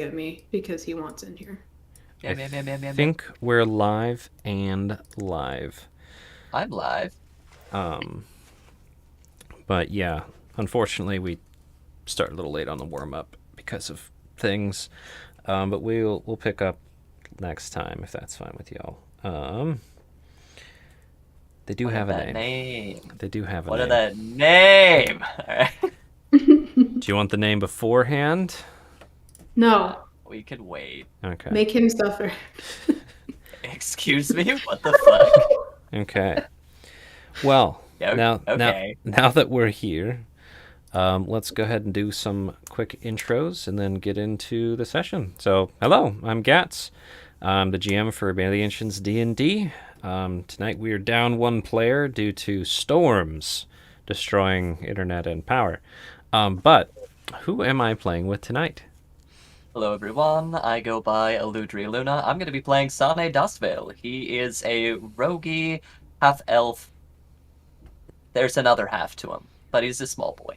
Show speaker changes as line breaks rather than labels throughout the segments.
at me because he wants in here.
I
think we're live and live.
I'm live.
But yeah, unfortunately, we started a little late on the warm up because of things. But we'll pick up next time if that's fine with y'all. They do have a name. They do have a name.
What is that name? All right.
Do you want the name beforehand?
No.
We could wait.
Okay.
Make him suffer.
Excuse me? What the fuck?
Okay. Well,
Yeah,
now that we're here, let's go ahead and do some quick intros and then get into the session. So, hello, I'm Gats. I'm the GM for Bailey Ancients D&D. Tonight we are down one player due to storms destroying internet and power. But who am I playing with tonight?
Hello everyone, I go by Eludri Luna. I'm going to be playing Sane Dustvale. He is a roguey half-elf. There's another half to him, but he's a small boy.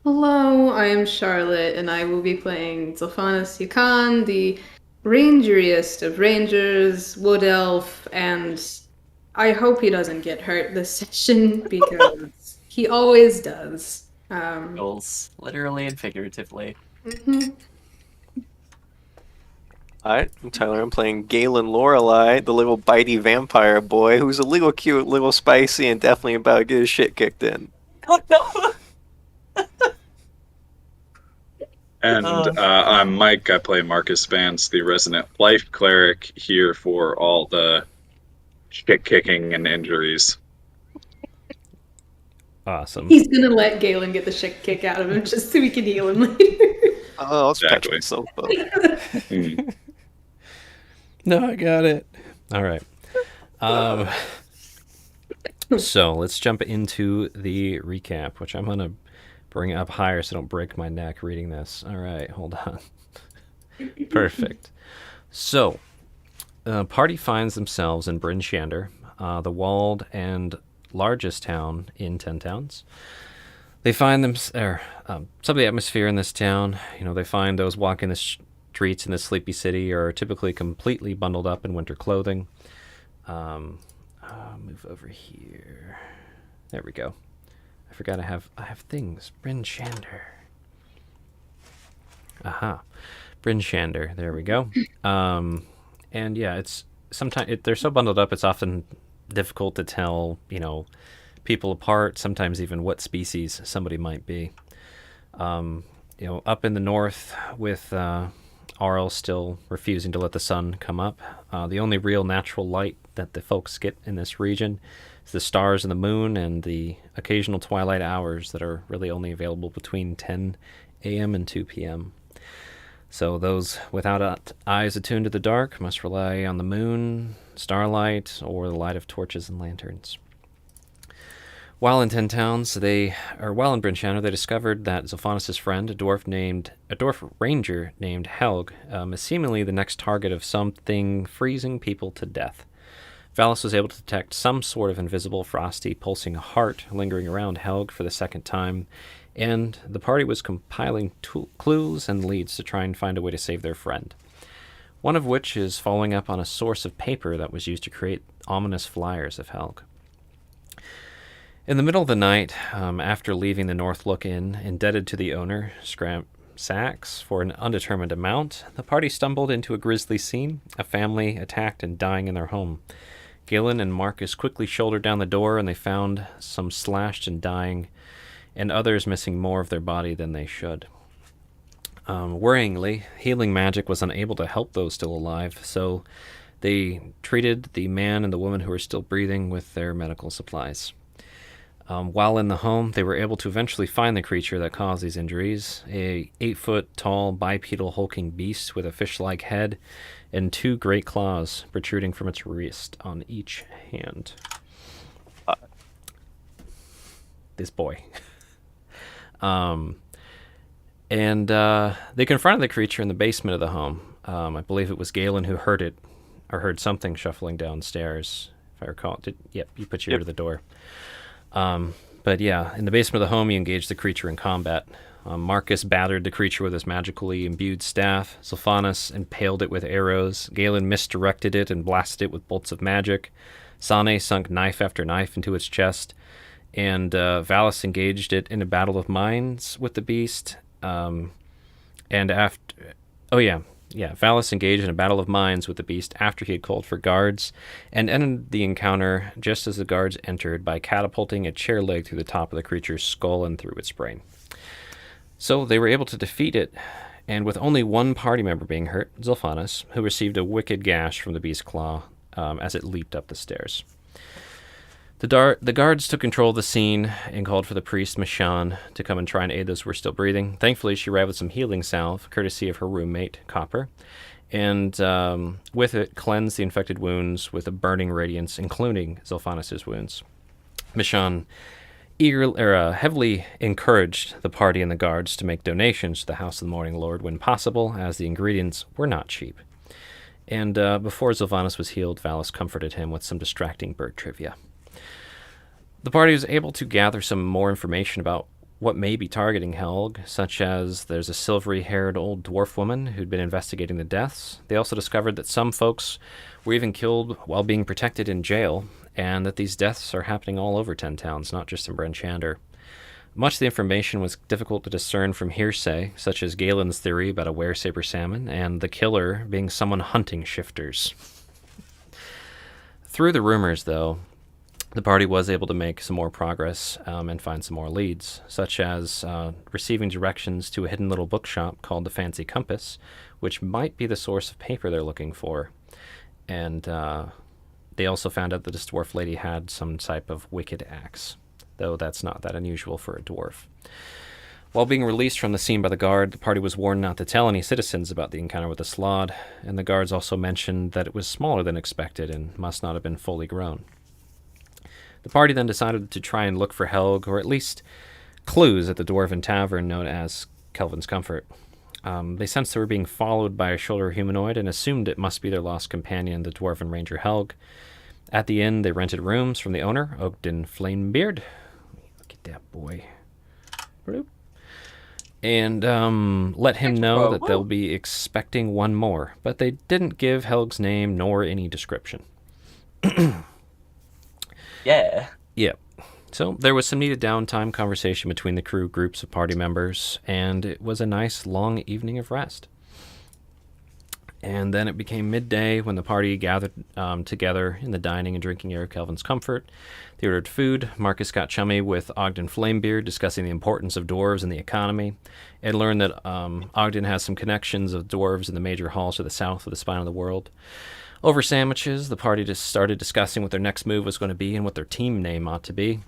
Hello, I am Charlotte, and I will be playing Zilphanas Yukon, the rangeriest of rangers, wood elf, and I hope he doesn't get hurt this session because he always does.
Goals, literally and figuratively.
Alright, I'm Tyler. I'm playing Galen Lorelei, the little bitey vampire boy who's a little cute, little spicy, and definitely about to get his shit kicked in.
Oh no!
And I'm Mike. I play Marcus Vance, the resident life cleric, here for all the shit kicking and injuries.
Awesome.
He's gonna let Galen get the shit kick out of him just so we can heal him later.
Oh, I'll patch myself up.
No, I got it. All right. So let's jump into the recap, which I'm going to bring up higher so I don't break my neck reading this. All right, hold on. Perfect. So, the party finds themselves in Bryn Shander, the walled and largest town in 10 Towns. They find some of the atmosphere in this town. They find those walking the streets in this sleepy city are typically completely bundled up in winter clothing. Move over here. There we go. I forgot I have things. Bryn Shander. Aha. Bryn Shander. There we go. And yeah, it's sometimes they're so bundled up it's often difficult to tell, people apart, sometimes even what species somebody might be. Up in the north with Arl still refusing to let the sun come up. The only real natural light that the folks get in this region is the stars and the moon and the occasional twilight hours that are really only available between 10 a.m. and 2 p.m. So those without eyes attuned to the dark must rely on the moon, starlight, or the light of torches and lanterns. While in 10 Towns, while in Bryn Shander, they discovered that Zilphanas' friend, a dwarf ranger named Helg, is seemingly the next target of something freezing people to death. Valis was able to detect some sort of invisible, frosty, pulsing heart lingering around Helg for the second time, and the party was compiling clues and leads to try and find a way to save their friend. One of which is following up on a source of paper that was used to create ominous flyers of Helg. In the middle of the night, after leaving the Northlook Inn, indebted to the owner, Scramp Sachs, for an undetermined amount, the party stumbled into a grisly scene, a family attacked and dying in their home. Galen and Marcus quickly shouldered down the door, and they found some slashed and dying, and others missing more of their body than they should. Worryingly, healing magic was unable to help those still alive, so they treated the man and the woman who were still breathing with their medical supplies. While in the home, they were able to eventually find the creature that caused these injuries, a 8-foot-tall bipedal hulking beast with a fish-like head and 2 great claws protruding from its wrist on each hand. This boy. And they confronted the creature in the basement of the home. I believe it was Galen who heard it, or heard something shuffling downstairs, if I recall. You put your ear to the door. But yeah, in the basement of the home, you engaged the creature in combat. Marcus battered the creature with his magically imbued staff. Sylphanus impaled it with arrows. Galen misdirected it and blasted it with bolts of magic. Sane sunk knife after knife into its chest. And Valus engaged it in a battle of minds with the beast. Valus engaged in a battle of minds with the beast after he had called for guards, and ended the encounter just as the guards entered by catapulting a chair leg through the top of the creature's skull and through its brain. So they were able to defeat it, and with only one party member being hurt, Zilphanus, who received a wicked gash from the beast's claw as it leaped up the stairs. The guards took control of the scene and called for the priest, Michonne, to come and try and aid those who were still breathing. Thankfully, she arrived with some healing salve, courtesy of her roommate, Copper, and with it, cleansed the infected wounds with a burning radiance, including Zilphanus' wounds. Michonne heavily encouraged the party and the guards to make donations to the House of the Morning Lord when possible, as the ingredients were not cheap. And before Zilphanus was healed, Valus comforted him with some distracting bird trivia. The party was able to gather some more information about what may be targeting Helg, such as there's a silvery-haired old dwarf woman who'd been investigating the deaths. They also discovered that some folks were even killed while being protected in jail, and that these deaths are happening all over 10 towns, not just in Bryn Shander. Much of the information was difficult to discern from hearsay, such as Galen's theory about a were-saber salmon, and the killer being someone hunting shifters. Through the rumors, though, the party was able to make some more progress and find some more leads, such as receiving directions to a hidden little bookshop called the Fancy Compass, which might be the source of paper they're looking for. And they also found out that this dwarf lady had some type of wicked axe, though that's not that unusual for a dwarf. While being released from the scene by the guard, the party was warned not to tell any citizens about the encounter with the Slod, and the guards also mentioned that it was smaller than expected and must not have been fully grown. The party then decided to try and look for Helg, or at least clues at the dwarven tavern known as Kelvin's Comfort. They sensed they were being followed by a shoulder humanoid and assumed it must be their lost companion, the dwarven ranger Helg. At the inn, they rented rooms from the owner, Ogden Flamebeard. Look at that boy. Bloop. And let him know that they'll be expecting one more, but they didn't give Helg's name nor any description.
Yeah.
Yep. So there was some needed downtime conversation between the crew groups of party members, and it was a nice long evening of rest. And then it became midday when the party gathered together in the dining and drinking area of Kelvin's Comfort. They ordered food. Marcus got chummy with Ogden Flamebeard, discussing the importance of dwarves and the economy, and learned that Ogden has some connections of dwarves in the major halls to the south of the spine of the world. Over sandwiches, the party just started discussing what their next move was going to be and what their team name ought to be.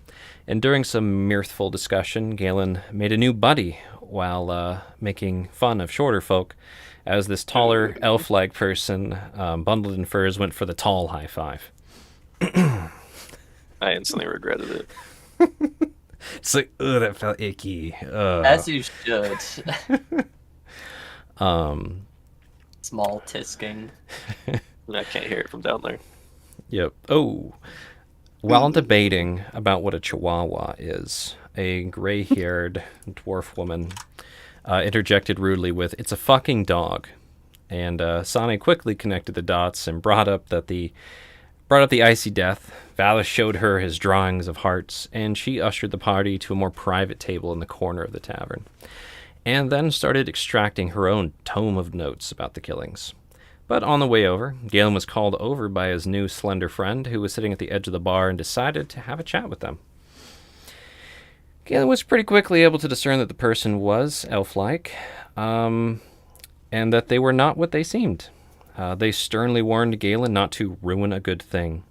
And during some mirthful discussion, Galen made a new buddy while making fun of shorter folk, as this taller, elf-like person, bundled in furs, went for the tall high five.
I instantly regretted it.
It's like, ugh, that felt icky.
As you should. Small tisking.
I can't hear it from down there.
Yep. Oh. While debating about what a chihuahua is, a gray-haired dwarf woman interjected rudely with, "It's a fucking dog." And Sane quickly connected the dots and brought up the icy death. Valus showed her his drawings of hearts, and she ushered the party to a more private table in the corner of the tavern, and then started extracting her own tome of notes about the killings. But on the way over, Galen was called over by his new slender friend, who was sitting at the edge of the bar, and decided to have a chat with them. Galen was pretty quickly able to discern that the person was elf-like, and that they were not what they seemed. They sternly warned Galen not to ruin a good thing,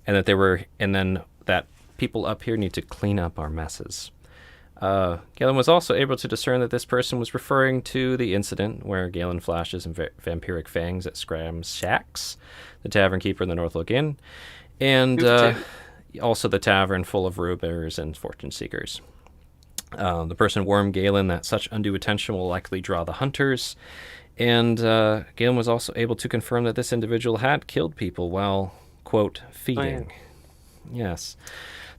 and that people up here need to clean up our messes. Galen was also able to discern that this person was referring to the incident where Galen flashes and vampiric fangs at Scram's Shacks, the tavern keeper in the Northlook Inn, and also the tavern full of rubers and fortune seekers. The person warned Galen that such undue attention will likely draw the hunters, and Galen was also able to confirm that this individual had killed people while, quote, feeding.
Oh,
yeah. Yes.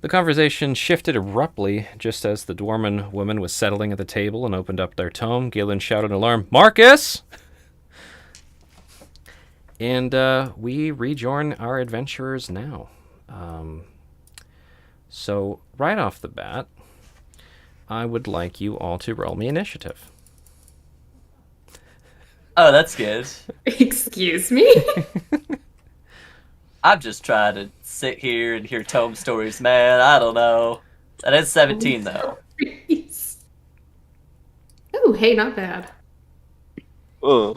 The conversation shifted abruptly just as the dwarven woman was settling at the table and opened up their tome. Galen shouted in alarm, "Marcus!" And we rejoin our adventurers now. So, right off the bat, I would like you all to roll me initiative.
Oh, that's good.
Excuse me?
I'm just trying to sit here and hear tome stories, man. I don't know. That is 17, though.
Oh, hey, not bad.
Oh,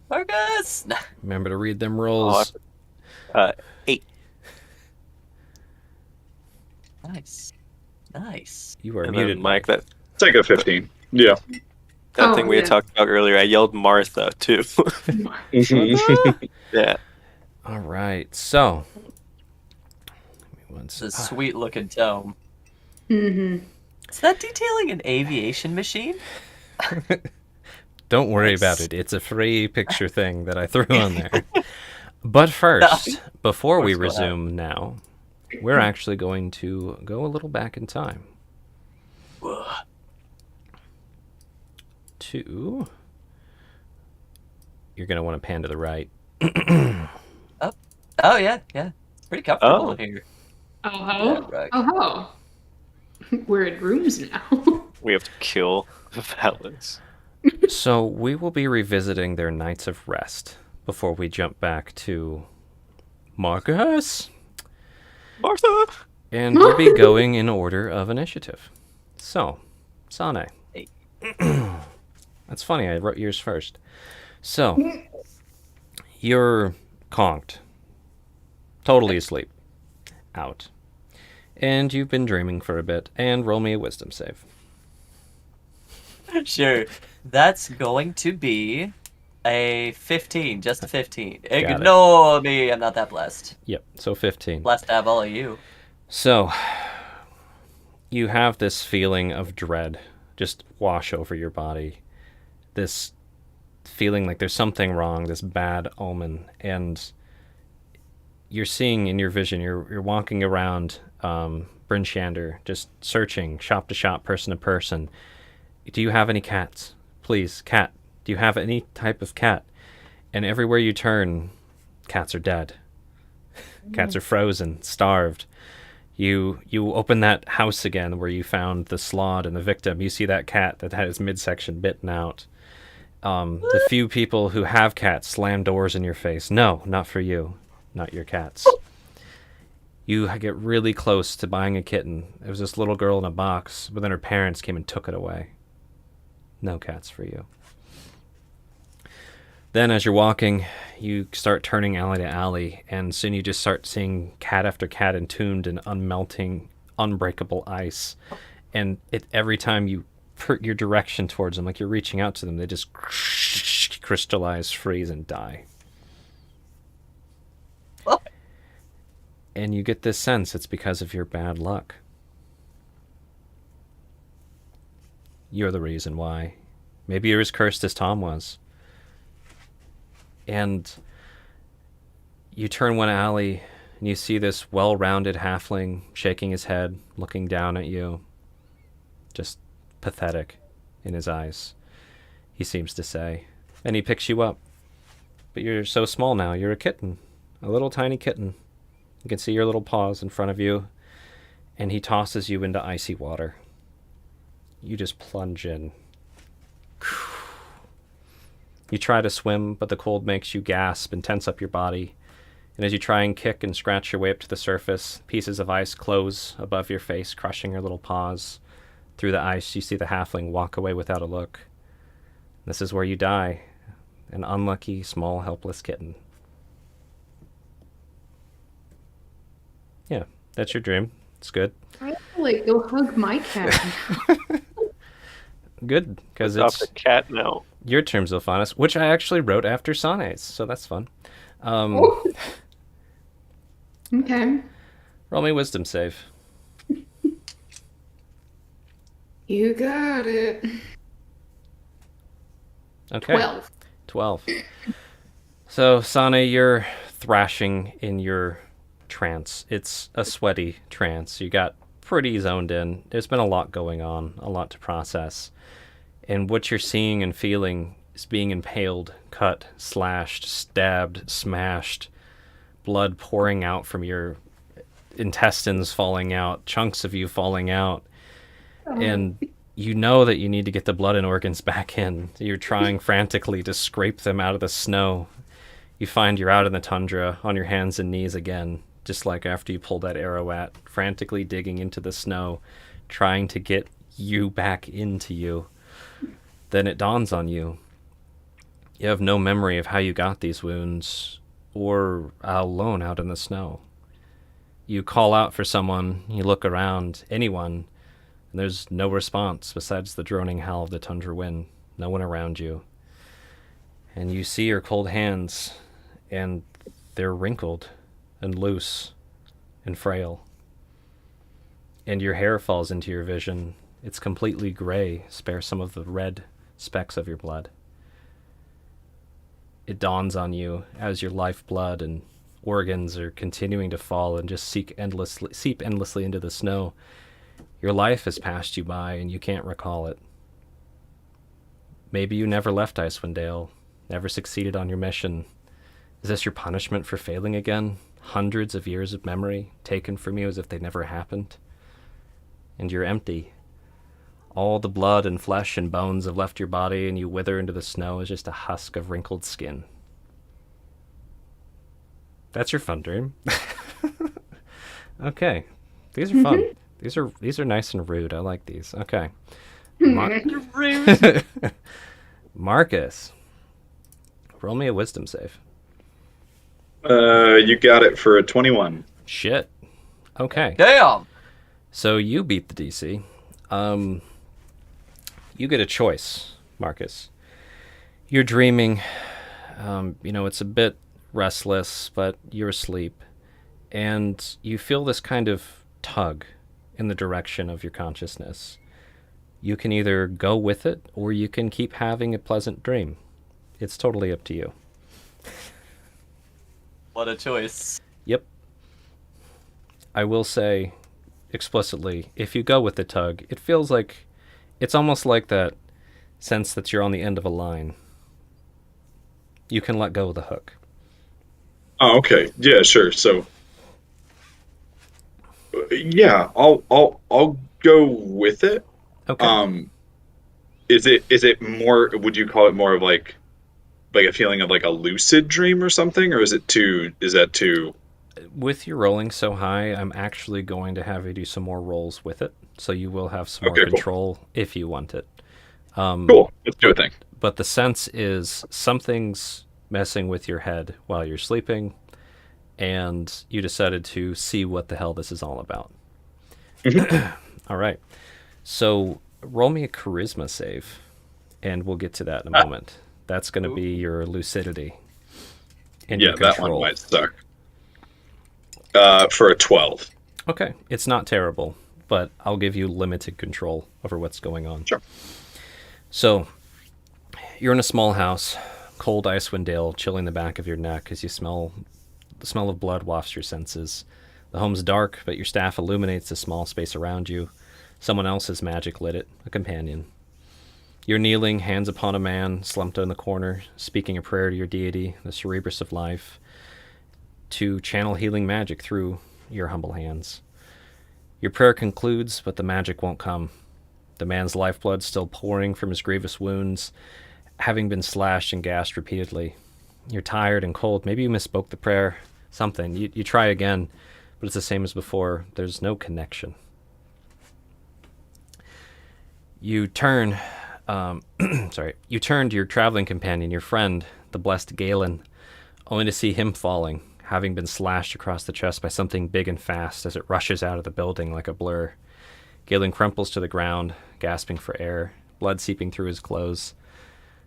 Marcus!
Remember to read them rolls.
8.
Nice. Nice.
You are
And
muted,
then, Mike, that
It's like a 15. Yeah.
Oh,
thing we had
yeah.
talked about earlier, I yelled Martha, too. Yeah.
All right, so. Give me one
It's a
sec.
sweet looking tome.
Mm-hmm.
Is that detailing an aviation machine?
Don't worry
Nice.
about it. It's a free picture thing that I threw on there. But first, before we
What's going
resume now, we're actually going to go a little back in time to. You're going to want to pan to the right.
Oh, yeah, yeah. It's pretty comfortable
Oh.
in here.
Oh,
Yeah, right.
oh, we're in rooms now.
We have to kill the Valens.
So we will be revisiting their nights of rest before we jump back to Marcus.
Martha!
And we'll be going in order of initiative. So, Sane.
Hey.
That's funny, I wrote yours first. So, you're conked. Totally asleep. Out. And you've been dreaming for a bit. And roll me a wisdom save.
Sure. That's going to be a 15. Just a 15.
it.
Ignore me. I'm not that blessed.
Yep, so 15.
Blessed to have all of you.
So, you have this feeling of dread just wash over your body. This feeling like there's something wrong, this bad omen. And you're seeing in your vision, you're walking around Bryn Shander, just searching shop to shop, person to person. Do you have any cats? Please, cat. Do you have any type of cat? And everywhere you turn, cats are dead. Cats are frozen, starved. You open that house again where you found the slod and the victim. You see that cat that had its midsection bitten out. The few people who have cats slam doors in your face. No, not for you. Not your cats. You get really close to buying a kitten. It was this little girl in a box, but then her parents came and took it away. No cats for you. Then as you're walking, you start turning alley to alley, and soon you just start seeing cat after cat entombed in unmelting, unbreakable ice. And every time you put your direction towards them, like you're reaching out to them, they just crystallize, freeze, and die.
What?
And you get this sense it's because of your bad luck. You're the reason why. Maybe you're as cursed as Tom was. And you turn one alley and you see this well-rounded halfling shaking his head, looking down at you. Just pathetic in his eyes, he seems to say. And he picks you up. But you're so small now, you're a kitten. A little tiny kitten. You can see your little paws in front of you. And he tosses you into icy water. You just plunge in. You try to swim, but the cold makes you gasp and tense up your body. And as you try and kick and scratch your way up to the surface, pieces of ice close above your face, crushing your little paws. Through the ice, you see the halfling walk away without a look. This is where you die. An unlucky, small, helpless kitten. Yeah, that's your dream. It's good.
I feel like go hug my cat.
Good, because
Off
it's
the cat now.
your terms of honest, which I actually wrote after Sane's, so that's fun.
Oh. Okay.
Roll me a wisdom save.
You got it.
Okay.
12.
12. So, Sane, you're thrashing in your trance. It's a sweaty trance. You got pretty zoned in. There's been a lot going on, a lot to process. And what you're seeing and feeling is being impaled, cut, slashed, stabbed, smashed, blood pouring out from your intestines falling out, chunks of you falling out. And you know that you need to get the blood and organs back in. You're trying frantically to scrape them out of the snow. You find you're out in the tundra on your hands and knees again, just like after you pulled that arrow at, frantically digging into the snow, trying to get you back into you. Then it dawns on you. You have no memory of how you got these wounds or how alone out in the snow. You call out for someone, you look around, anyone, and there's no response besides the droning howl of the tundra wind. No one around you. And you see your cold hands, and they're wrinkled and loose and frail. And your hair falls into your vision. It's completely gray, spare some of the red specks of your blood. It dawns on you as your lifeblood and organs are continuing to fall and just seep endlessly into the snow. Your life has passed you by and you can't recall it. Maybe you never left Icewind Dale, never succeeded on your mission. Is this your punishment for failing again? Hundreds of years of memory taken from you as if they never happened? And you're empty. All the blood and flesh and bones have left your body and you wither into the snow as just a husk of wrinkled skin. That's your fun dream. Okay. These are fun. These are nice and rude. I like these. Okay.
Rude.
Marcus. Roll me a wisdom save.
You got it for a 21.
Shit. Okay.
Damn.
So you beat the DC. You get a choice, Marcus. You're dreaming. It's a bit restless, but you're asleep. And you feel this kind of tug in the direction of your consciousness. You can either go with it, or you can keep having a pleasant dream. It's totally up to you.
What a choice.
Yep. I will say explicitly, if you go with the tug, it feels like it's almost like that sense that you're on the end of a line. You can let go of the hook.
Oh, okay. Yeah, sure. So, yeah, I'll go with it.
Okay.
Is it more? Would you call it more of like a feeling of like a lucid dream or something, or is that too?
With your rolling so high, I'm actually going to have you do some more rolls with it, so you will have some more
Okay, cool.
control if you want it.
Cool. Let's do a thing.
But the sense is something's messing with your head while you're sleeping, and you decided to see what the hell this is all about. All right. So roll me a charisma save, and we'll get to that in a moment. That's going to be your lucidity. And
Yeah,
your
that
control.
one might suck. For a 12.
Okay, it's not terrible, but I'll give you limited control over what's going on.
Sure.
So, you're in a small house, cold Icewind Dale chilling the back of your neck as the smell of blood wafts your senses. The home's dark, but your staff illuminates the small space around you. Someone else's magic lit it, a companion. You're kneeling, hands upon a man, slumped in the corner, speaking a prayer to your deity, the Cerebrus of life, to channel healing magic through your humble hands. Your prayer concludes, but the magic won't come. The man's lifeblood still pouring from his grievous wounds, having been slashed and gassed repeatedly. You're tired and cold. Maybe you misspoke the prayer. Something. You try again, but it's the same as before. There's no connection. You turn... you turn to your traveling companion, your friend, the blessed Galen, only to see him falling, having been slashed across the chest by something big and fast as it rushes out of the building like a blur. Galen crumples to the ground, gasping for air, blood seeping through his clothes.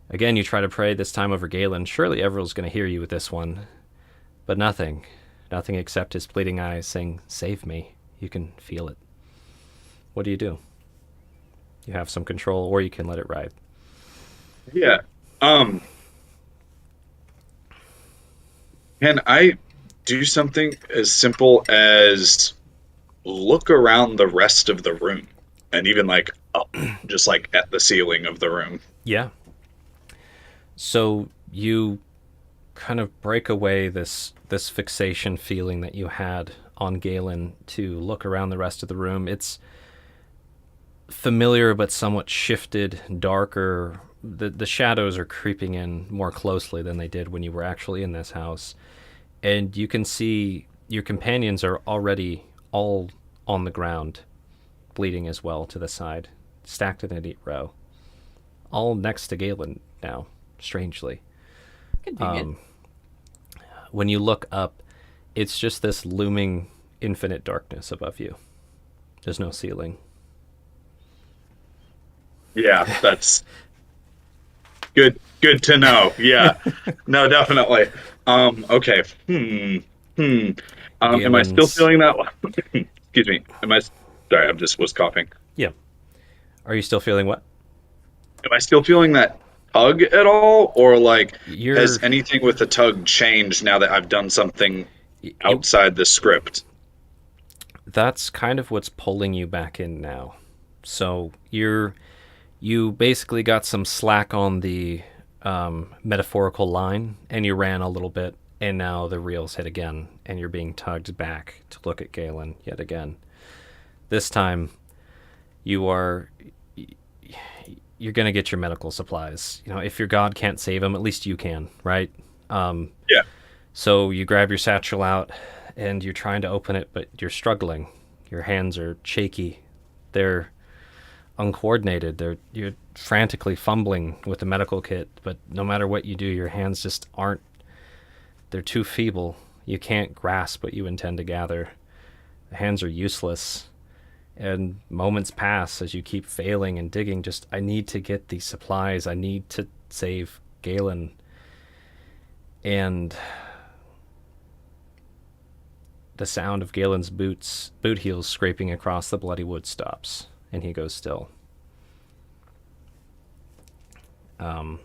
Again, you try to pray, this time over Galen. Surely Everill's going to hear you with this one. But nothing except his pleading eyes saying, "Save me." You can feel it. What do? You have some control, or you can let it ride.
Yeah. Can I do something as simple as look around the rest of the room, and even like up, just like at the ceiling of the room.
Yeah. So you kind of break away this fixation feeling that you had on Galen to look around the rest of the room. It's familiar but somewhat shifted, darker. The shadows are creeping in more closely than they did when you were actually in this house. And you can see your companions are already all on the ground, bleeding as well to the side, stacked in a neat row. All next to Galen now, strangely.
Convenient.
When you look up, it's just this looming infinite darkness above you. There's no ceiling.
Yeah, that's good. Good to know. Yeah, no, definitely. Okay. Am I still
Galen's-
feeling that? Excuse me. Am I? Sorry, I just was coughing.
Yeah. Are you still feeling what?
Am I still feeling that tug at all, or like
You're
has anything with the tug changed now that I've done something
it-
outside the script?
that's kind of what's pulling you back in now. So you basically got some slack on the metaphorical line, and you ran a little bit, and now the reels hit again, and you're being tugged back to look at Galen yet again. This time, you're gonna get your medical supplies. You know, if your god can't save him, at least you can, right?
Yeah.
So you grab your satchel out, and you're trying to open it, but you're struggling. Your hands are shaky. They're uncoordinated. You're frantically fumbling with the medical kit, but no matter what you do, your hands just aren't. They're too feeble. You can't grasp what you intend to gather. The hands are useless. And moments pass as you keep failing and digging. Just, I need to get these supplies. I need to save Galen. And the sound of Galen's boot heels scraping across the bloody wood stops, and he goes still. You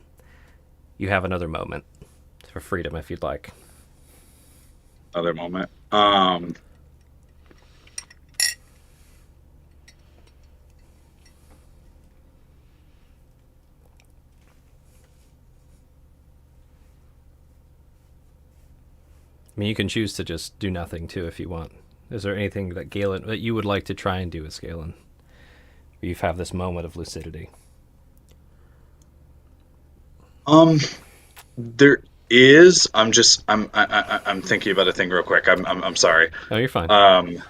have another moment for freedom if you'd like.
Other moment.
I mean, you can choose to just do nothing too if you want. Is there anything that you would like to try and do as Galen? Where you have this moment of lucidity.
There is. I'm thinking about a thing real quick. I'm sorry.
Oh, you're fine.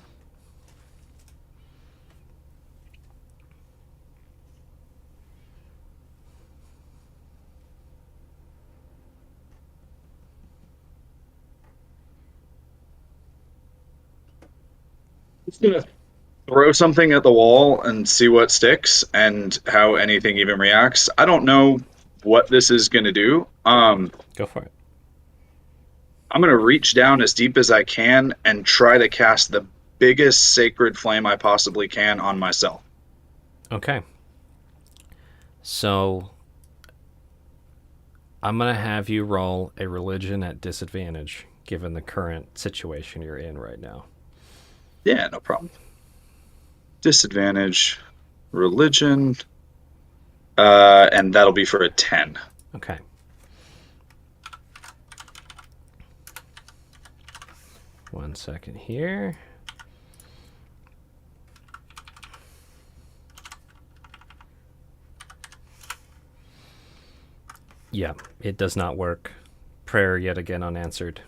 Just gonna throw something at the wall and see what sticks and how anything even reacts. I don't know what this is gonna do.
Go for it.
I'm gonna reach down as deep as I can and try to cast the biggest sacred flame I possibly can on myself.
Okay. So I'm going to have you roll a religion at disadvantage, given the current situation you're in right now.
Yeah, no problem. Disadvantage, religion, and that'll be for a 10.
Okay. One second here. Yeah, it does not work. Prayer yet again unanswered.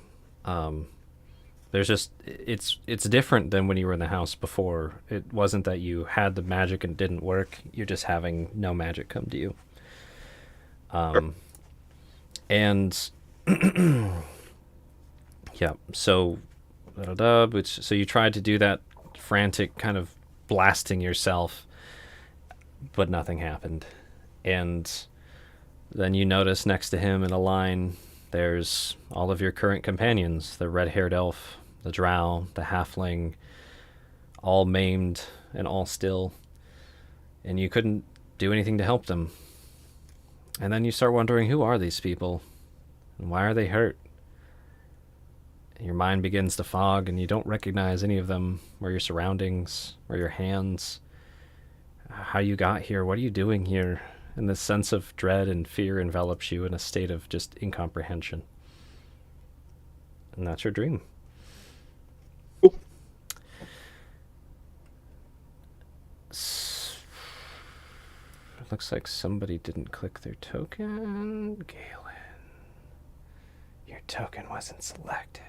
There's just it's different than when you were in the house before. It wasn't that you had the magic and it didn't work. You're just having no magic come to you. And yeah, so so you tried to do that frantic kind of blasting yourself, but nothing happened. And then you notice next to him in a line, there's all of your current companions, the red-haired elf, the drow, the halfling, all maimed and all still. And you couldn't do anything to help them. And then you start wondering, who are these people? And why are they hurt? Your mind begins to fog, and you don't recognize any of them, or your surroundings, or your hands. How you got here, what are you doing here? And this sense of dread and fear envelops you in a state of just incomprehension. And that's your dream. Looks like somebody didn't click their token. Galen, your token wasn't selected.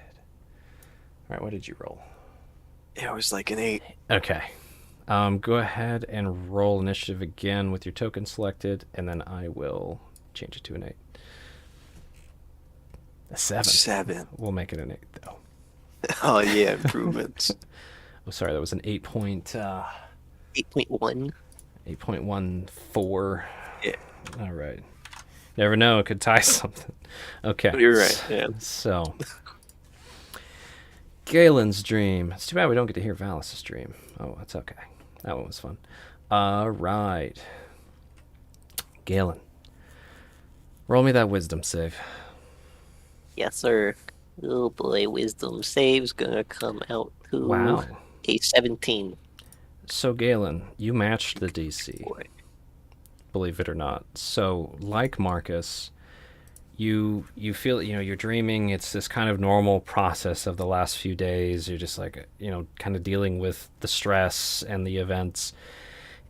All right, what did you roll?
It was like an 8.
Okay. Go ahead and roll initiative again with your token selected, and then I will change it to an 8. A 7.
7.
We'll make it an 8, though.
Oh, yeah, improvements.
Oh, sorry, that was an
8.1.
8.14.
Yeah.
All right. Never know, it could tie something. Okay.
You're right, yeah.
So, Galen's dream. It's too bad we don't get to hear Valis' dream. Oh, that's okay. That one was fun. All right. Galen. Roll me that wisdom save.
Yes, sir. Oh boy, wisdom save's gonna come out to
Wow.
a 17.
So, Galen, you matched the DC.
Boy.
Believe it or not. So, like Marcus, you feel, you're dreaming. It's this kind of normal process of the last few days. You're just like, kind of dealing with the stress and the events.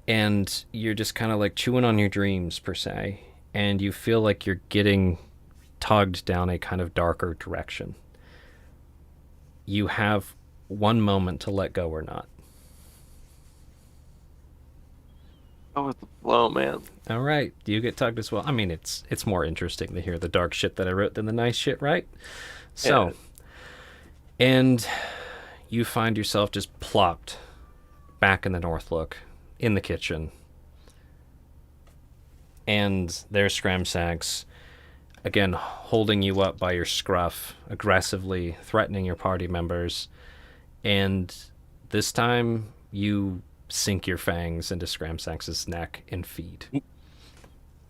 And you're just kind of like chewing on your dreams, per se. And you feel like you're getting tugged down a kind of darker direction. You have one moment to let go or not.
Oh, with the flow, man.
All right, you get tugged as well. I mean, it's more interesting to hear the dark shit that I wrote than the nice shit, right? So, and you find yourself just plopped back in the Northlook, in the kitchen. And there's Scramsax, again, holding you up by your scruff, aggressively threatening your party members. And this time, you sink your fangs into Scramsax's neck and feed.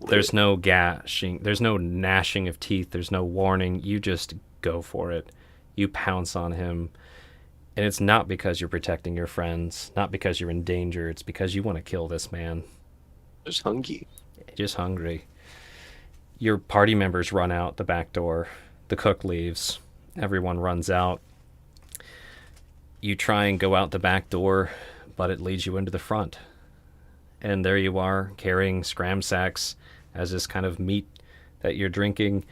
There's no gashing, there's no gnashing of teeth, there's no warning. You just go for it. You pounce on him. And it's not because you're protecting your friends, not because you're in danger. It's because you want to kill this man.
Just hungry.
Just hungry. Your party members run out the back door. The cook leaves. Everyone runs out. You try and go out the back door, but it leads you into the front. And there you are, carrying Scramsax as this kind of meat that you're drinking.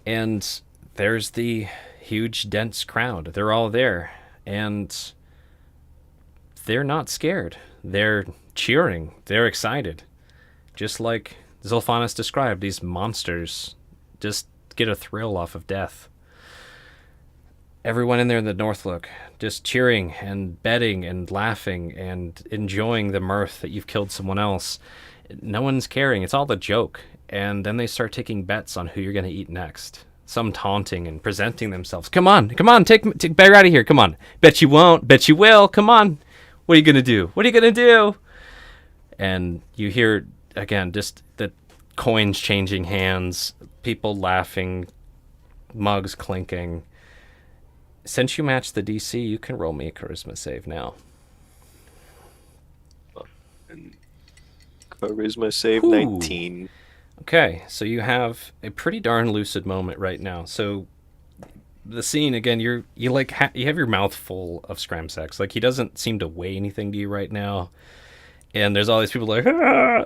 And there's the huge, dense crowd. They're all there. And they're not scared. They're cheering. They're excited. Just like Zolphanis described, these monsters just get a thrill off of death. Everyone in there in the Northlook just cheering and betting and laughing and enjoying the mirth that you've killed someone else. No one's caring. It's all the joke. And then they start taking bets on who you're going to eat next. Some taunting and presenting themselves. Come on, take Bear out of here. Come on. Bet you won't. Bet you will. Come on. What are you going to do? What are you going to do? And you hear, again, just the coins changing hands, people laughing, mugs clinking. Since you matched the DC, you can roll me a charisma save now.
And charisma save
Ooh.
19.
Okay, so you have a pretty darn lucid moment right now. So the scene again, you have your mouth full of Scramsax. Like, he doesn't seem to weigh anything to you right now. And there's all these people like, ah!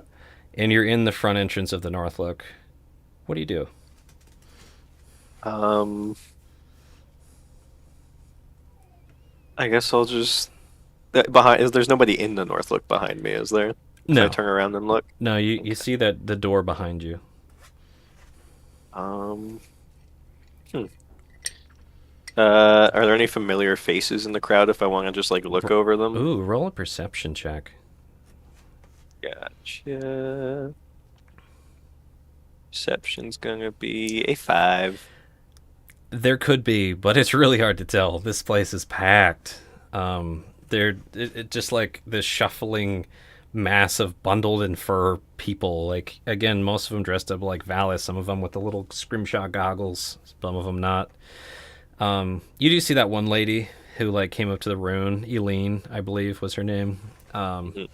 And you're in the front entrance of the Northlook. What do you do?
I guess I'll just there's nobody in the Northlook behind me, is there? Can
No.
I turn around and look?
No, you see that the door behind you.
Are there any familiar faces in the crowd if I want to just like look over them?
Ooh, roll a perception check.
Gotcha. Perception's gonna be a 5.
There could be, but it's really hard to tell. This place is packed. It just like this shuffling mass of bundled in fur people. Like, again, most of them dressed up like Valis, some of them with the little scrimshaw goggles, some of them not. You do see that one lady who like came up to the rune, Eileen, I believe was her name.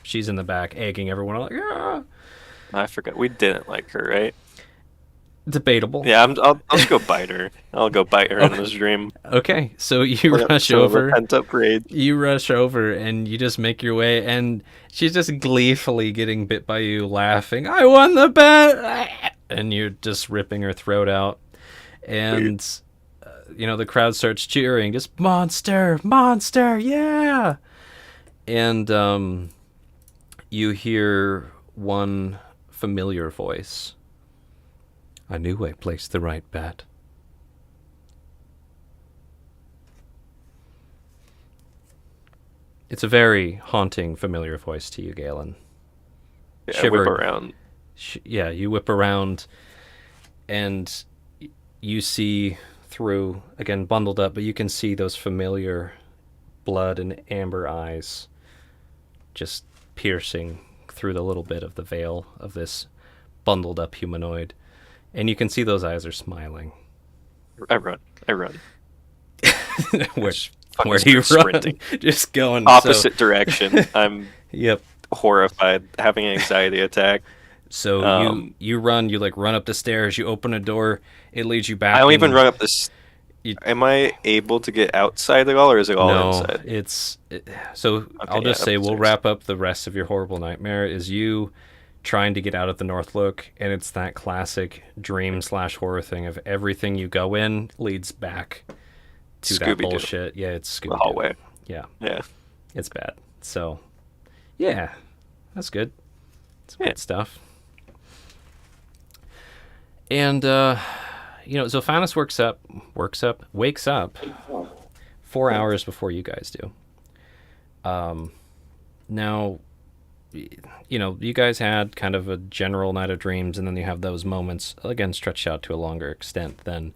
She's in the back egging everyone on, like, ah!
I forgot. We didn't like her, right?
Debatable.
Yeah, I'll just go bite her. I'll go bite her in this dream.
Okay, so you
Yep,
rush
some of the
over.
pent-up rage.
You rush over and you just make your way, and she's just gleefully getting bit by you, laughing. I won the bet, and you're just ripping her throat out, and the crowd starts cheering, just monster, monster, yeah. And you hear one familiar voice. I knew I placed the right bet. It's a very haunting, familiar voice to you, Galen.
Yeah,
Shiver.
whip around.
Yeah, you whip around, and you see through, again, bundled up, but you can see those familiar blood and amber eyes just piercing through the little bit of the veil of this bundled up humanoid. And you can see those eyes are smiling.
I run.
Where
Fucking
do you run?
sprinting.
Just going
Opposite direction. I'm
Yep.
horrified, having an anxiety attack.
So you run, you like run up the stairs, you open a door, it leads you back.
I don't even
in-
run up this. Am I able to get outside at all, or is it all
No,
inside?
So I'll
yeah,
just say we'll
upstairs.
wrap up the rest of your horrible nightmare is you trying to get out of the North Look, and it's that classic dream/horror thing of everything you go in leads back to that
Scooby-Doo.
bullshit. Yeah, it's Scooby-Doo.
The hallway.
Yeah,
Yeah.
it's bad. So, yeah, that's good. It's
Yeah.
good stuff. And Zophanis wakes up 4 hours before you guys do. Now, you guys had kind of a general night of dreams, and then you have those moments, again, stretched out to a longer extent than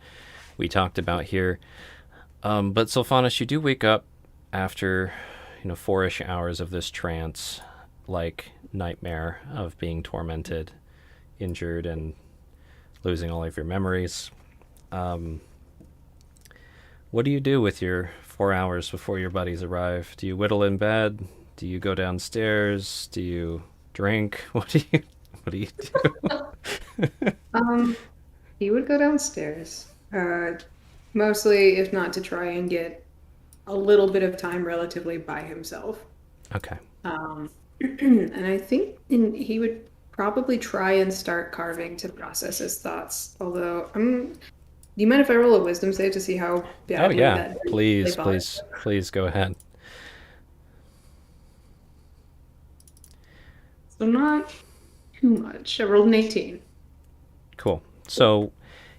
we talked about here. But Sylphanis, you do wake up after, 4-ish hours of this trance, like nightmare of being tormented, injured, and losing all of your memories. What do you do with your 4 hours before your buddies arrive? Do you whittle in bed? Do you go downstairs? Do you drink? What do you do?
He would go downstairs. Mostly, if not to try and get a little bit of time relatively by himself.
Okay.
And I think he would probably try and start carving to process his thoughts. Although, do you mind if I roll a wisdom save to see how
Oh
badly
yeah,
that
please,
they
please go ahead.
So not too much. I rolled an 18.
Cool. So,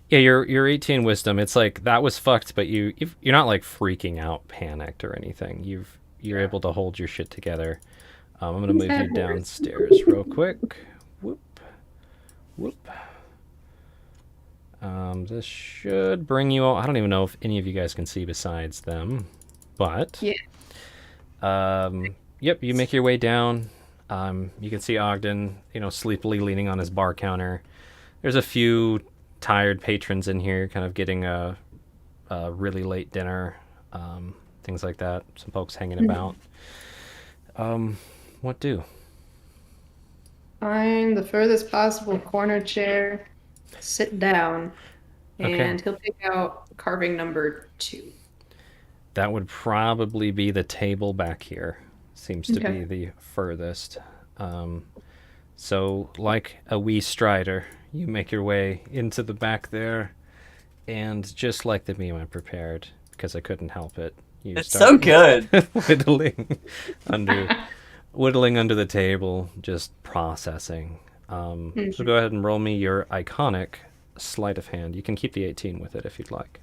yeah, your 18 wisdom. It's like that was fucked, but you're not like freaking out, panicked or anything. You're able to hold your shit together. I'm gonna move you downstairs real quick. Whoop, whoop. This should bring you all. I don't even know if any of you guys can see besides them, but
Yeah.
Yep. You make your way down. You can see Ogden, sleepily leaning on his bar counter. There's a few tired patrons in here, kind of getting a really late dinner, things like that. Some folks hanging about. What do?
Find the furthest possible corner chair, sit down, and
Okay.
he'll pick out carving number 2.
That would probably be the table back here. Seems to
Okay.
be the furthest. So, like a wee strider, you make your way into the back there, and just like the meme I prepared, because I couldn't help it, you
It's
start
so good.
whittling under the table, just processing. So go ahead and roll me your iconic sleight of hand. You can keep the 18 with it if you'd like.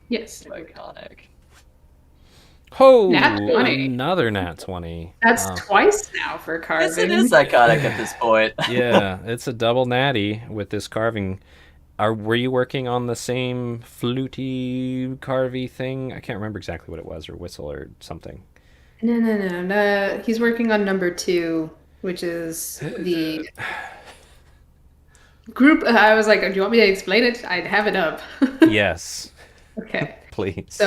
Yes.
Iconic.
Oh,
Nat 20.
another nat 20.
That's
Wow.
twice now for carving.
Yes, it is iconic at this point.
Yeah, it's a double natty with this carving. Were you working on the same fluty carvy thing? I can't remember exactly what it was, or whistle or something.
No. He's working on number 2, which is the group. I was like, do you want me to explain it? I'd have it up.
Yes.
Okay.
Please.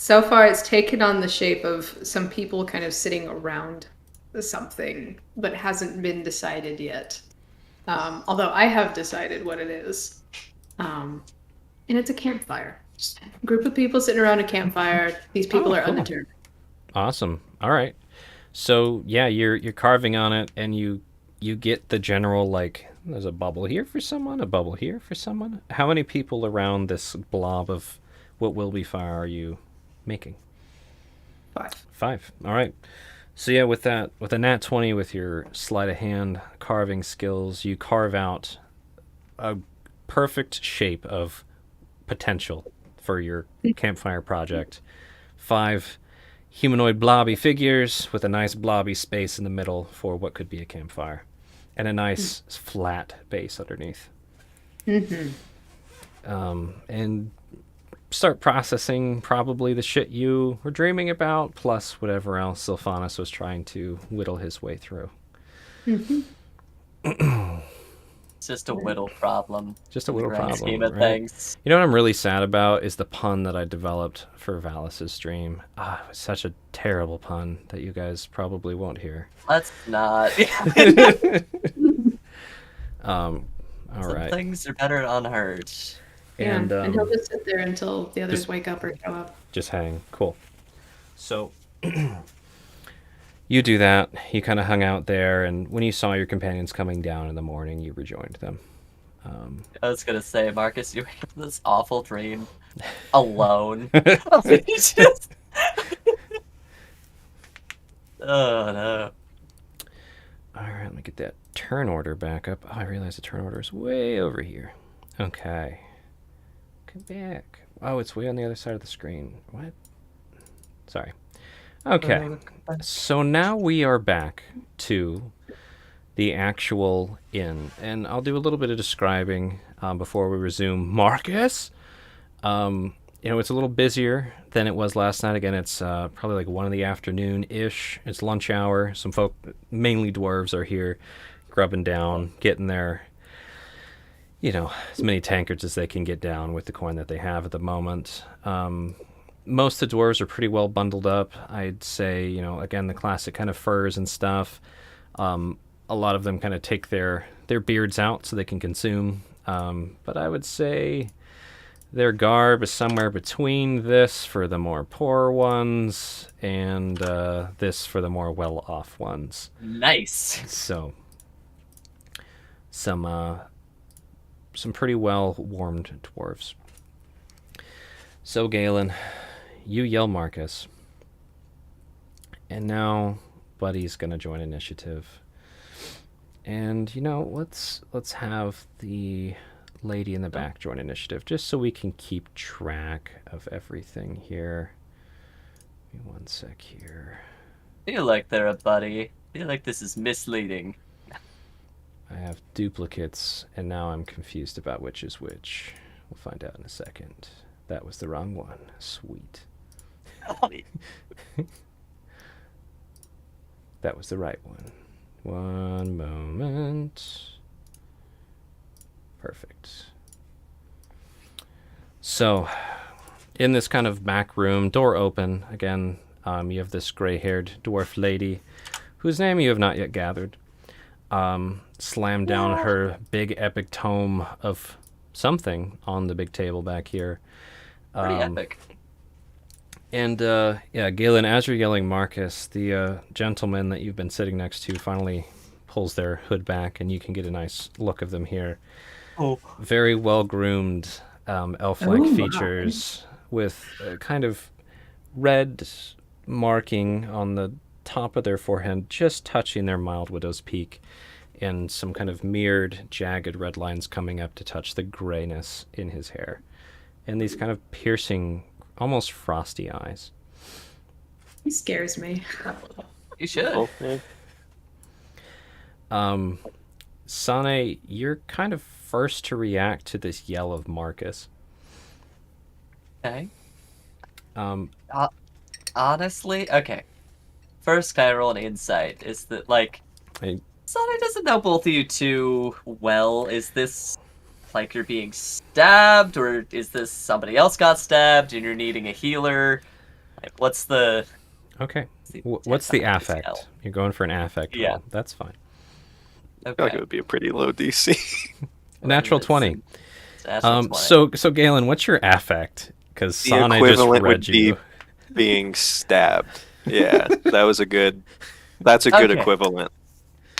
So far it's taken on the shape of some people kind of sitting around something, but hasn't been decided yet. Although I have decided what it is. And it's a campfire. Just a group of people sitting around a campfire. These people
Oh,
are
cool.
undetermined.
Awesome. All right. So yeah, you're carving on it, and you get the general, like, there's a bubble here for someone, a bubble here for someone. How many people around this blob of what will be fire are you making?
5.
5. All right. So yeah, with a nat 20 with your sleight of hand carving skills, you carve out a perfect shape of potential for your campfire project. 5 humanoid blobby figures with a nice blobby space in the middle for what could be a campfire, and a nice flat base underneath. And start processing probably the shit you were dreaming about, plus whatever else Sylphanas was trying to whittle his way through.
It's just a whittle problem.
Just a
in the
little
grand
problem,
scheme of
right?
things.
You know what I'm really sad about is the pun that I developed for Valis' stream. It was such a terrible pun that you guys probably won't hear.
Let's not.
All
Some
right.
things are better unheard.
And,
And he'll just sit there until the others
just-
wake up or show up.
just hang. Cool. So you do that. You kind of hung out there, and when you saw your companions coming down in the morning, you rejoined them.
I was gonna say, Marcus, you have this awful dream alone. Just... Oh no.
All right, let me get that turn order back up. Oh, I realize the turn order is way over here. Okay. Come back. Oh, it's way on the other side of the screen. What? Sorry. Okay. So now we are back to the actual inn. And I'll do a little bit of describing before we resume. Marcus? It's a little busier than it was last night. Again, it's probably like 1 in the afternoon-ish. It's lunch hour. Some folk, mainly dwarves, are here grubbing down, getting their, as many tankards as they can get down with the coin that they have at the moment. Most of the dwarves are pretty well bundled up. I'd say, again, the classic kind of furs and stuff. A lot of them kind of take their beards out so they can consume. But I would say their garb is somewhere between this for the more poor ones and this for the more well-off ones.
Nice.
So, some pretty well-warmed dwarves. So, Galen, you yell Marcus. And now Buddy's going to join initiative. And, let's have the lady in the back join initiative, just so we can keep track of everything here. Give me 1 sec here.
I feel like they're a buddy. I feel like this is misleading.
I have duplicates, and now I'm confused about which is which. We'll find out in a second. That was the wrong one. Sweet. That was the right one. One moment. Perfect. So, in this kind of back room, door open, again, you have this gray-haired dwarf lady, whose name you have not yet gathered, slam down her big epic tome of something on the big table back here.
Pretty epic.
And, Galen, as you're yelling Marcus, the gentleman that you've been sitting next to finally pulls their hood back, and you can get a nice look of them here.
Oh.
Very well-groomed elf-like features with a kind of red marking on the top of their forehead, just touching their mild widow's peak, and some kind of mirrored, jagged red lines coming up to touch the grayness in his hair. And these kind of piercing, almost frosty eyes.
He scares me.
You should.
Oh, yeah.
Sane, you're kind of first to react to this yell of Marcus.
Okay.
Um,
Honestly, okay. First, can I roll an insight? Is that,
Hey.
Sonny doesn't know both of you too well. Is this like you're being stabbed, or is this somebody else got stabbed and you're needing a healer? Like, what's the
Okay.
the
What's the
tip on
affect?
scale?
You're going for an affect
Yeah.
roll. That's fine.
I feel like it
Okay.
would be a pretty low DC.
Natural
It's
20.
natural 20.
So Galen, what's your affect? Because
The
Sane just
equivalent
read
would be
you.
being stabbed. Yeah, that's a good
Okay.
equivalent.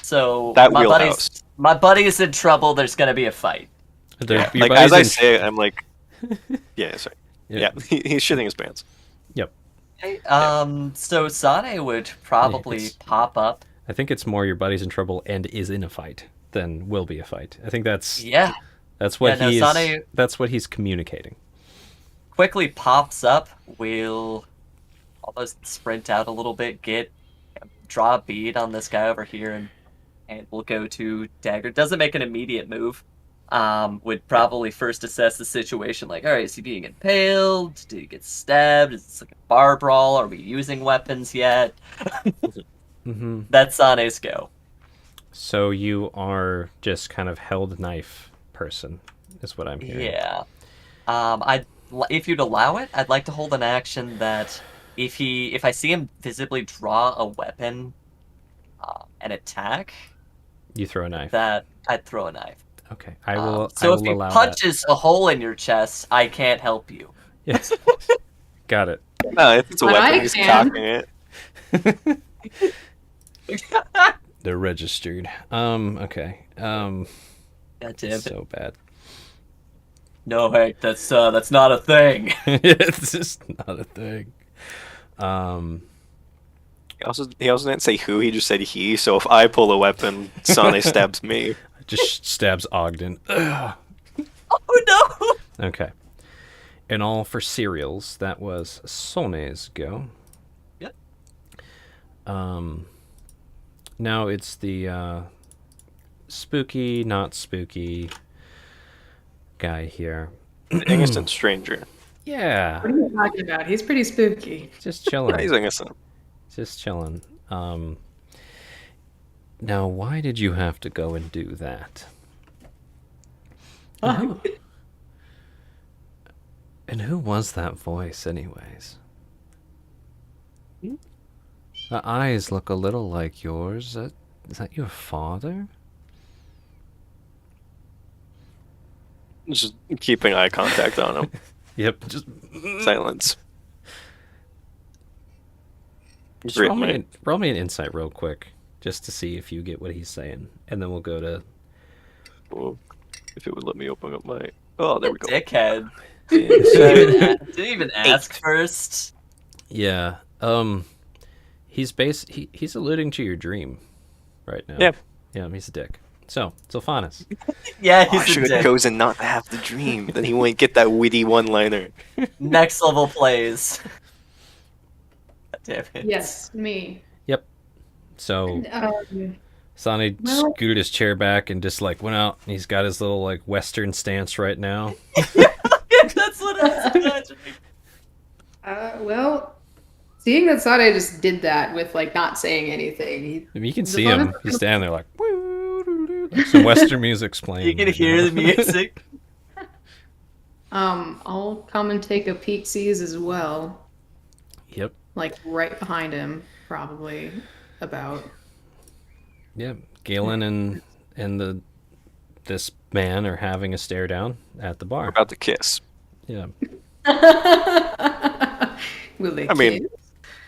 So
That
my
wheelhouse.
buddy's in trouble. There's gonna be a fight.
Your
Like
buddy's
as I
in-
say it, I'm like, yeah, sorry.
Yeah.
Yeah, he's shitting his pants.
Yep.
Okay, so Sane would probably
it's-
pop up.
I think it's more your buddy's in trouble and is in a fight than will be a fight. I think that's
Yeah,
what
Yeah, no,
he's
Sane-
that's what he's communicating.
quickly pops up. We'll almost sprint out a little bit, draw a bead on this guy over here, and we'll go to Dagger. Doesn't make an immediate move. Would probably first assess the situation, like, all right, is he being impaled? Did he get stabbed? Is this like a bar brawl? Are we using weapons yet?
Hmm.
That's Sane's go.
So you are just kind of held knife person, is what I'm hearing.
Yeah. If you'd allow it, I'd like to hold an action that if I see him visibly draw a weapon and attack,
You throw a knife.
that I'd throw a knife.
Okay, I will.
So
I
if
will
he
allow
punches a hole in your chest, I can't help you.
that. Yes. Got it.
No, if it's a
But I
weapon, he's
can.
cocking it.
They're registered. Okay.
God damn it.
So bad.
No, hey, that's not a thing.
It's just not a thing.
He also didn't say who. He just said he. So if I pull a weapon, Sane stabs me.
Just stabs Ogden. Ugh.
Oh no!
Okay. And all for cereals. That was Sone's go.
Yep.
Now it's the spooky, not spooky guy here.
The innocent stranger.
Yeah,
What are you talking about? He's pretty spooky.
just
He's
chilling.
innocent.
Just chilling. Now, why did you have to go and do that?
Oh.
And who was that voice, anyways? The eyes look a little like yours. Is that your father?
Just keeping eye contact on him.
Yep. Just
Silence.
roll me an insight real quick, just to see if you get what he's saying, and then we'll go to.
Well, if it would let me open up my. Oh, there we go.
Dickhead.
Insight.
Didn't even ask first.
Yeah. He's he's alluding to your dream, right now.
Yeah.
Yeah. He's a dick. So, Sylphanus.
Yeah,
Oh, I
he's
should
a
have
dick.
chosen not to have the dream. Then he wouldn't get that witty one-liner.
Next level plays. God damn it.
Yes, me.
So
Um,
Sane
Well-
scooted his chair back and just like went out, and he's got his little like Western stance right now.
That's what I was imagining.
well, seeing that Sade just did that with like not saying anything,
I mean, you can
The
see
fun
him.
is-
He's standing there like, like some Western music's playing.
You can
right
hear
now.
the music.
I'll come and take a peek sees as well,
Yep.
like right behind him, probably about.
Yep. Galen and this man are having a stare down at the
We're
bar.
about to kiss.
Yeah.
Will they?
I mean,
kiss?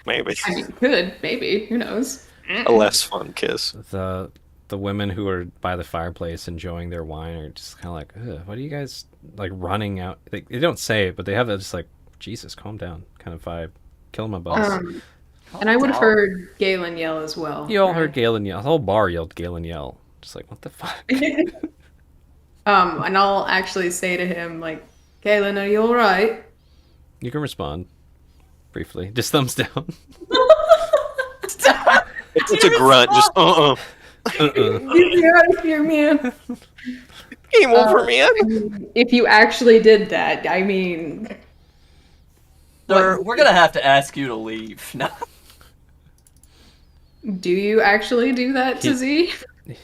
Maybe.
I mean, could maybe. Who knows?
A less fun kiss.
The women who are by the fireplace enjoying their wine are just kind of like, ugh, what are you guys like running out? They don't say it, but they have that just like, Jesus, calm down kind of vibe. Killing my boss.
And I would have heard Galen yell as well.
You all
right?
heard Galen yell. The whole bar yelled Galen yell. Just like, what the fuck?
And I'll actually say to him like, Galen, are you all right?
You can respond briefly. Just thumbs down.
It's a grunt. Just
Uh-uh.
Get me out of here, man.
game over, man.
If you actually did that, I mean,
Sir, we're gonna have to ask you to leave. No.
do you actually do that to Z?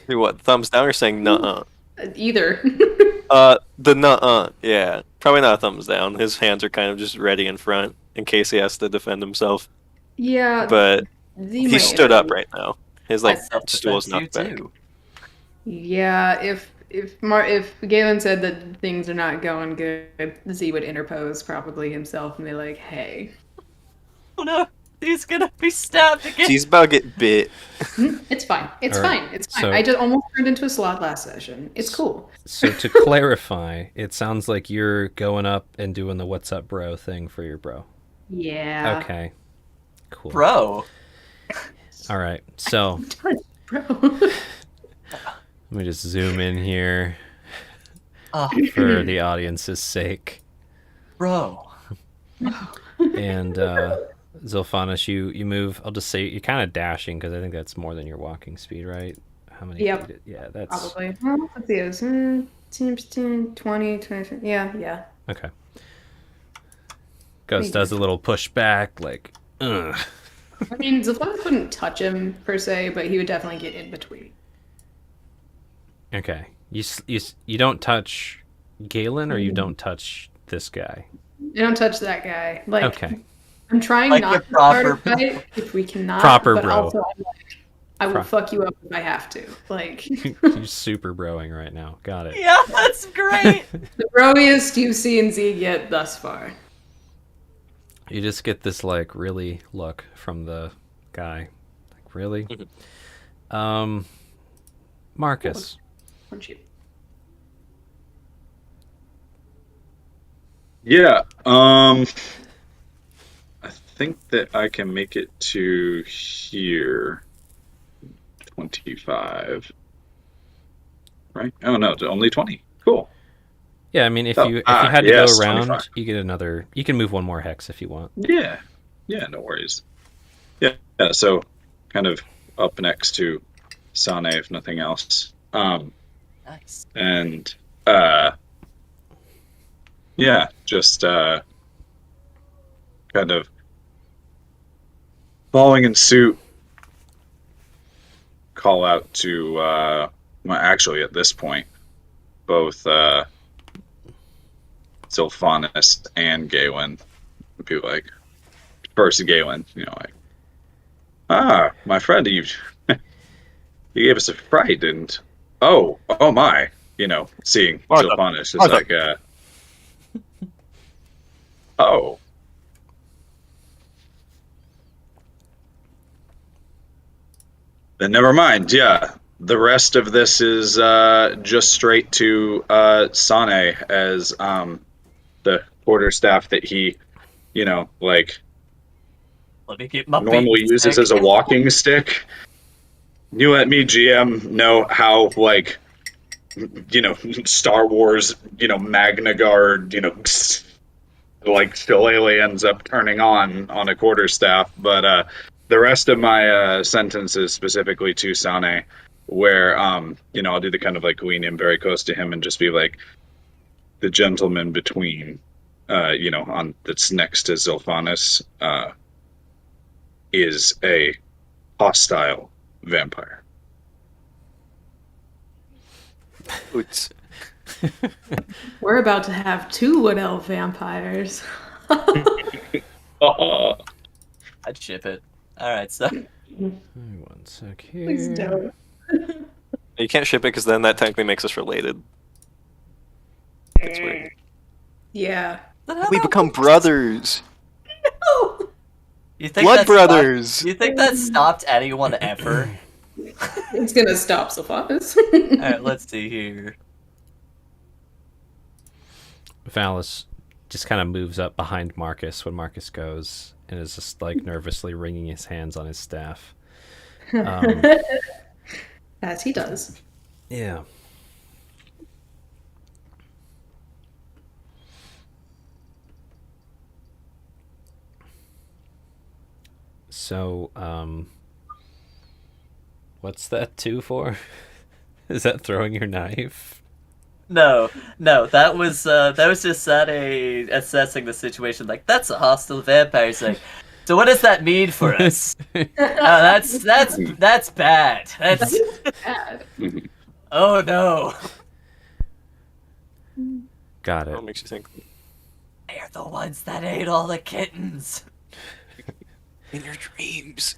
Do what? Thumbs down or saying nuh-uh?
Either.
The nuh-uh, yeah. Probably not a thumbs down. His hands are kind of just ready in front in case he has to defend himself.
Yeah,
But
Z
he
might
stood up
interpose.
right now. His like
Self-defense
stool's
you
knocked back.
too.
Yeah, if Galen said that things are not going good, Z would interpose probably himself and be like, "Hey,
Oh no, he's gonna be stabbed again.
He's about to get bit.
it's fine. It's
All
fine.
right,
It's fine.
so-
I just almost turned into a slot last session. It's cool."
So to clarify, it sounds like you're going up and doing the "What's up, bro" thing for your bro.
Yeah.
Okay, cool.
Bro.
All right, so
Bro.
let me just zoom in here
Oh,
for the audience's sake.
bro.
And Zilphanis, you move. I'll just say you're kind of dashing because I think that's more than your walking speed, right? How many?
Yep.
feet? Yeah, that's
Probably. Well, let's see. It was 10, 20, 20. Yeah.
okay. Ghost does a little pushback, like, ugh.
I mean, Zilphanis wouldn't touch him per se, but he would definitely get in between.
Okay. You don't touch Galen, or you don't touch this guy.
You don't touch that guy. Like,
Okay.
I'm trying
Like
not
the
to start a
proper-
fight if we cannot.
Proper
but
bro.
Also, I'm like, I will
Pro-
fuck you up if I have to. Like,
You're super broing right now. Got it.
Yeah, that's great.
the broiest you've seen Z get thus far.
You just get this like really look from the guy. Like really? Marcus.
Aren't you?
Yeah. I think that I can make it to here. 25. Right? Oh no, only 20. Cool.
Yeah, I mean if
Oh,
you had to
yes,
go around,
25.
you get another you can move one more hex if you want.
Yeah. Yeah, no worries. Yeah, so kind of up next to Sane, if nothing else.
Nice.
And yeah, just kind of following in suit, call out to well, actually at this point both Sylphanis and Galen would be like, first Galen, like, my friend, you gave us a fright, and oh my, seeing
What the-
Sylphanis is
what the-
like, oh. Then never mind. Yeah, the rest of this is just straight to Sane as the quarterstaff that he, like
Let me keep my
normally
beat
uses
stick.
as a walking stick. You let me, GM, know how like Star Wars, Magna Guard, like Shillelagh ends up turning on a quarterstaff, but the rest of my sentence is specifically to Sane, where I'll do the kind of like lean in very close to him and just be like, the gentleman between, on that's next to Zilphanis, is a hostile vampire.
Oots.
We're about to have 2 Wood Elf vampires.
Oh,
I'd ship it. Alright, so
One sec
Please
here.
don't.
You can't ship it because then that technically makes us related. It's weird.
Yeah.
We become brothers.
Oh,
You think
Blood
that
brothers.
Stopped, you think that stopped anyone ever?
it's gonna stop Sylphanis.
Alright, let's see here.
Valis just kind of moves up behind Marcus when Marcus goes and is just like nervously wringing his hands on his staff.
As he does.
Yeah. So, what's that 2 for? Is that throwing your knife?
No, that was just Sade assessing the situation. Like, that's a hostile vampire. He's like, so what does that mean for us? That's bad. That's
Bad.
oh no.
Got it.
What makes you think?
They're the ones that ate all the kittens.
In your dreams.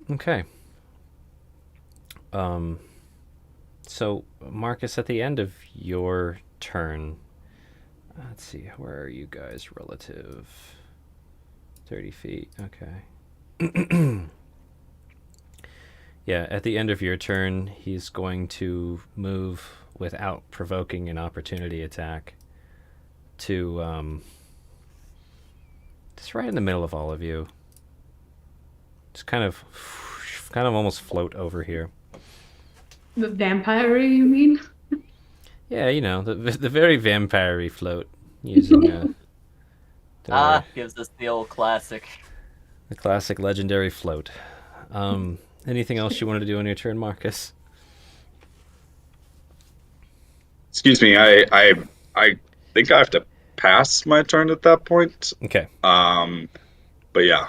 Okay. So Marcus, at the end of your turn, let's see, where are you guys relative? 30 feet. Okay. Yeah, at the end of your turn, he's going to move without provoking an opportunity attack to just right in the middle of all of you. Just kind of almost float over here.
The vampire, you mean?
Yeah, you know, the very vampire-y float using
Gives us the old classic.
the classic legendary float. Anything else you wanted to do on your turn, Marcus?
Excuse me, I think I have to pass my turn at that point.
Okay.
But yeah.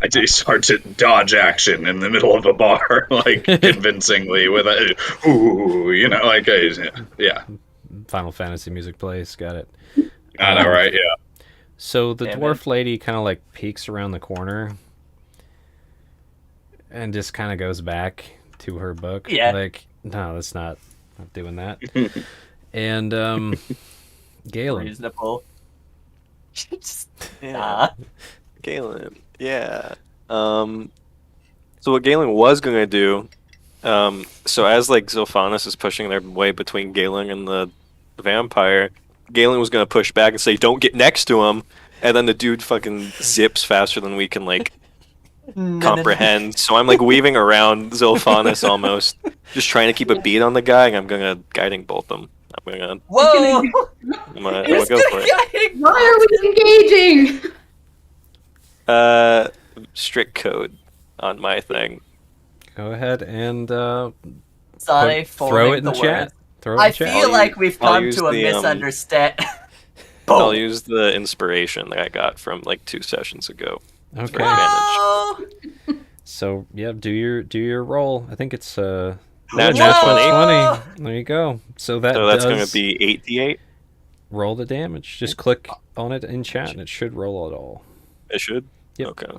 I do start to dodge action in the middle of a bar, like convincingly with a ooh, you know, like yeah.
Final Fantasy music plays. Got it.
I know, right? Yeah.
So the
Damn
dwarf lady kind of like peeks around the corner and just kind of goes back to her book.
Yeah.
Like, no, that's not doing that. And Galen.
Reasonable. Just,
Yeah.
nah.
Galen. Yeah. So what Galen was gonna do, so as like Zilphanis is pushing their way between Galen and the vampire, Galen was gonna push back and say, "Don't get next to him," and then the dude fucking zips faster than we can like comprehend. So I'm like weaving around Zilphanis almost, just trying to keep a beat on the guy, and I'm gonna guiding bolt them. I'm gonna
Whoa!
go for it.
Why are we engaging?
Strict code on my thing.
Go ahead and
Sane
throw it in
the
the chat.
words.
Throw it in
I
the chat.
feel like we've
I'll
come
use
to a
the,
misunderstand.
I'll
Boom.
use the inspiration that I got from like 2 sessions ago.
Okay.
For advantage.
Whoa!
So yeah, do your roll. I think it's
Natural
Whoa!
20. There you go. So that
So that's
does
going to be 8d8.
roll the damage. Just click on it in chat and it should roll it all.
It should?
Yep.
Okay.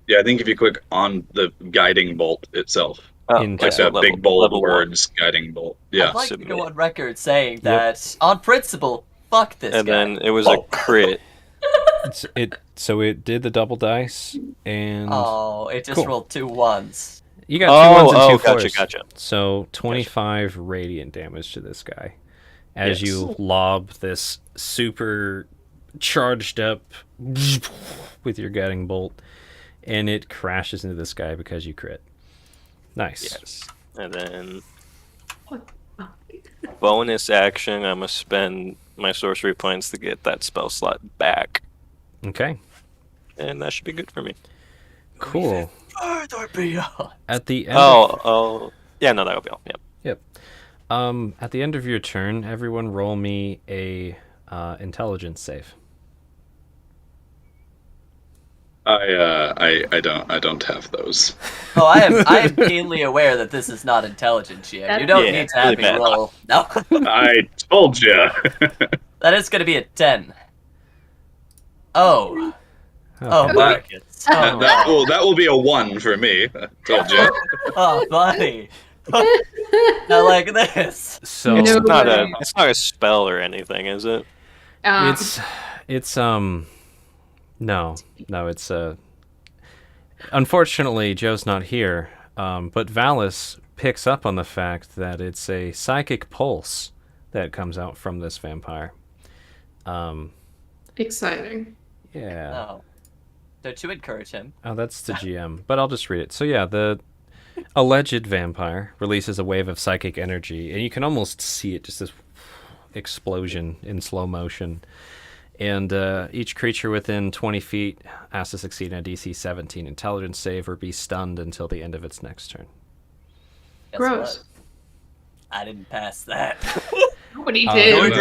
Yeah, I think if you click on the guiding bolt itself,
Oh,
In
like
tab.
that big bold
level one.
words, guiding bolt. Yeah.
I'd like to
submit.
go on record saying that, on principle, fuck this
And
guy.
then it was a crit.
So it did the double dice and
Oh, it just
Cool.
rolled 2 1s.
you got 2 ones and 2
gotcha,
fours.
gotcha.
So 25 radiant damage to this guy as
Yes.
you lob this super charged up with your guiding bolt, and it crashes into this guy because you crit. Nice.
Yes. And then
What? Oh.
bonus action, I'm going to spend my sorcery points to get that spell slot back.
Okay.
And that should be good for me.
Cool.
Further beyond.
At the end. Of,
Oh. Yeah, no, that'll be all. Yeah.
yep. At the end of your turn, everyone roll me a intelligence save.
I don't have those.
Oh, I am keenly aware that this is not intelligent, GM. You don't
Yeah,
need to have
really
me
bad.
roll. No.
I told you.
That is going to be a 10. Oh. Oh,
Okay.
Marcus. Oh,
that will be a 1 for me. I told you.
oh buddy. Now like this.
So
It's
No.
not a spell or anything, is it?
it's no, it's unfortunately Joe's not here, but Valis picks up on the fact that it's a psychic pulse that comes out from this vampire.
Exciting.
Yeah.
No. Don't you encourage him.
Oh, that's the GM, but I'll just read it. So yeah, the alleged vampire releases a wave of psychic energy, and you can almost see it, just this explosion in slow motion. And each creature within 20 feet has to succeed in a DC 17 intelligence save or be stunned until the end of its next turn.
Guess
Gross.
what? I didn't pass that.
Nobody
Nor
did.
Nor did,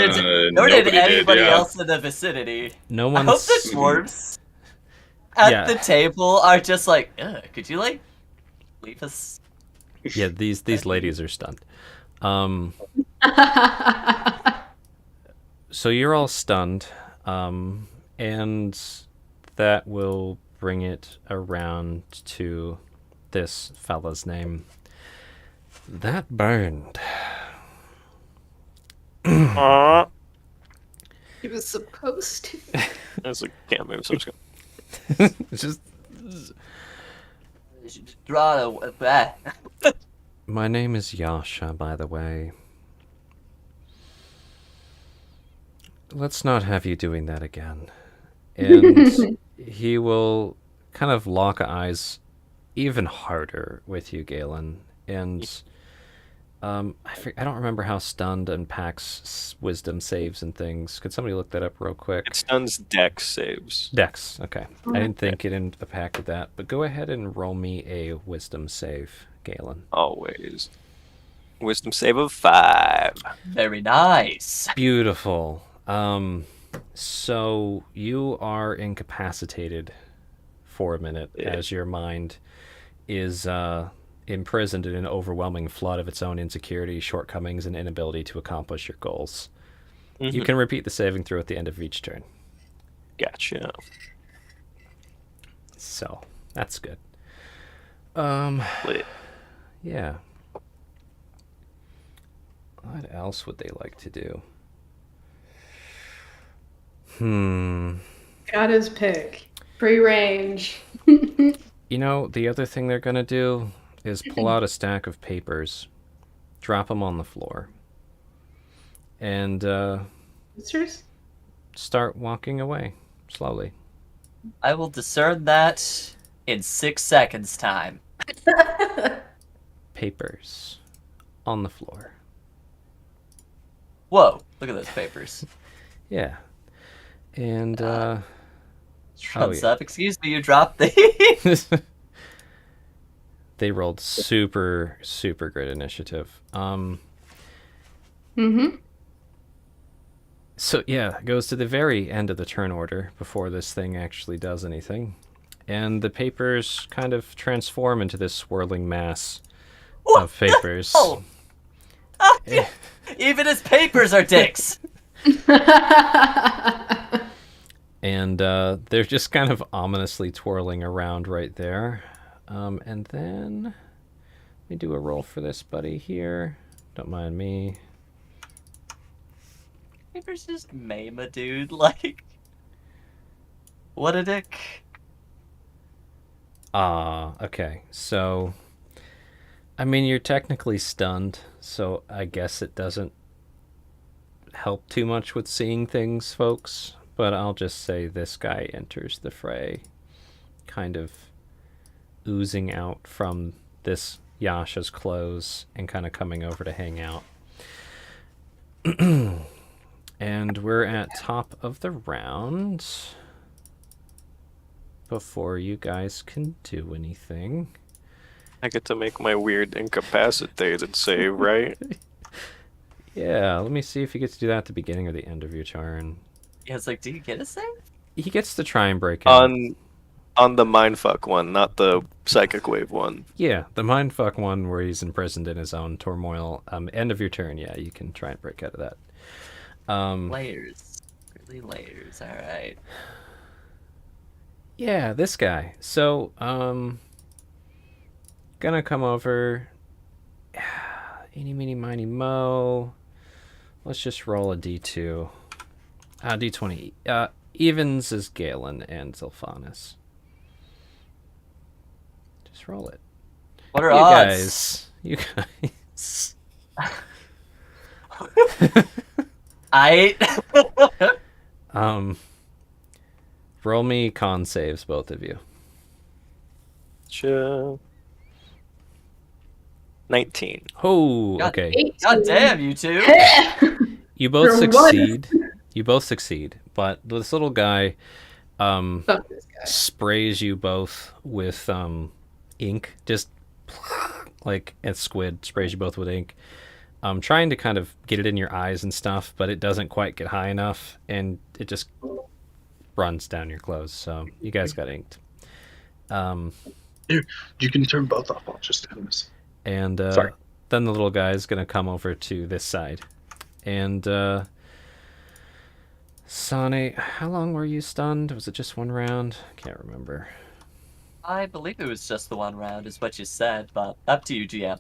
nor did
nobody did,
anybody
yeah.
else in the vicinity.
No
I hope
one's...
the dwarves at
Yeah.
the table are just like, could you leave us?
Yeah, these ladies are stunned. So you're all stunned, and that will bring it around to this fella's name. That burned.
Aw.
He was supposed to.
I was like, can't move, so I'm just gonna.
It's just
Draw a.
my name is Yasha, by the way. Let's not have you doing that again. And he will kind of lock eyes even harder with you, Galen. And I don't remember how stunned unpacks wisdom saves and things. Could somebody look that up real quick?
It stuns Dex saves.
Dex, okay. I didn't think it impacted that, but go ahead and roll me a wisdom save, Galen.
Always. Wisdom save of 5.
Very nice.
Beautiful. So you are incapacitated for a minute as your mind is imprisoned in an overwhelming flood of its own insecurities, shortcomings, and inability to accomplish your goals. You can repeat the saving throw at the end of each turn.
Gotcha.
So that's good.
Lit.
Yeah. What else would they like to do?
Got his pick. Free range.
You know, the other thing they're going to do is pull out a stack of papers, drop them on the floor, and
Sisters?
start walking away slowly.
I will discern that in 6 seconds' time.
Papers on the floor.
Whoa, look at those papers.
Yeah. And,
What's
yeah.
up? Excuse me, you dropped the.
they rolled super, super great initiative.
Mm-hmm.
So, yeah, it goes to the very end of the turn order before this thing actually does anything. And the papers kind of transform into this swirling mass of papers.
Oh. Even his papers are dicks.
And they're just kind of ominously twirling around right there. And then let me do a roll for this buddy here. Don't mind me.
Papers just maim a dude, like. What a dick.
Okay. So, I mean, you're technically stunned, so I guess it doesn't help too much with seeing things, folks. But I'll just say this guy enters the fray, kind of oozing out from this Yasha's clothes and kind of coming over to hang out. And we're at top of the round. Before you guys can do anything.
I get to make my weird incapacitated save, right?
Yeah, let me see if he gets to do that at the beginning or the end of your turn.
Yeah, it's like, do you get a save?
He gets to try and break out.
On the mindfuck one, not the psychic wave one.
Yeah, the mindfuck one where he's imprisoned in his own turmoil. End of your turn, yeah, you can try and break out of that.
Layers. Really layers, alright.
Yeah, this guy. So, gonna come over. Eeny, meeny, miny, mo. Let's just roll a d2. D20. Evens is Galen and Zilphanis. Just roll it.
What are
You
odds?
guys. You guys. Roll me con saves, both of you.
Sure. 19.
Oh,
God,
okay.
God damn, you two.
You both
For
succeed. You both succeed, but this little guy
Fuck this guy.
sprays you both with ink, just like a squid sprays you both with ink. Trying to kind of get it in your eyes and stuff, but it doesn't quite get high enough, and it just runs down your clothes. So you guys got inked.
You can turn both off. I'll just end this.
And
Sorry.
then the little guy is gonna come over to this side And Sane, how long were you stunned? Was it just one round? Can't remember.
I believe it was just the one round, is what you said, but up to you, GM.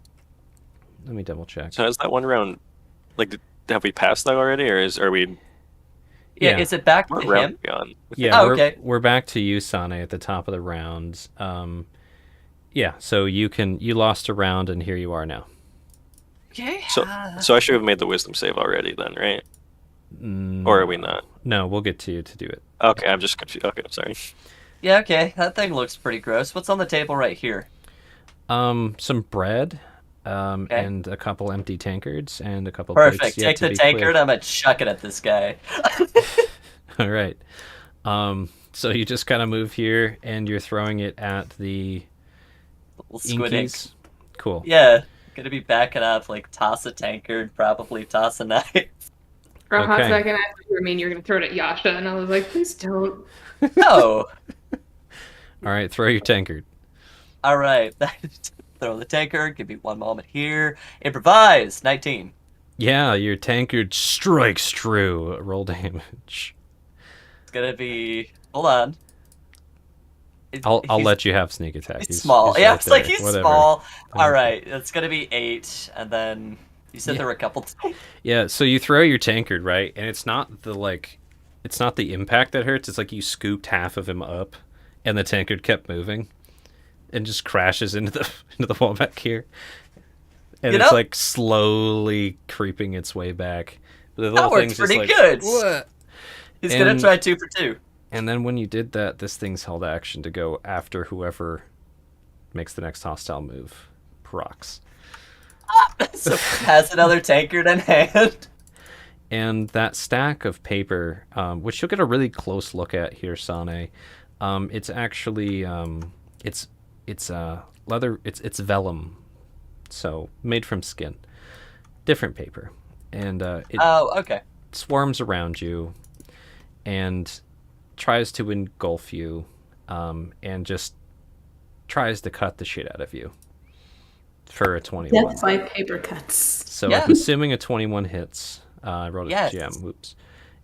Let me double check.
So is that one round? Like, have we passed that already, or are we?
Yeah, is it back to
What round
him?
are we on?
Yeah,
Oh, okay.
we're back to you, Sane, at the top of the round. Yeah, so you lost a round, and here you are now.
Okay.
So I should have made the wisdom save already then, right? Or are we not?
No, we'll get to you to do it.
Okay, I'm just confused. Okay, I'm sorry.
Yeah, okay. That thing looks pretty gross. What's on the table right here?
Some bread,
Okay.
and a couple empty tankards, and a couple
Perfect.
plates yet
Take
to
the
be
tankard.
cleared.
I'm gonna chuck it at this guy.
All right. So you just kind of move here, and you're throwing it at the
Little squid ink.
inkies. Cool.
Yeah. Gonna be backing up, like toss a tankard, probably toss a knife.
For a hot
Okay.
second, I thought you were mean you were going to throw it at Yasha, and I was like, please don't.
No.
All right, throw your tankard.
All right. Throw the tankard. Give me one moment here. Improvise. 19.
Yeah, your tankard strikes true. Roll damage.
It's gonna be. Hold on.
I'll
He's-
let you have sneak attack.
He's
He's-
small.
he's
Yeah,
right
it's like
there.
he's
Whatever.
small. All
Okay.
right. It's gonna be 8, and then you said
Yeah.
there were a couple.
Yeah, so you throw your tankard, right? And it's not the impact that hurts. It's like you scooped half of him up, and the tankard kept moving, and just crashes into the wall back here. And
You
it's
know-
like slowly creeping its way back. The
That
little
worked
thing's just
pretty
like,
good.
"What?"
He's gonna
And-
try 2 for 2.
And then when you did that, this thing's held action to go after whoever makes the next hostile move. Procs.
So has another tankard in hand.
And that stack of paper, which you'll get a really close look at here, Sane, it's actually it's leather. It's vellum, so made from skin. Different paper, and it
Oh, okay.
swarms around you, and tries to engulf you, and just tries to cut the shit out of you for a 21.
Death by paper cuts.
So
Yeah.
I'm assuming a 21 hits. I wrote it
Yes.
GM. Whoops.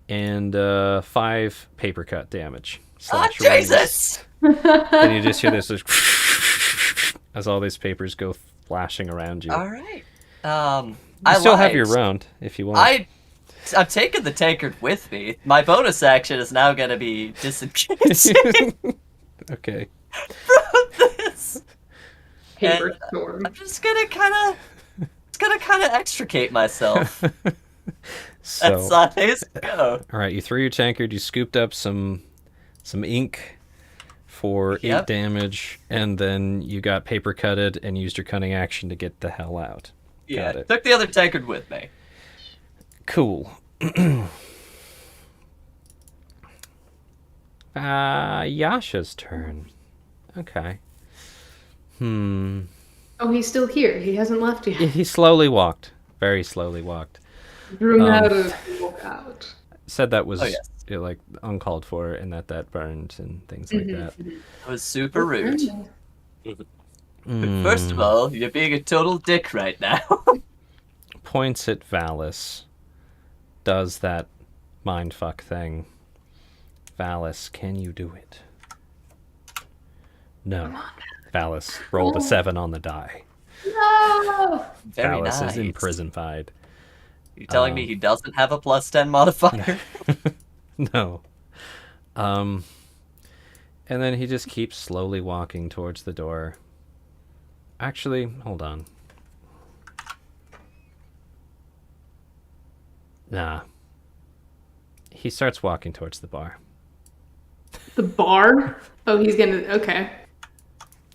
And 5 paper cut damage.
Ah,
Slash wounds.
Jesus!
And you just hear this as all these papers go flashing around you.
All right.
You
I
still have your
lied.
round if you want.
I'm taking the tankard with me. My bonus action is now gonna be disengaging
Okay.
from this.
Paper
And
storm.
I'm just gonna kind of extricate myself.
So,
That's Sane's go.
all right, you threw your tankard. You scooped up some ink for 8
Yep.
damage, and then you got paper cutted and used your cunning action to get the hell out.
Yeah,
Got it.
took the other tankard with me.
Cool. Yasha's turn. Okay.
Oh, he's still here. He hasn't left yet.
He slowly walked. Very slowly walked.
Brumaru walk out.
Said that was
Oh, yes.
like uncalled for and that burned and things like that.
It was super rude.
Mm.
First of all, you're being a total dick right now.
Points at Valis. Does that mindfuck thing. Valis, can you do it? No. Valis rolled a 7 on the die.
No!
Very
Valis
nice.
is imprisonfied.
You telling me he doesn't have a +10 modifier?
No. And then he just keeps slowly walking towards the door. Actually, hold on. Nah. He starts walking towards the bar.
The bar? Oh, he's gonna. Okay.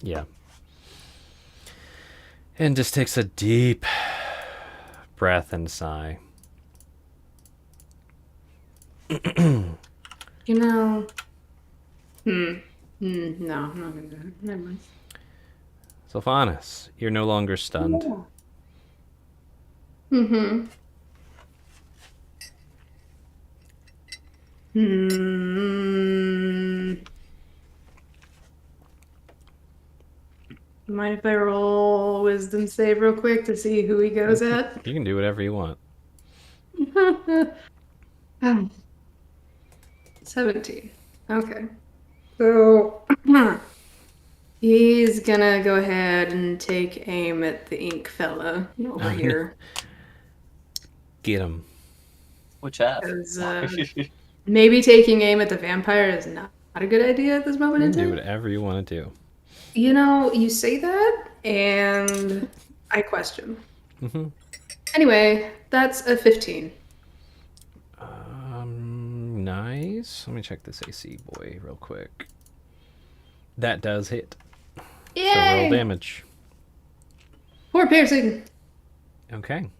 Yeah. And just takes a deep breath and sigh.
You know. No, I'm not gonna do it. Never mind.
Sylvanas, you're no longer stunned.
Mind if I roll wisdom save real quick to see who he goes at?
You can do whatever you want.
17. Okay. So he's gonna go ahead and take aim at the ink fella over here.
Get him.
Which half?
'Cause, maybe taking aim at the vampire is not a good idea at this moment in
Do
time.
whatever you want to do.
You know, you say that, and I question.
Mhm.
Anyway, that's a 15.
Nice. Let me check this AC boy real quick. That does hit. So roll
Yay!
damage.
Poor piercing.
Okay.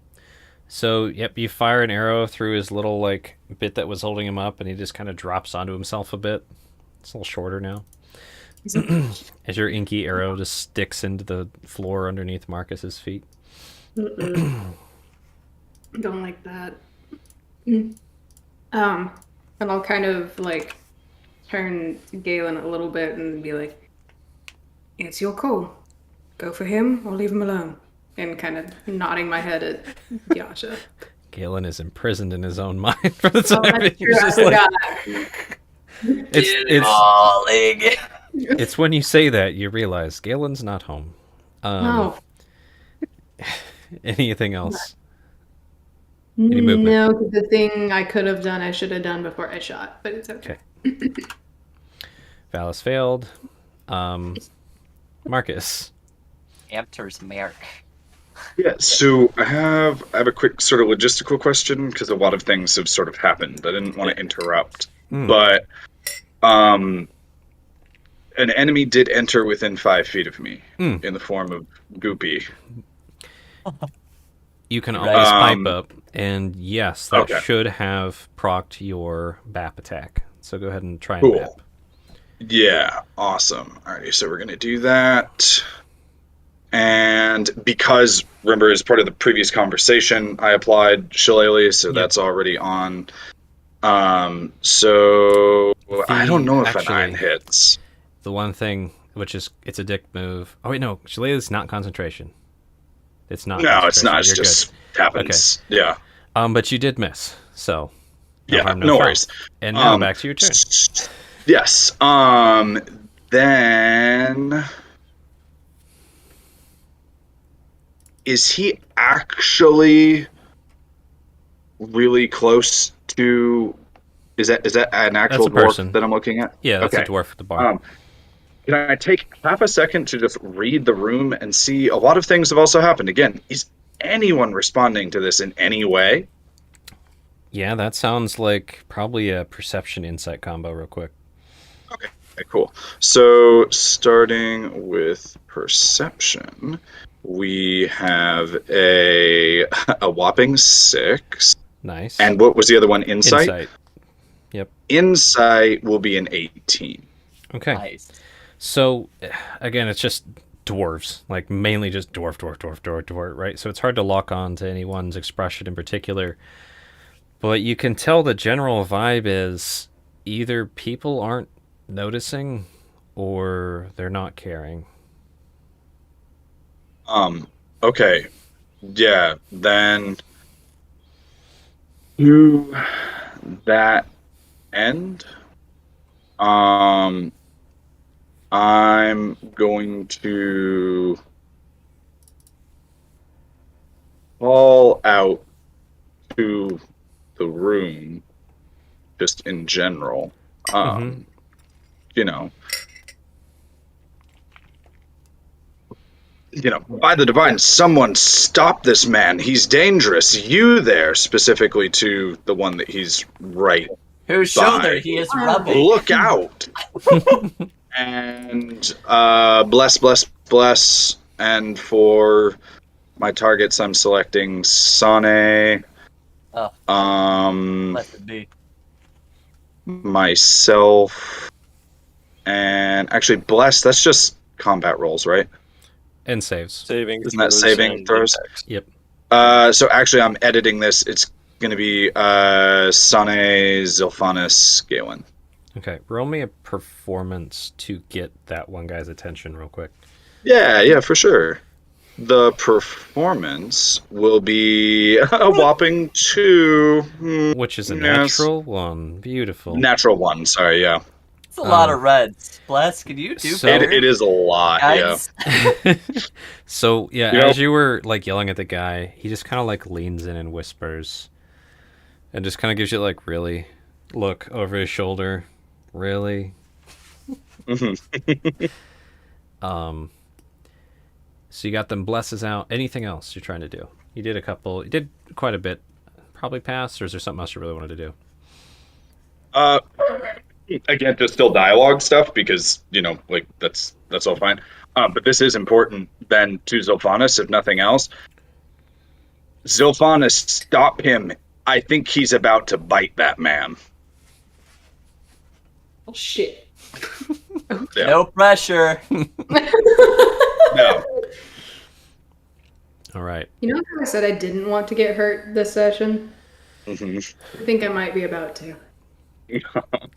So, yep, you fire an arrow through his little, like, bit that was holding him up, and he just kind of drops onto himself a bit. It's a little shorter now. As your inky arrow just sticks into the floor underneath Marcus's feet.
Don't like that. And I'll kind of like turn to Galen a little bit and be like, "It's your call. Go for him or leave him alone." And kind of nodding my head at Yasha.
Galen is imprisoned in his own mind for the
Oh,
time.
that's
being.
true. I
He's just like-
forgot.
it's when you say that you realize Galen's not home.
Oh.
Anything else? Any movement?
No, 'cause the thing I could have done, I should have done before I shot, but it's okay.
Valis failed. Marcus.
Enters Merc.
Yeah, so I have a quick sort of logistical question because a lot of things have sort of happened. I didn't want to interrupt, but an enemy did enter within 5 feet of me in the form of Goopy.
You can always pipe
Um,
up, and yes, that
okay.
should have procced your BAP attack. So go ahead and try and
Cool.
BAP.
Yeah, awesome. Alrighty, so we're gonna do that. And because, remember, as part of the previous conversation, I applied Shillelagh, so that's already on. So I don't know if a 9
actually-
hits.
The one thing, which is, it's a dick move. Oh wait, no, Shillelagh's not concentration. It's not.
No, it's not. It's
You're
just happens. Yeah.
good. But you did miss, so
Yeah,
harm,
no
foul.
worries.
And now back to your turn.
Yes. Then is he actually really close to? Is that an actual
a
dwarf
person.
that I'm looking at?
Yeah, that's
okay.
a dwarf at the bar.
Can I take half a second to just read the room and see? A lot of things have also happened. Again, is anyone responding to this in any way?
Yeah, that sounds like probably a perception insight combo, real quick.
Okay, cool. So starting with perception, we have a whopping 6.
Nice.
And what was the other one? Insight?
Insight. Yep.
Insight will be an 18.
Okay.
Nice.
So, again, it's just dwarves, like mainly just dwarf, right? So it's hard to lock on to anyone's expression in particular. But you can tell the general vibe is either people aren't noticing or they're not caring.
Okay. Yeah, then to that end, I'm going to call out to the room just in general. You know, by the divine, someone stop this man. He's dangerous. You there, specifically to the one that he's right.
Whose shoulder he is rubbing.
Look out. And bless. And for my targets, I'm selecting Sane,
Blessed be.
myself, and actually bless. That's just combat rolls, right?
And saves.
Saving
Isn't that
throws
saving
and
throws?
impacts.
Yep.
So actually, I'm editing this. It's going to be Sane, Zilphanis, Galen.
Okay. Roll me a performance to get that one guy's attention real quick.
Yeah, for sure. the performance will be a whopping 2.
Which is a
Yes.
natural one. Beautiful.
Natural 1, sorry, yeah.
It's a lot of reds. Bless, can you do
So-
better?
It is a lot, yeah.
Guys?
So yeah,
Yep.
as you were like yelling at the guy, he just kind of like leans in and whispers, and just kind of gives you like really look over his shoulder, really. So you got them blesses out. Anything else you're trying to do? You did a couple. You did quite a bit. Probably pass, or is there something else you really wanted to do?
Again, just still dialogue stuff because like that's all fine. But this is important then to Zilphanis, if nothing else. Zilphanis, stop him! I think he's about to bite that man.
Oh, shit.
Yeah.
No pressure.
No.
All right.
You know how I said I didn't want to get hurt this session?
Mhm.
I think I might be about to.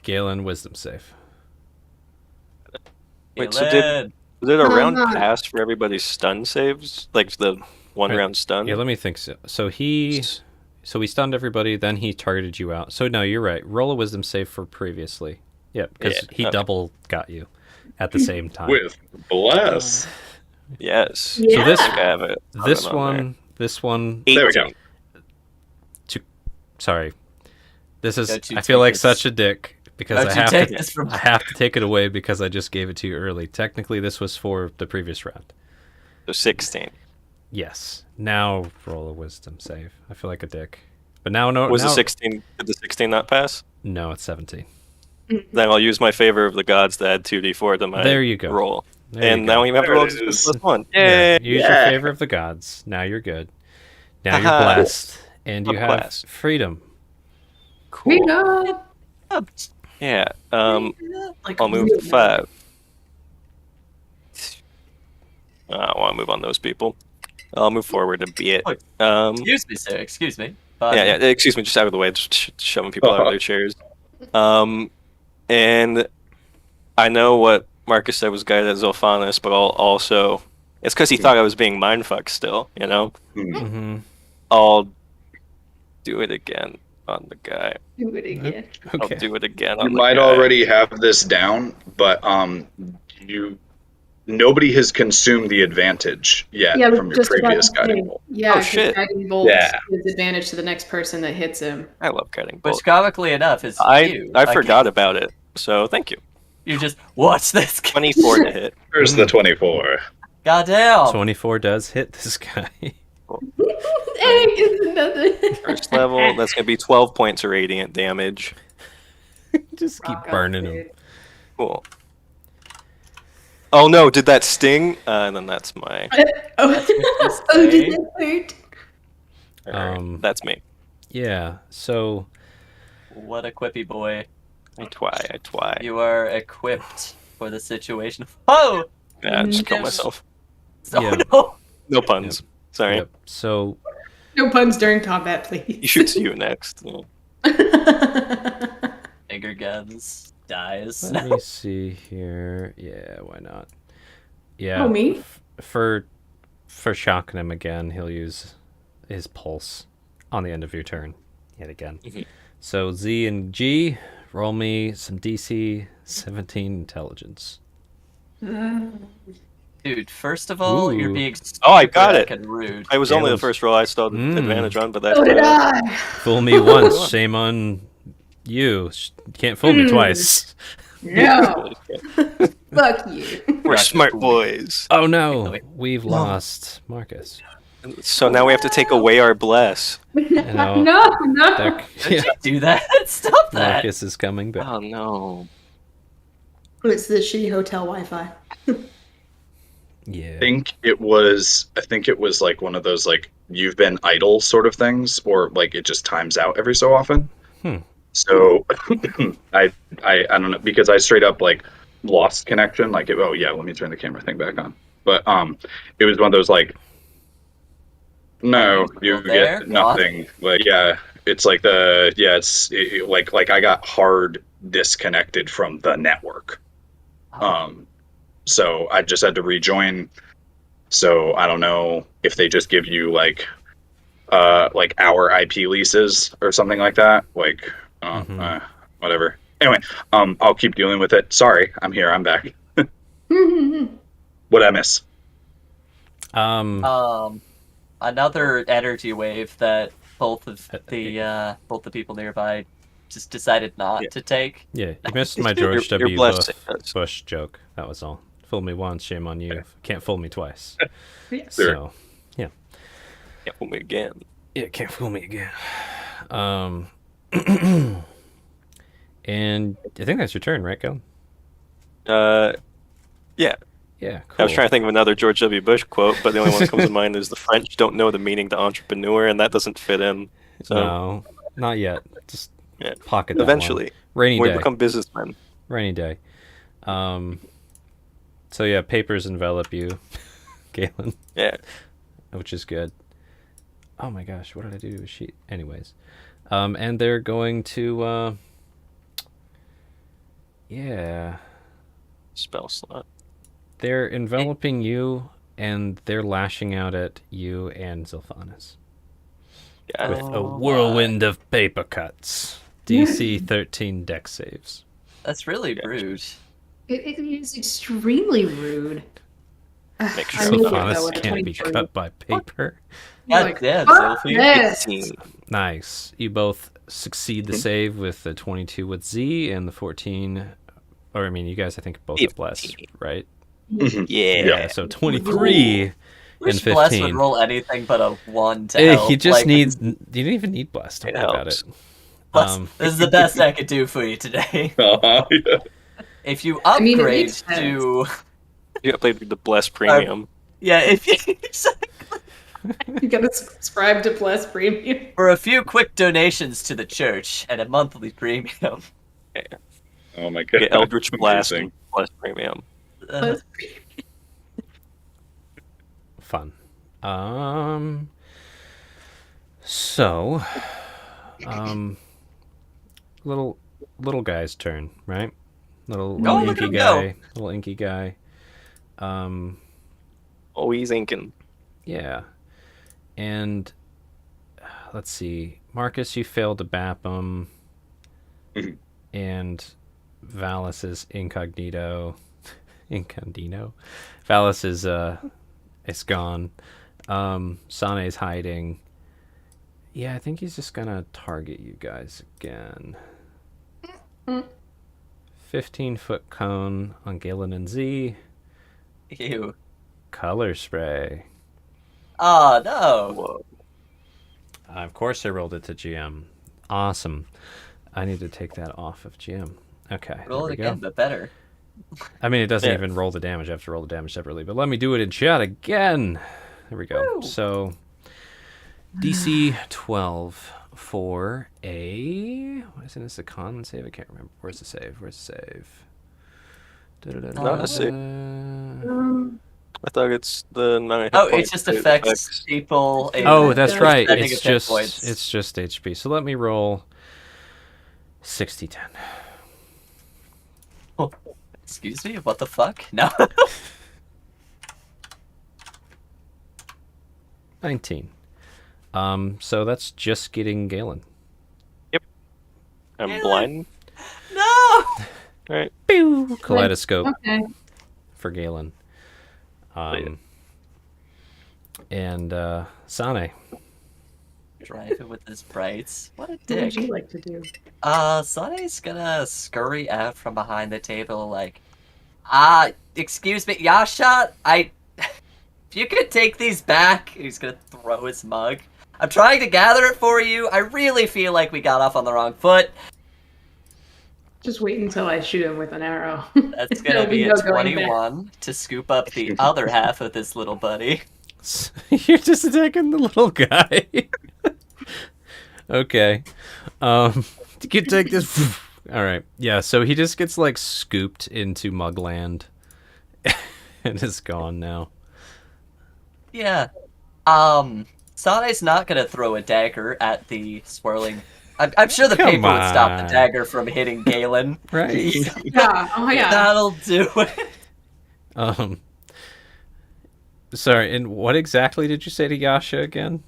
Galen, wisdom save.
Wait, so
Galen.
Was it a
No,
round
not-
pass for everybody's stun saves? Like the one round stun?
Yeah, let me think. So he stunned everybody, then he targeted you out. So no, you're right. Roll a wisdom save for previously. Yep, because
Yeah,
he
okay.
double got you at the same time.
With bless.
Yes.
Yeah.
So this
I think I have it.
this
on there.
one.
There we go.
Sorry, this is.
Don't you
I feel
take
like
this-
such a dick because
Don't
I
you
have
take
to.
this from
I have to take it away because I just gave it to you early. Technically, this was for the previous round.
So 16.
Yes. Now roll a wisdom save. I feel like a dick. But now no.
Was
now,
the 16? Did the 16 not pass?
No, it's 17.
Then I'll use my favor of the gods to add 2d4 to my
There you go.
roll.
There
And
you
now
go.
we have to
There
roll
it is.
plus 1.
Yeah,
Yay!
use your favor of the gods. Now you're good. Now you're
Haha.
blessed, and you
I'm
have
blessed.
freedom.
We
Cool.
know.
Yeah.
Like,
I'll move to 5. I want to move on those people. I'll move forward a bit.
Wait. Excuse me, sir. Excuse me.
Yeah, excuse me, just out of the way, just shoving people out of their chairs. And I know what Marcus said was guided at Zolphanis, but I'll also... It's because he thought I was being mindfucked still, you know?
Mm-hmm.
I'll do it again on the guy.
Do it again.
Okay.
I'll do it again
You
on the
might
guy.
already have this down, but nobody has consumed the advantage yet
Yeah,
from your
just about
previous
to
guiding
say.
bolt.
Yeah,
Oh,
'cause
shit.
guiding bolt
Yeah.
gives advantage to the next person that hits him.
I love guiding
Which,
bolt.
comically enough, is
I
you.
forgot about it, so thank you.
You just watch this.
24 to hit.
There's the 24.
Goddamn.
24 does hit this guy.
Hey, it's another.
First level, that's going to be 12 points of radiant damage.
Just keep
Rock up,
burning him.
dude.
Cool. Oh no, did that sting? And then that's my...
Oh, oh, did that hurt?
That's me.
Yeah, so
What a quippy boy.
I twy.
You are equipped for the situation. Oh!
Yeah, I just killed
Yes.
myself.
Oh
Yeah.
no!
No puns. Sorry.
yep. So
No puns during combat, please.
He shoots you next. Yeah.
Bigger guns. Dies.
let me see here. Yeah, why not? Yeah.
Oh, me?
For shocking him again, he'll use his pulse on the end of your turn yet again.
Mhm.
So Z and G, roll me some DC 17 intelligence.
Dude, first of all, you're
Ooh.
being
Oh, I got it.
fucking rude.
I was only the
Galen's-
first roll I still had advantage on, but that's
So did I.
Fool me once, shame on you. Can't fool me twice.
No. Fuck you.
We're
Gotcha.
smart boys.
Oh no,
Wait.
we've lost Marcus.
So now we have to take away our bless.
know.
No.
There-
Don't
yeah,
you do that? Stop that.
Marcus is coming back.
Oh no.
It's the shitty hotel Wi-Fi.
Yeah.
I think it was like one of those like you've been idle sort of things, or like it just times out every so often. So I don't know, because I straight up like lost connection. Like oh yeah, let me turn the camera thing back on. But it was one of those like no, you
Well, there,
get nothing. Like yeah, it's like like I got hard disconnected from the network. So I just had to rejoin So I don't know if they just give you like our IP leases or something like that. Like whatever. Anyway, I'll keep dealing with it. Sorry, I'm here. I'm back. What'd I miss?
Another energy wave that both the people nearby just decided not to take.
Yeah, you missed my George
You're
W.
blessed.
Bush joke. That was all. Fool me once, shame on you. Can't fool me twice.
Yeah.
So, yeah.
Can't fool me again.
Yeah, can't fool me again. And I think that's your turn, right, Galen?
Yeah.
Yeah, cool.
I was trying to think of another George W. Bush quote, but the only one that comes to mind is the French don't know the meaning to entrepreneur, and that doesn't fit in. So
No, not yet. Just
yeah.
pocket that
Eventually,
one. Rainy
when
day.
we become businessmen.
Rainy day. So yeah, papers envelop you, Galen,
Yeah.
which is good. Oh my gosh, what did I do to a sheet? Anyways, and they're going to, yeah,
Spell slot.
they're enveloping you, and they're lashing out at you and Zilphanis
Yeah.
with a whirlwind of paper cuts. DC 13 deck saves.
That's really rude.
It is extremely rude.
Make
I
sure
knew it,
Zilphanis
though, at a
can't be
23.
cut by paper.
God
Like,
damn,
fuck
Sophie.
this.
18.
Nice. You both succeed the save with the 22 with Z and the 14. Or, I mean, you guys, I think, both have bless,
15.
right?
Yeah.
Yeah, so 23 and
Wish Bless
15.
would roll anything but a 1 to
Eh,
help.
you just
like,
need. You didn't even need bless. Don't
It
worry about
helps.
it.
Bless- this is the best I could do for you today.
Yeah.
If you
I mean, it
upgrade
makes sense.
to...
You got played with the Bless Premium.
Yeah, if you...
You gotta subscribe to Plus Premium.
for a few quick donations to the church and a monthly premium.
Oh my god.
Get Eldritch Blast
Amazing.
and Bless Premium.
Plus Premium.
Fun. So, little guy's turn, right? Little
Oh, look at
inky
him
guy. Little inky guy.
Always inking.
Yeah. And let's see. Marcus, you failed to bap him.
Mhm.
And Valis is incognito. Incognito. Valis is it's gone. Sane's hiding. Yeah, I think he's just gonna target you guys again. 15-foot cone on Galen and Z.
Ew.
Color spray.
Oh, no.
Whoa.
Of course I rolled it to GM. Awesome. I need to take that off of GM. Okay.
Roll
there
it
we
again,
go.
but better.
I mean, it doesn't
Yeah.
even roll the damage. I have to roll the damage separately. But let me do it in chat again. There we go.
Woo.
So, DC 12 for a... What is this, a con save? I can't remember. Where's the save? Where's the save?
Not a save. I thought it's the 9 hit
Oh, it
points
just
that
affects people. in-
Oh, that's
Yeah.
right.
Spending
It's
of hit
just
points.
it's just HP. So let me roll 60-10.
Excuse me? What the fuck? No.
19. So that's just getting Galen.
I'm
Galen.
blind.
No!
Alright.
Pew! Kaleidoscope
Okay.
for Galen.
Yeah.
And Sane.
Driving with his brights. What a
What would you
dick.
like to do?
Sane's gonna scurry out from behind the table like, excuse me, Yasha, if you could take these back. He's gonna throw his mug. I'm trying to gather it for you. I really feel like we got off on the wrong foot.
Just wait until I shoot him with an arrow.
That's gonna
There'll
be a
no going back.
21 to scoop up the other half of this little buddy.
You're just attacking the little guy. Okay. You can take this. All right. Yeah, so he just gets like scooped into Mugland and is gone now.
Yeah. Sane's not gonna throw a dagger at the swirling. I'm sure the
Come
paper would stop the
on.
dagger from hitting Galen.
Right.
Yeah. Oh yeah.
That'll do it.
Sorry, and what exactly did you say to Yasha again?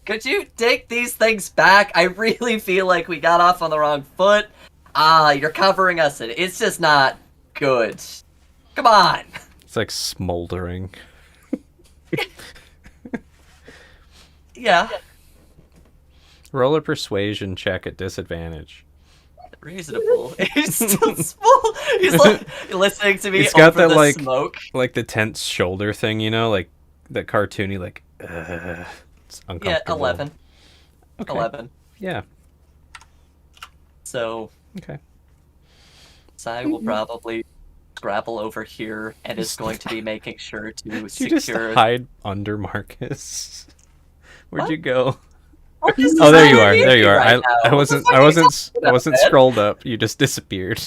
Could you take these things back? I really feel like we got off on the wrong foot. You're covering us, and it's just not good. Come on.
It's like smoldering.
Yeah,
Roll a persuasion check at disadvantage.
reasonable. He's still small. He's like listening to me
It's got
over
that,
the
like-
smoke.
Like the tense shoulder thing, you know, like that cartoony, like it's
Yeah,
uncomfortable.
11.
Okay.
11.
Yeah.
So
Okay.
Sai will probably scrabble over here and is going to be making sure to
Did you just
secure.
hide under Marcus? Where'd
What?
you go?
Marcus
Oh,
is
there you are.
underneath
There you
me
are.
right
I
now.
wasn't.
What
I
the fuck are you
wasn't.
talking
I
about,
wasn't
man?
scrolled up. You just disappeared.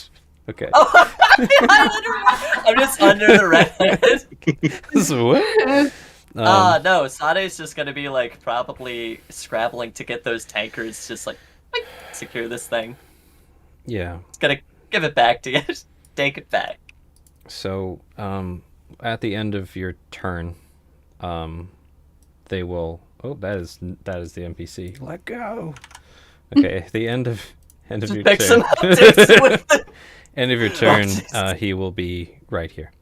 Okay.
Oh, I'm just under the red.
So what?
No, Sane's just gonna be like probably scrabbling to get those tankers just like secure this thing.
Yeah.
It's gonna give it back to you. Take it back.
So, at the end of your turn, they will. Oh, that is the NPC. Let go. Okay. At the end of your
Pick
turn.
some updates with the...
End of your turn.
Jesus.
He will be right here.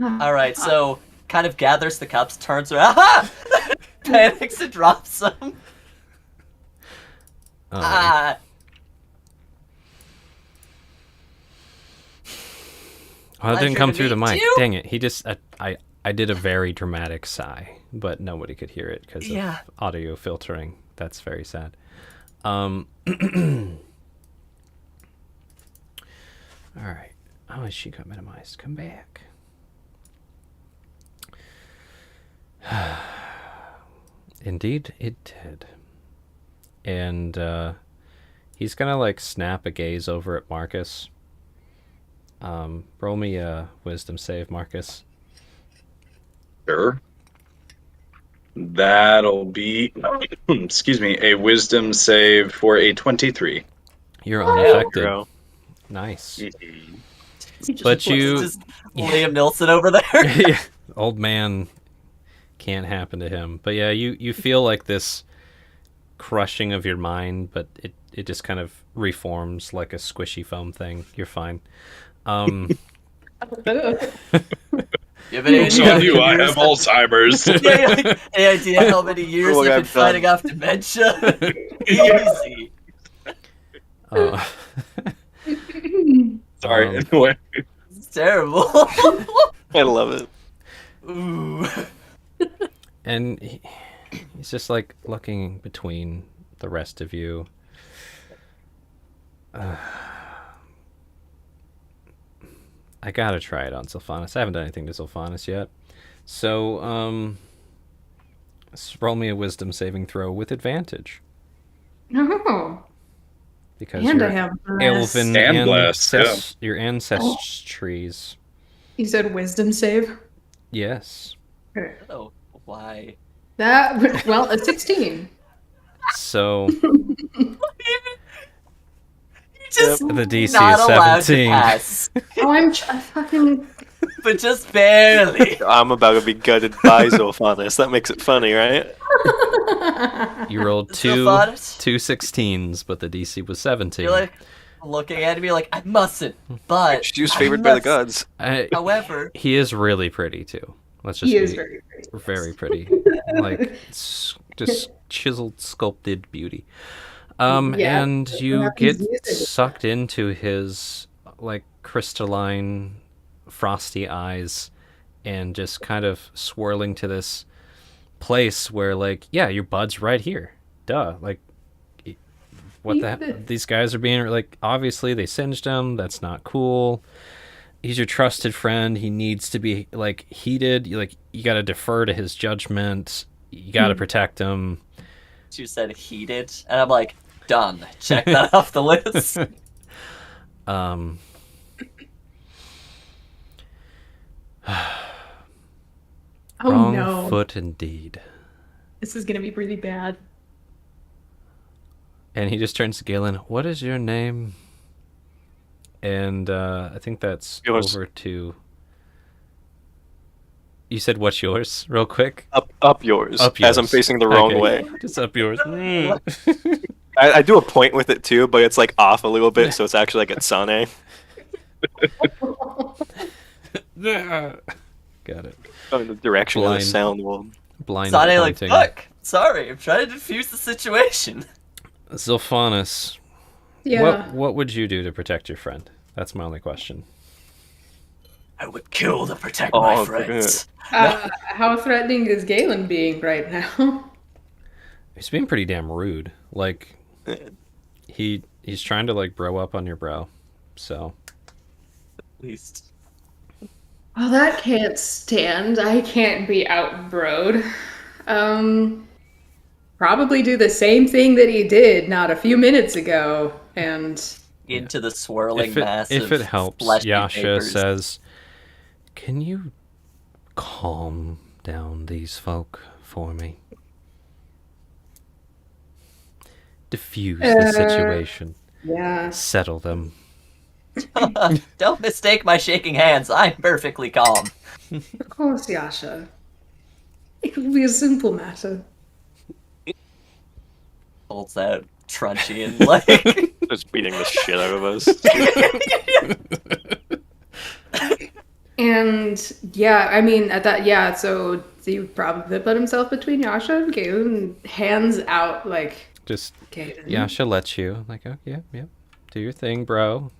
Alright, so kind of gathers the cups, turns around, aha! Panics and drops them. Ah,
Oh, that didn't
pleasure
come
to
through the
meet
mic.
you.
Dang it. He just. I did a very dramatic sigh, but nobody could hear it because
Yeah.
of audio filtering. That's very sad. All right. Oh, she got minimized. Come back. Indeed, it did. And he's gonna like snap a gaze over at Marcus. Roll me a wisdom save, Marcus.
Sure. That'll be, excuse me, a wisdom save for a 23.
You're
Oh,
unaffected.
Bro.
Nice.
But
you-
just Liam Nilsson over there.
Yeah, old man can't happen to him. But yeah, you feel like this crushing of your mind, but it just kind of reforms like a squishy foam thing. You're fine.
You have any
It's
idea
on you,
how
I
many
have
years
Alzheimer's.
Yeah, you're like, any idea how many years
Look,
I've been
I've
fighting
done.
off dementia? Easy.
Uh,
Sorry,
Um,
anyway.
It's terrible.
I love it.
Ooh.
and he's just like looking between the rest of you. I gotta try it on Sylphanis. I haven't done anything to Sylphanis yet. So, roll me a wisdom saving throw with advantage.
Oh,
Because
and
you're
I have
elven
Sandblast,
your ancestries.
You said wisdom save.
Yes.
Okay.
Oh, why?
That well, a 16.
So
Just
the DC
not
is
allowed
17.
to pass,
Oh, I fucking.
but just barely.
I'm about to be gutted by Zolfanis. That makes it funny, right?
You rolled
Still thought it?
two 16s, but the DC was 17.
You're like looking at me like I mustn't, but
She was
I
favored by the
must.
gods.
However,
He is really pretty too. Let's just
He
be
is very pretty.
very pretty, like just chiseled, sculpted beauty.
Yeah,
And you
happens
get
music.
sucked into his like crystalline, frosty eyes, and just kind of swirling to this place where, like, yeah, your bud's right here. Duh, like. What the
Yeah.
These guys are being like, obviously they singed him. That's not cool. He's your trusted friend. He needs to be like heated. You got to defer to his judgment. You got to protect him.
you said heated, and I'm like, done. Check that off the list.
Um.
Oh
Wrong
no,
foot indeed.
this is gonna be really bad.
And he just turns to Galen. What is your name? And I think that's
Yours.
over to You said what's yours, real quick?
Up yours.
Up
As I'm
yours.
facing the wrong
Okay.
way.
Just up yours.
I do a point with it too, but it's like off a little bit, so it's actually like at Sane.
Got it.
In the direction of
Blind.
the sound will.
Blind
Sane like,
pointing.
fuck. Sorry, I'm trying to defuse the situation.
Zilphanus,
Yeah.
what would you do to protect your friend? That's my only question.
I would kill to protect
Oh,
my
good.
friends.
How threatening is Galen being right now?
He's being pretty damn rude. Like he's trying to like bro up on your bro. So
At least.
Well, that can't stand. I can't be outbroed. Probably do the same thing that he did not a few minutes ago. And
Into the swirling mass
if
of
it helps,
fleshy
Yasha
vapors.
says, "Can you calm down these folk for me? Diffuse the situation.
yeah.
Settle them."
Don't mistake my shaking hands. I'm perfectly calm.
Of course, Yasha. It will be a simple matter.
Holds out Truncheon like.
Just beating the shit out of us.
And yeah, I mean at that so he probably put himself between Yasha and Galen, hands out like
Just
Galen.
Yasha lets you like, oh yeah, do your thing, bro.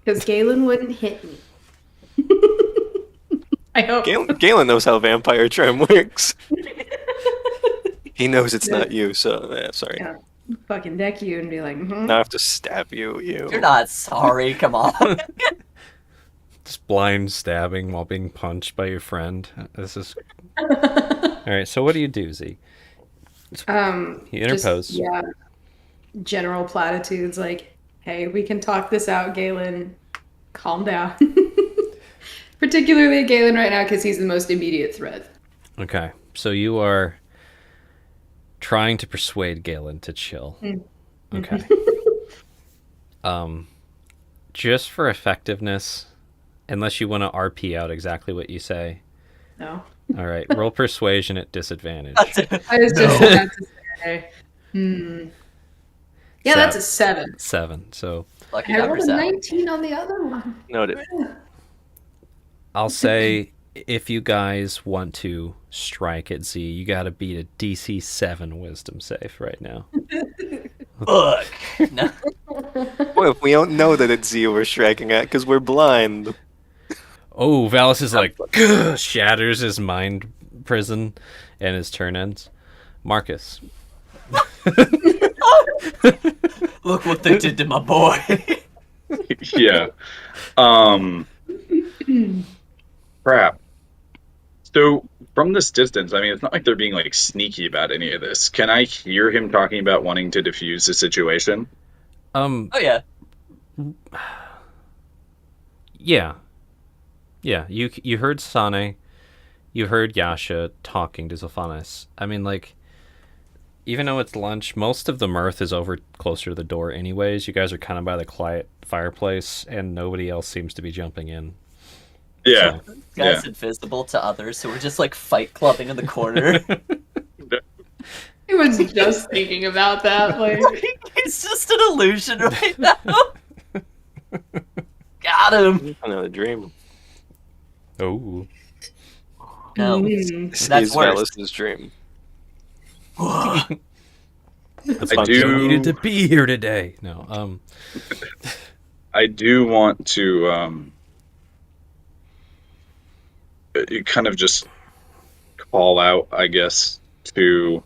Because Galen wouldn't hit me. I hope.
Galen knows how vampire charm works. He knows it's not you, so sorry.
Yeah. Fucking deck you and be like,
Now I have to stab you.
You're not sorry, come on.
Just blind stabbing while being punched by your friend. This is all right. So what do you do, Z? He interposed.
Just, yeah. General platitudes like, hey, we can talk this out, Galen. Calm down. Particularly Galen right now because he's the most immediate threat.
Okay, so you are trying to persuade Galen to chill. Okay. Just for effectiveness, unless you want to RP out exactly what you say.
No.
All right, roll persuasion at disadvantage.
I was just about to say. Yeah, that's a 7.
7. So
Lucky
I
number
rolled a
7.
19 on the other one.
Noted.
I'll say if you guys want to strike at Z, you got to beat a DC 7 Wisdom save right now.
Fuck. No.
What if we don't know that it's Z we're striking at because we're blind?
Oh, Valis is like "Gah," shatters his mind prison, and his turn ends. Marcus.
Look what they did to my boy.
Yeah. Crap. So from this distance, I mean, it's not like they're being like sneaky about any of this. Can I hear him talking about wanting to defuse the situation?
Oh yeah.
Yeah, you heard Sane, you heard Yasha talking to Zilphanus. I mean, like, even though it's lunch, most of the mirth is over closer to the door anyways. You guys are kind of by the quiet fireplace, and nobody else seems to be jumping in.
Yeah.
So,
Guy's invisible to others, so we're just like fight clubbing in the corner.
I was just thinking about that. Like,
It's just an illusion right now. Got him.
Another dream.
oh.
No,
This
that's
is
worse.
Valis' dream.
That's
I
why
do-
you needed to be here today. No,
I do want to kind of just call out, I guess, to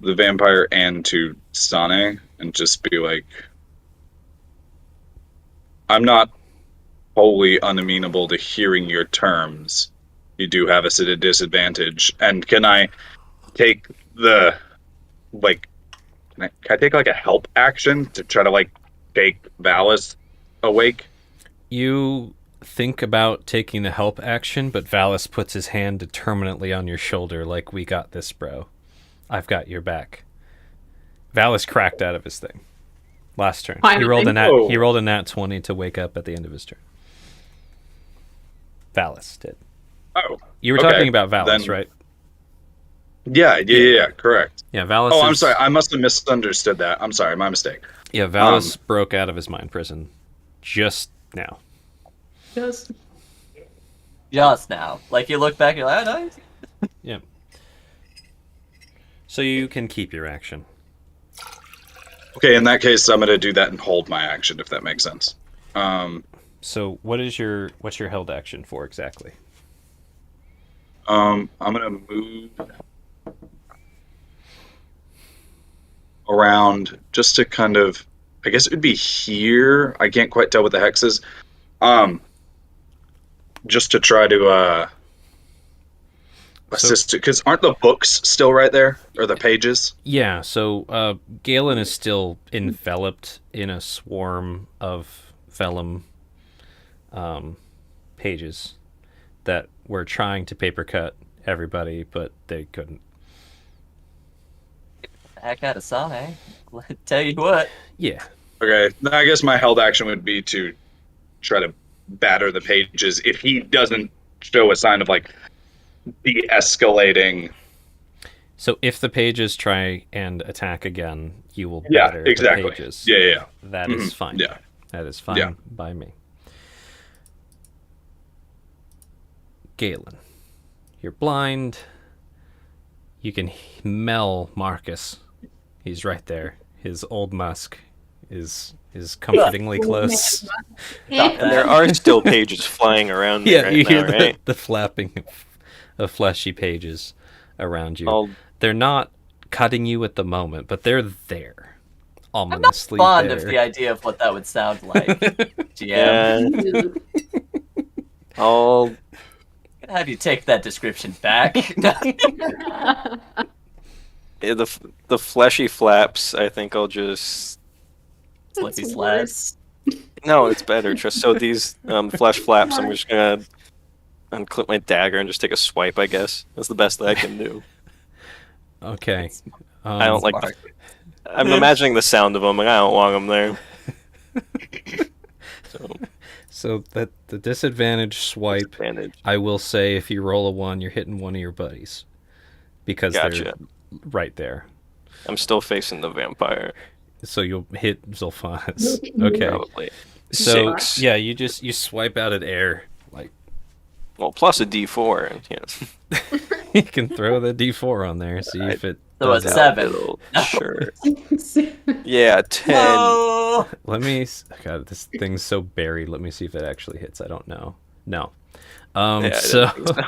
the vampire and to Sane and just be like, I'm not wholly unamenable to hearing your terms. You do have us at a disadvantage. And can I take the, like, can I take like a help action to try to like take Valis awake?
you think about taking the help action, but Valis puts his hand determinately on your shoulder like, we got this, bro. I've got your back. Valis cracked out of his thing. Last turn. He rolled
Finally.
he rolled a nat 20 to wake up at the end of his turn. Valis did.
Oh,
You were
okay,
talking about Valis,
then-
right?
yeah, correct.
Yeah, Valis.
Oh, I'm
is-
sorry. I must have misunderstood that. I'm sorry, my mistake.
Yeah, Valis broke out of his mind prison just now.
Just
Just now. Like, you look back, you're like, oh, nice.
Yeah. So you can keep your action.
Okay, in that case, I'm gonna do that and hold my action, if that makes sense.
So what's your held action for exactly?
I'm gonna move around just to kind of, I guess it would be here. I can't quite tell what the hex is. Just to try to assist it, because aren't the books still right there, or the pages?
Yeah, so Galen is still enveloped in a swarm of vellum pages that were trying to paper cut everybody, but they couldn't.
Heck out of Sane. Tell you what.
Yeah.
Okay, I guess my held action would be to try to batter the pages if he doesn't show a sign of like de-escalating.
So if the pages try and attack again, you will
Yeah,
batter
exactly.
the pages.
Yeah.
That is fine.
Yeah.
That is fine
Yeah.
by me. Galen, you're blind. You can smell Marcus. He's right there. His old musk is comfortingly close.
Stop
And there
that.
are still pages flying around me
Yeah,
right
you
now,
hear
right?
the flapping of fleshy pages around you.
I'll-
They're not cutting you at the moment, but they're there.
I'm not
Ominously
fond
there.
of the idea of what that would sound like, GM.
Yeah, I'll
Gonna have you take that description back.
the fleshy flaps. I think I'll just
Flippy
That's
slaps.
no, it's better. Just so these flesh flaps, I'm just gonna unclip my dagger and just take a swipe. I guess that's the best that I can do.
Okay.
I don't like.
Smart.
I'm imagining the sound of them, and I don't want them there. So
So that the disadvantage swipe,
advantage.
I will say, if you roll a 1, you're hitting one of your buddies because they're
Gotcha.
right there.
I'm still facing the vampire.
So you'll hit Zolfanus. Okay.
Probably.
So
6.
yeah, you swipe out at air, like
Well, plus a D4. And, yeah.
you can throw the D4 on there, see if it.
So
does
a
it.
7.
Little-
No.
Sure. Yeah, 10.
Oh!
Let me. God, this thing's so buried. Let me see if it actually hits. I don't know. No.
Yeah, I
So
didn't think so.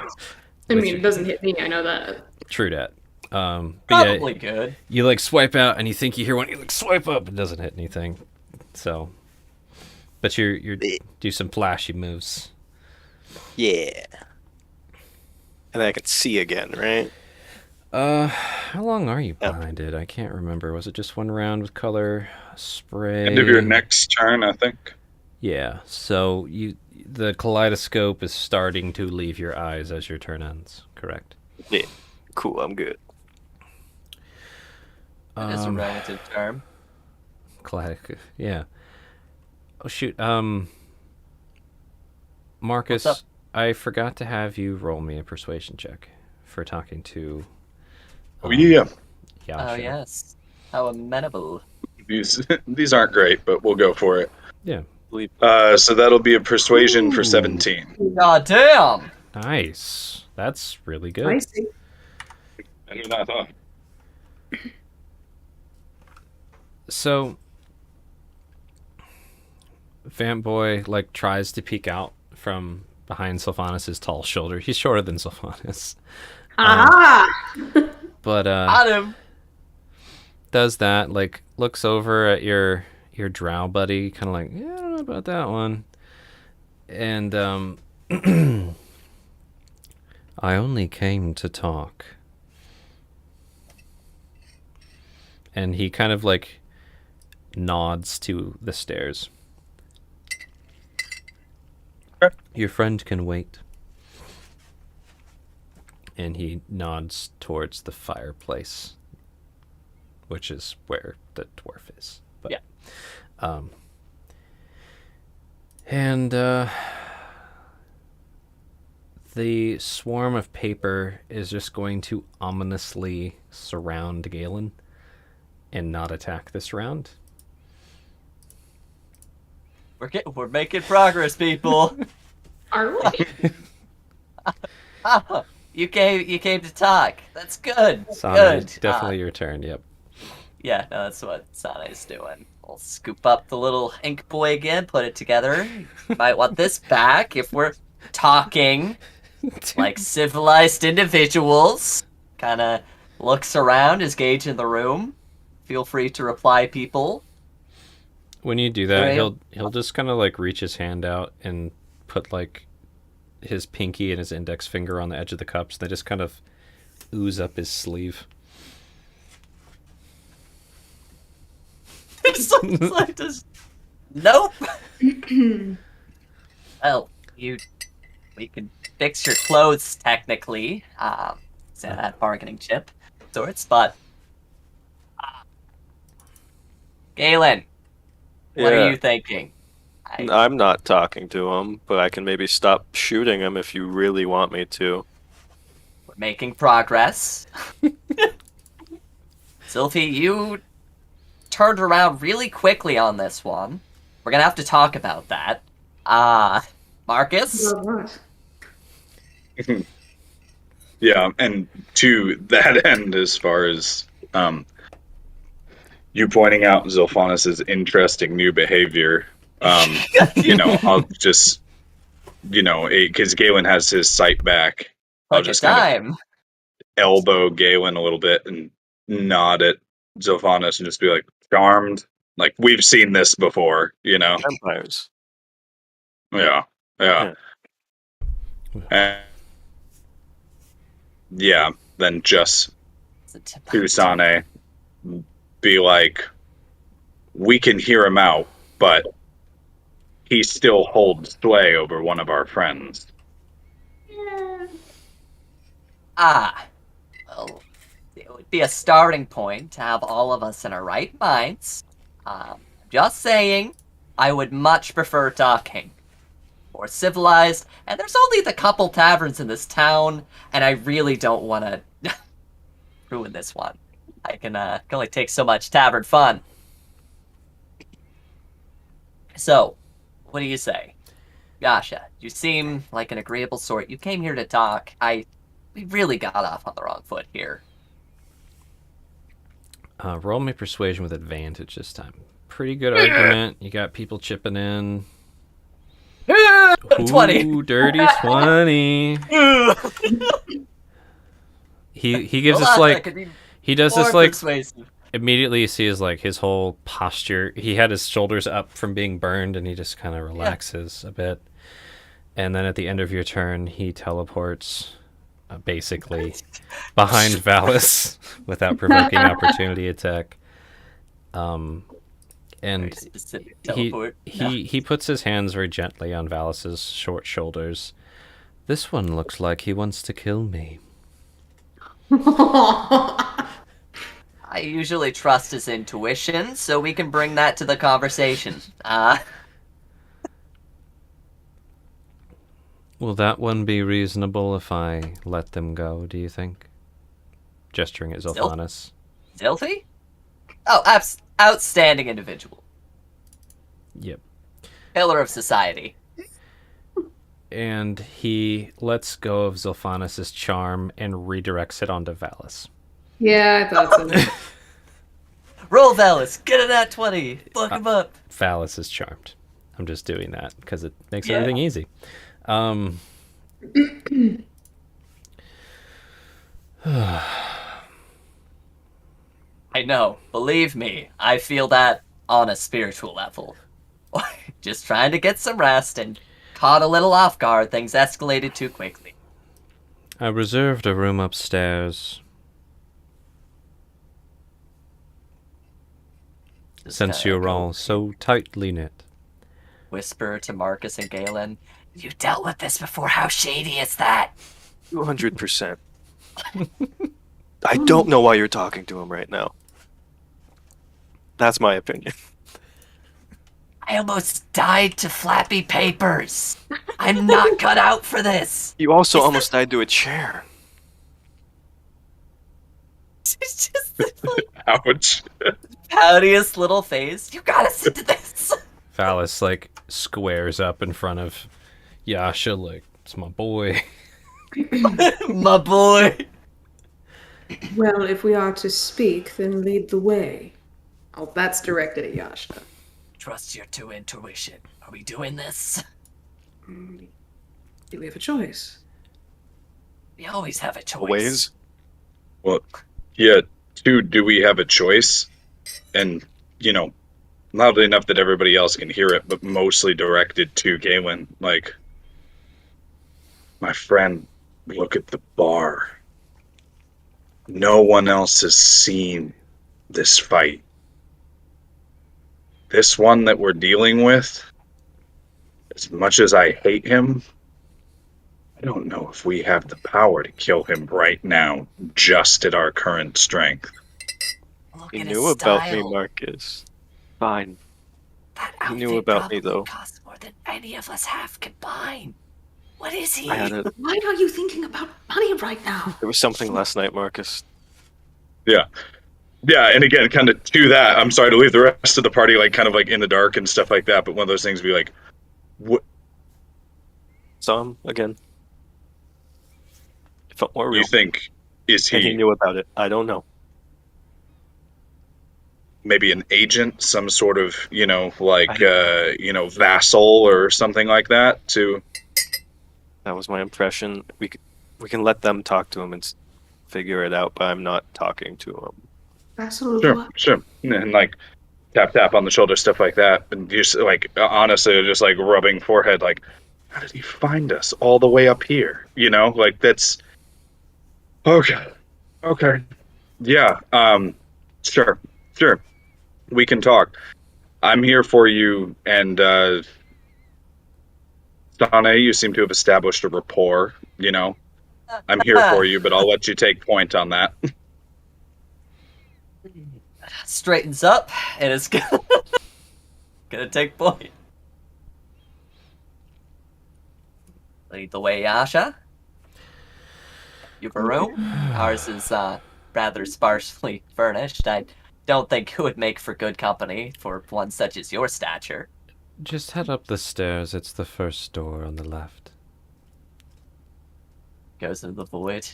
I mean, it doesn't hit me. I know that.
true that. But yeah,
Probably good.
you like swipe out and you think you hear one. You like swipe up. It doesn't hit anything. So, but you're do some flashy moves.
Yeah. And I can see again, right?
How long are you
Yep.
behind it? I can't remember. Was it just one round with color spray?
End of your next turn, I think.
Yeah. So the kaleidoscope is starting to leave your eyes as your turn ends. Correct.
Yeah. Cool, I'm good.
That is a relative term.
Yeah. Oh shoot. Marcus,
What's up?
I forgot to have you roll me a persuasion check for talking to.
Oh yeah,
Yasha.
Oh, yes. How amenable.
these aren't great, but we'll go for it.
Yeah.
So that'll be a persuasion for
Ooh.
17.
God damn!
Nice. That's really good.
I see.
Better than I thought.
So, Vamp Boy like tries to peek out from behind Sylphanus' tall shoulder. He's shorter than Sylphanus,
Ah!
but
Got him!
does that, like looks over at your drow buddy, kind of like, yeah, I don't know about that one. And I only came to talk. And he kind of like nods to the stairs.
Okay.
Your friend can wait. And he nods towards the fireplace, which is where the dwarf is. But,
Yeah.
The swarm of paper is just going to ominously surround Galen and not attack this round.
We're making progress, people.
Are we?
Ah, you came to talk. That's good.
Sane,
Good.
definitely your turn. Yep.
Yeah, no, that's what Sane's doing. We'll scoop up the little ink boy again, put it together. Might want this back if we're talking like civilized individuals. Kind of looks around, is gauging the room. Feel free to reply, people.
When you do that,
Right.
he'll just kind of like reach his hand out and put like his pinky and his index finger on the edge of the cups. They just kind of ooze up his sleeve.
Nope. Well, we could fix your clothes technically. Say that bargaining chip sorts, but Galen, what are you thinking?
I'm not talking to him, but I can maybe stop shooting him if you really want me to.
We're making progress. Sylvie, you turned around really quickly on this one. We're gonna have to talk about that. Marcus?
What?
Yeah, and to that end, as far as you pointing out Zilphanus's interesting new behavior, I'll just, because Galen has his sight back, I'll
Take your
just kind
time.
of elbow Galen a little bit and nod at Zilphanus and just be like, charmed. Like, we've seen this before,
Vampires.
Yeah. And, yeah, then just to Sane, be like, we can hear him out, but he still holds sway over one of our friends.
Well, it would be a starting point to have all of us in our right minds. Just saying, I would much prefer talking. More civilized, and there's only the couple taverns in this town, and I really don't want to ruin this one. I can only take so much tavern fun. So, what do you say? Yasha, you seem like an agreeable sort. You came here to talk. We really got off on the wrong foot here.
Roll me persuasion with advantage this time. Pretty good argument. You got people chipping in.
20.
Ooh, dirty 20. He gives us like he does this like
persuasive.
immediately. You see his whole posture. He had his shoulders up from being burned, and he just kind of relaxes a bit. And then at the end of your turn, he teleports basically behind Valis without provoking opportunity attack. And
Very specific
he
teleport.
he puts his hands very gently on Valis's short shoulders. This one looks like he wants to kill me.
I usually trust his intuition, so we can bring that to the conversation.
Will that one be reasonable if I let them go, do you think? Gesturing at Zilphanus.
Zilfi? Oh, outstanding individual.
Yep.
Pillar of society.
And he lets go of Zilphanus' charm and redirects it onto Valis.
Yeah, I thought so.
Roll Valis, get it at 20. Fuck him up.
Valis is charmed. I'm just doing that because it makes
Yeah.
everything easy.
I know. Believe me, I feel that on a spiritual level. Just trying to get some rest and caught a little off guard. Things escalated too quickly.
I reserved a room upstairs.
Just,
Since you're all so tightly knit.
whisper to Marcus and Galen, "You dealt with this before. How shady is that?"
200%. I don't know why you're talking to him right now. That's my opinion.
I almost died to flappy papers. I'm not cut out for this.
You also almost died to a chair.
She's just this, like,
Ouch.
poutiest little face. You gotta sit to this.
Phallus like squares up in front of Yasha, like, it's my boy.
My boy.
Well, if we are to speak, then lead the way. Oh, that's directed at Yasha.
Trust your two intuition. Are we doing this?
Do we have a choice?
We always have a choice.
Always.
Well, yeah. Two, do we have a choice? And, loudly enough that everybody else can hear it, but mostly directed to Galen. Like, my friend, look at the bar. No one else has seen this fight. This one that we're dealing with, as much as I hate him, I don't know if we have the power to kill him right now, just at our current strength.
Look
He
at
knew
his
about me,
style.
Marcus. Fine.
That
He knew
outfit
about me,
probably
though.
costs more than any of us have combined. What is he?
I had a,
Why are you thinking about money right now?
there was something last night, Marcus.
Yeah. Yeah, and again, kind of to that, I'm sorry to leave the rest of the party kind of in the dark and stuff like that, but one of those things be like, what
Saw him again. It felt more
do
real.
you think? Is
And he
he
knew about it. I don't know.
maybe an agent, some sort of, vassal or something like that to
That was my impression. We can let them talk to him and figure it out, but I'm not talking to him.
Sure. And tap tap on the shoulder, stuff like that. And just honestly, just rubbing forehead, how did he find us all the way up here? That's okay. Yeah. Sure. We can talk. I'm here for you, and Sane, you seem to have established a rapport. I'm here for you, but I'll let you take point on that.
Straightens up and is gonna take point. Lead the way, Yasha. You have a room. Ours is rather sparsely furnished. I don't think it would make for good company for one such as your stature.
Just head up the stairs. It's the first door on the left.
Goes into the void.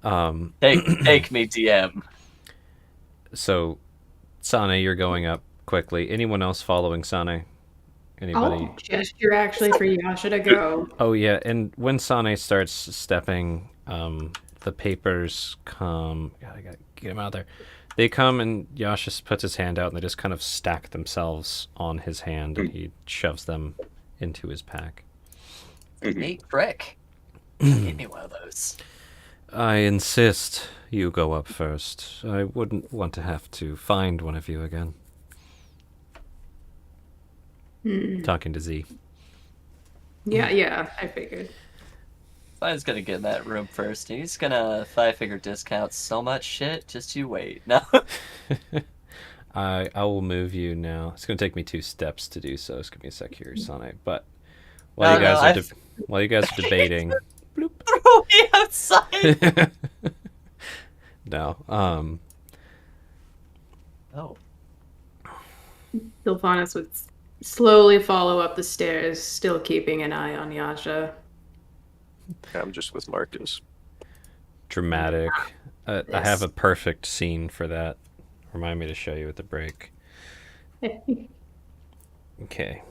Um,
Take me, DM.
so, Sane, you're going up quickly. Anyone else following Sane? Anybody?
Oh, gesture actually for Yasha to go.
Oh yeah, and when Sane starts stepping, the papers come. God, I gotta get him out there. They come and Yasha puts his hand out and they just kind of stack themselves on his hand and he shoves them into his pack.
Neat trick. Give me one of those.
I insist you go up first. I wouldn't want to have to find one of you again. Talking to Z.
Yeah, I figured.
Fi's gonna get in that room first. He's gonna 5-figure discount so much shit. Just you wait. No.
I will move you now. It's gonna take me 2 steps to do so. It's gonna be a sec here, Sonic. But while you guys are debating,
Throw me outside.
no.
Oh.
Sylvanas would slowly follow up the stairs, still keeping an eye on Yasha.
I'm just with Marcus.
Dramatic. I have a perfect scene for that. Remind me to show you at the break. Okay.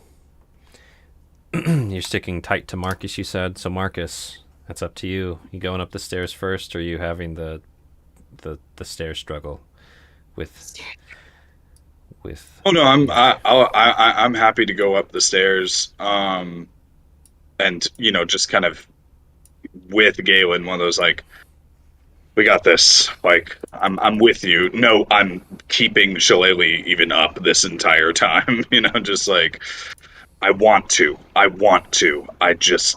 You're sticking tight to Marcus, you said. So Marcus, that's up to you. You going up the stairs first, or are you having the stair struggle with?
Oh no, I'm happy to go up the stairs. And just kind of with Galen, one of those we got this. I'm with you. No, I'm keeping Shillelagh even up this entire time. Just I want to. I just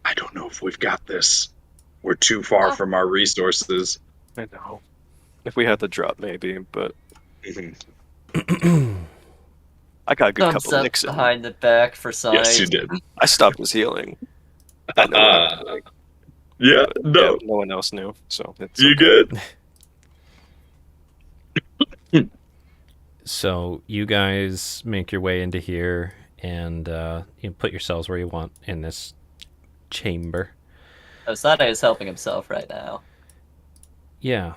I don't know if we've got this. We're too far from our resources.
I know. If we had the drop, maybe, but I got a good
Thumbs
couple
up
nicks in.
behind the back for Sane.
Yes, you did.
I stopped his healing. I know what I'm doing.
Yeah,
Yeah,
no,
no one else knew, so it's
you
okay.
good?
So you guys make your way into here and you put yourselves where you want in this chamber.
Oh, Sane is helping himself right now.
Yeah.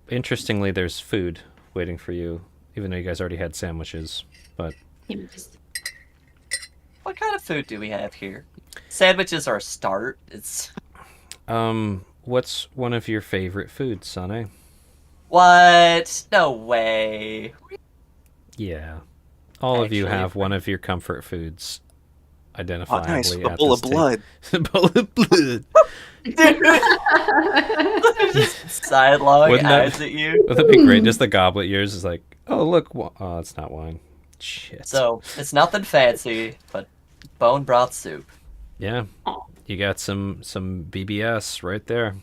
Interestingly, there's food waiting for you, even though you guys already had sandwiches. But
What kind of food do we have here? Sandwiches are a start. It's
what's one of your favorite foods, Sane?
what? No way.
Yeah. All of you
Actually,
have one of your comfort foods
Oh,
identifiably
nice. A
at
bowl
this
of blood.
bowl of blood.
Sidelong
Wouldn't that-
eyes at you.
Would that be great? Just the goblet yours is like, oh, look. Oh, it's not wine. Shit.
So, it's nothing fancy, but bone broth soup.
Yeah. You got some BBS right there.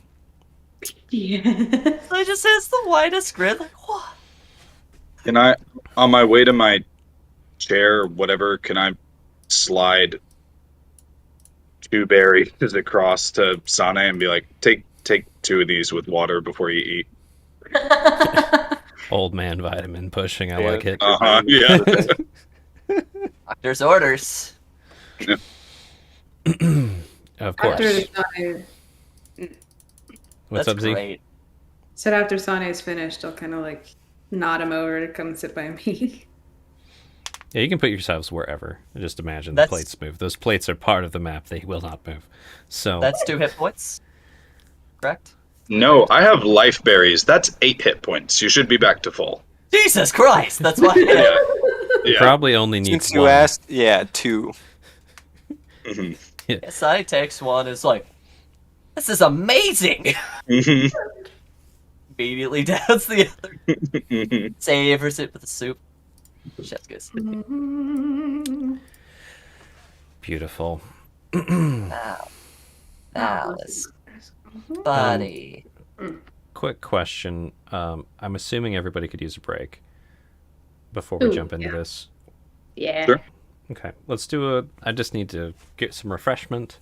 Yeah.
So it just has the widest grin, like, what?
Can I, on my way to my chair, whatever, can I slide 2 berries across to Sane and be like, take 2 of these with water before you eat?
Old man vitamin pushing. I
Yeah.
like it.
Yeah.
Doctor's orders.
Of course.
After Sane,
What's
That's
up, Z?
great.
said after Sane is finished, I'll kind of like nod him over to come sit by me.
Yeah, you can put yourselves wherever. Just imagine
That's-
the plates move. Those plates are part of the map. They will not move. So
That's 2 hit points. Correct?
No, I have life berries. That's 8 hit points. You should be back to full.
Jesus Christ! That's why.
Yeah.
you
Yeah.
probably only need
Since you
one.
asked, yeah, 2.
Mhm.
Sane takes one. Is like, this is amazing.
Mhm.
Immediately downs the other.
Mhm.
Savors it with the soup. Chef's kiss.
Beautiful.
Now, this buddy.
Quick question. I'm assuming everybody could use a break before we
Ooh,
jump into
yeah.
this.
Yeah.
Sure.
Okay, let's do a. I just need to get some refreshment.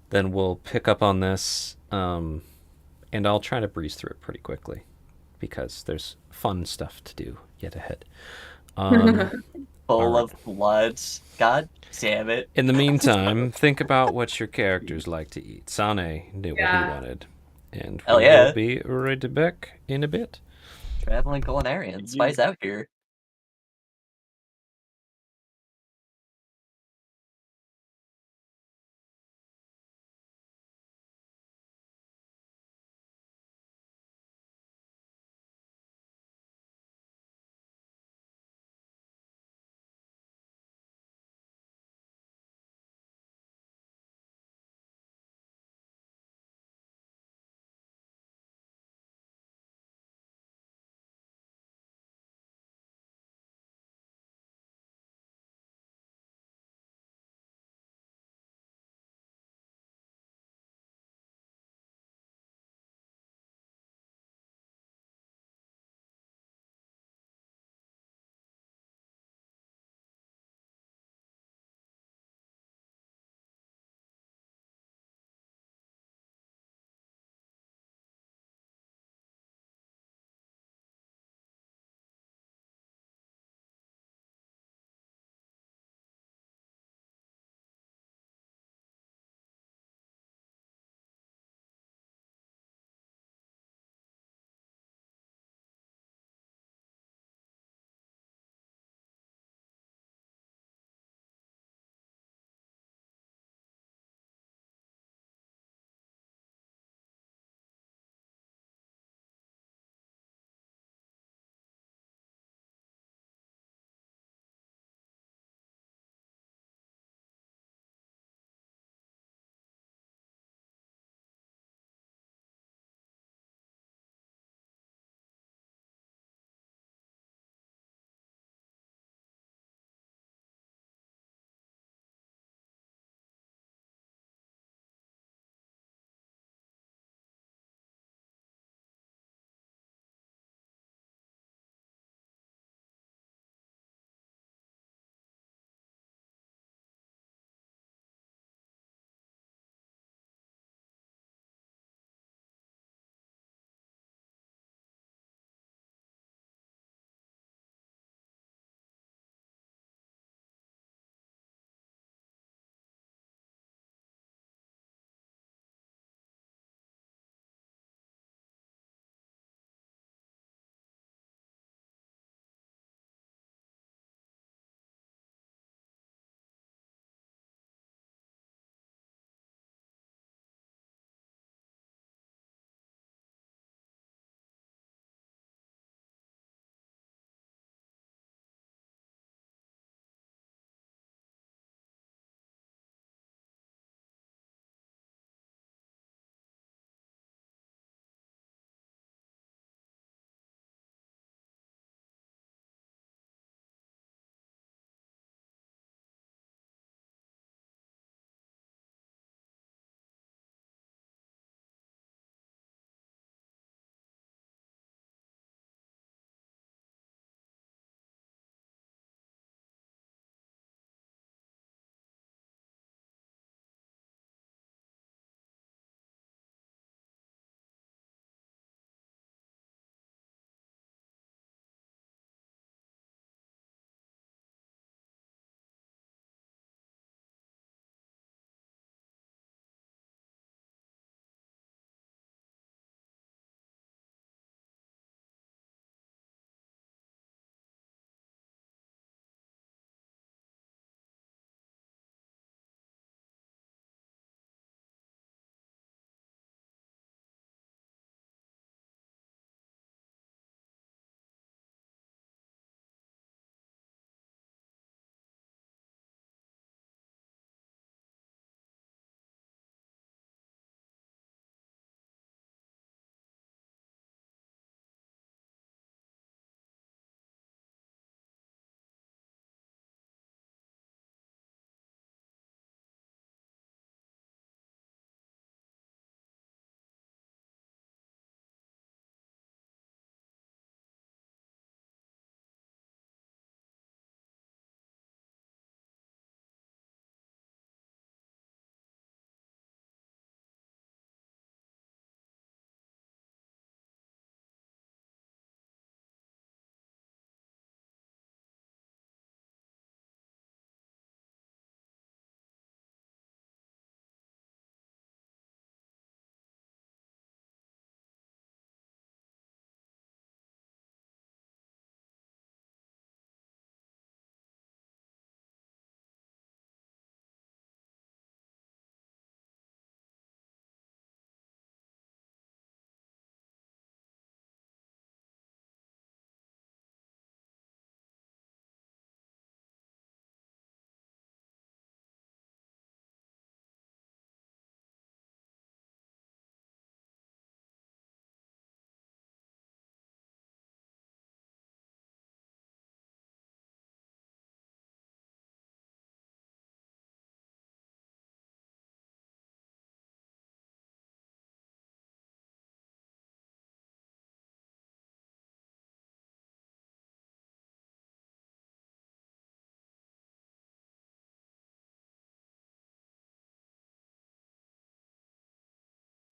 Then we'll pick up on this, and I'll try to breeze through it pretty quickly because there's fun stuff to do yet ahead.
Full
Alright.
of blood. God damn it.
In the meantime, think about what your characters like to eat. Sane knew what
Yeah.
he wanted, and
Hell
we
yeah.
will be right back in a bit.
Traveling culinarian. Spice out here.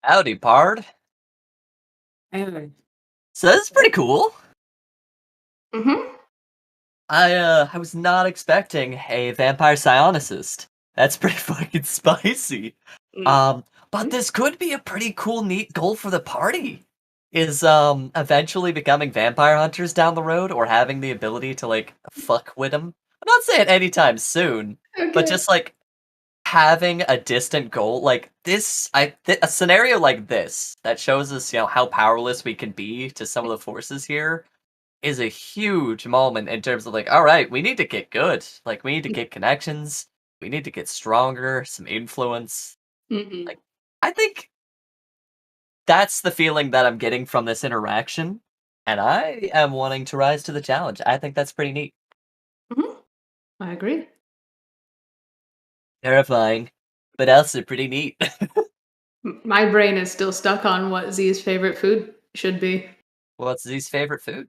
Howdy, Pard.
Anyway.
So this is pretty cool.
Mm-hmm.
I was not expecting a vampire psionicist. That's pretty fucking spicy. But this could be a pretty cool, neat goal for the party. Is eventually becoming vampire hunters down the road, or having the ability to like fuck with them. I'm not saying anytime soon, but just like having a distant goal like this. A scenario like this that shows us, how powerless we can be to some of the forces here is a huge moment in terms of like, all right, we need to get good. Like, we need to get connections. We need to get stronger, some influence.
Mm-hmm.
Like, I think that's the feeling that I'm getting from this interaction, and I am wanting to rise to the challenge. I think that's pretty neat.
Mm-hmm. I agree.
Terrifying, but also pretty neat.
My brain is still stuck on what Z's favorite food should be.
What's Z's favorite food?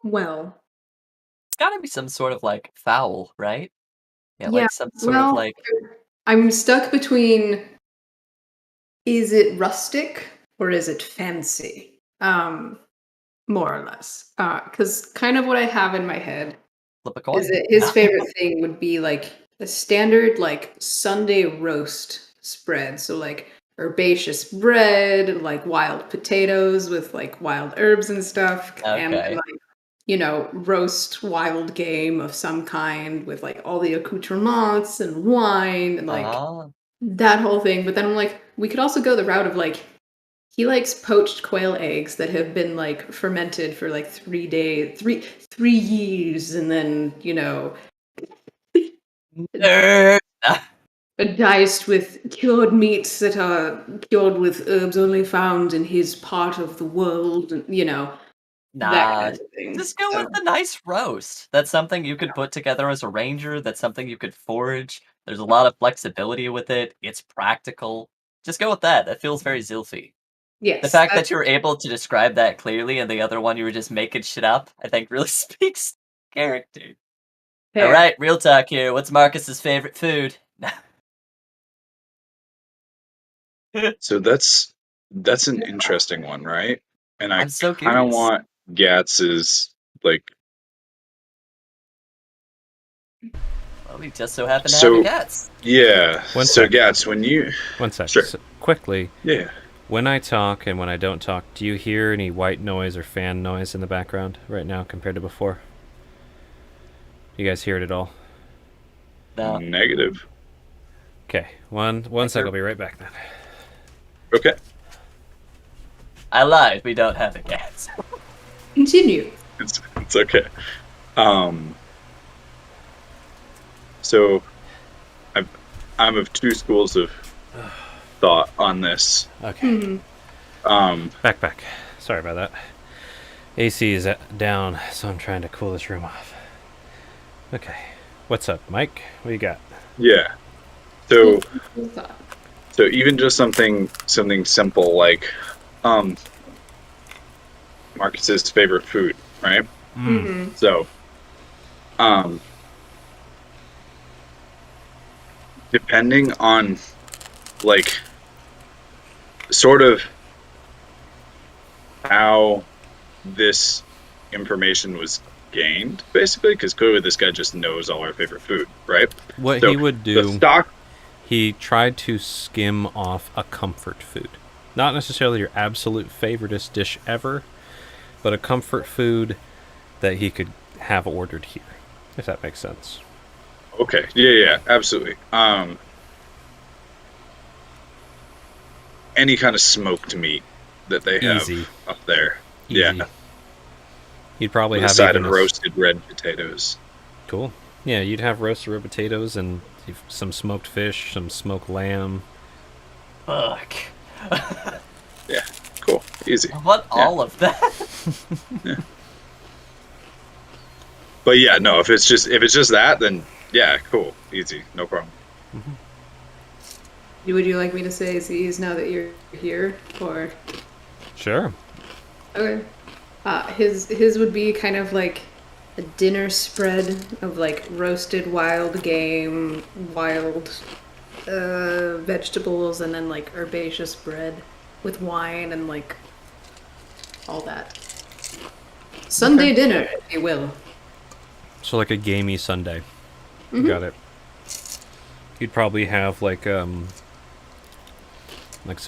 Well,
It's gotta be some sort of like fowl, right? Yeah,
yeah,
like some sort
well,
of like.
I'm stuck between, is it rustic or is it fancy? More or less. Because kind of what I have in my head
Flip a coin.
is that his favorite thing would be like a standard like Sunday roast spread. So like herbaceous bread, like wild potatoes with like wild herbs and stuff, and
Okay.
like roast wild game of some kind with like all the accoutrements and wine and like
Ah,
that whole thing. But then I'm like, we could also go the route of like he likes poached quail eggs that have been like fermented for like 3 days, 3 years, and then
nerd.
diced with cured meats that are cured with herbs only found in his part of the world, and that
Nah,
kind of thing.
just go
So,
with the nice roast. That's something you could put together as a ranger. That's something you could forage. There's a lot of flexibility with it. It's practical. Just go with that. That feels very Zilfy.
yes,
The fact that you're able to describe that clearly, and the other one you were just making shit up, I think really speaks character.
fair.
All right, real talk here. What's Marcus's favorite food?
So that's an interesting one, right? And I
I'm so
kind of
curious.
want Gatz's like.
Well, we just so happen to
So-
have cats.
Yeah.
One
so
sec.
Gatz, when you
One sec.
Sure.
So, quickly,
yeah.
when I talk and when I don't talk, do you hear any white noise or fan noise in the background right now compared to before? You guys hear it at all?
No.
Negative.
Okay, one sec. I'll be right back then.
Okay.
I lied. We don't have a cat.
Continue.
It's okay. So I'm of two schools of thought on this.
Okay,
Mhm.
back. Sorry about that. AC is down, so I'm trying to cool this room off. Okay, what's up, Mike? What you got?
Yeah. So
Cool thought.
so even just something simple like Marcus's favorite food, right?
Mhm.
So depending on like sort of how this information was gained, basically, because clearly this guy just knows all our favorite food, right?
What
So
he would
the
do,
stock.
he tried to skim off a comfort food. Not necessarily your absolute favoriteest dish ever, but a comfort food that he could have ordered here, if that makes sense.
Okay, yeah, absolutely. Any kind of smoked meat that they have
Easy.
up there.
Easy.
Yeah,
You'd probably
with a
have
side
even
of roasted red potatoes.
Cool. Yeah, you'd have roasted red potatoes and some smoked fish, some smoked lamb.
Fuck.
Yeah, cool, easy.
What all of that?
But yeah, no, if it's just that, then yeah, cool, easy, no problem.
Would you like me to say Z's now that you're here, or
Sure.
okay? His would be kind of like a dinner spread of like roasted wild game, wild vegetables and then like herbaceous bread with wine and like all that. Sunday dinner, if you will.
So like a gamey Sunday. Got it. You'd probably have like some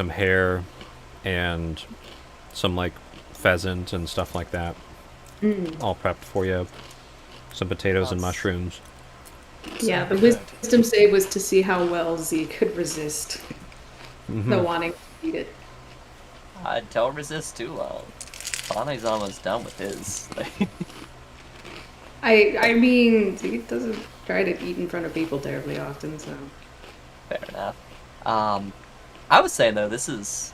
hare and some like pheasant and stuff like that. All prepped for you. Some potatoes and
Nice.
mushrooms.
Yeah, the
Good.
wisdom save was to see how well Z could resist the wanting to eat it.
I don't resist too long. Bonnie's almost done with his.
I mean, Z doesn't try to eat in front of people terribly often, so.
Fair enough. I was saying though, it's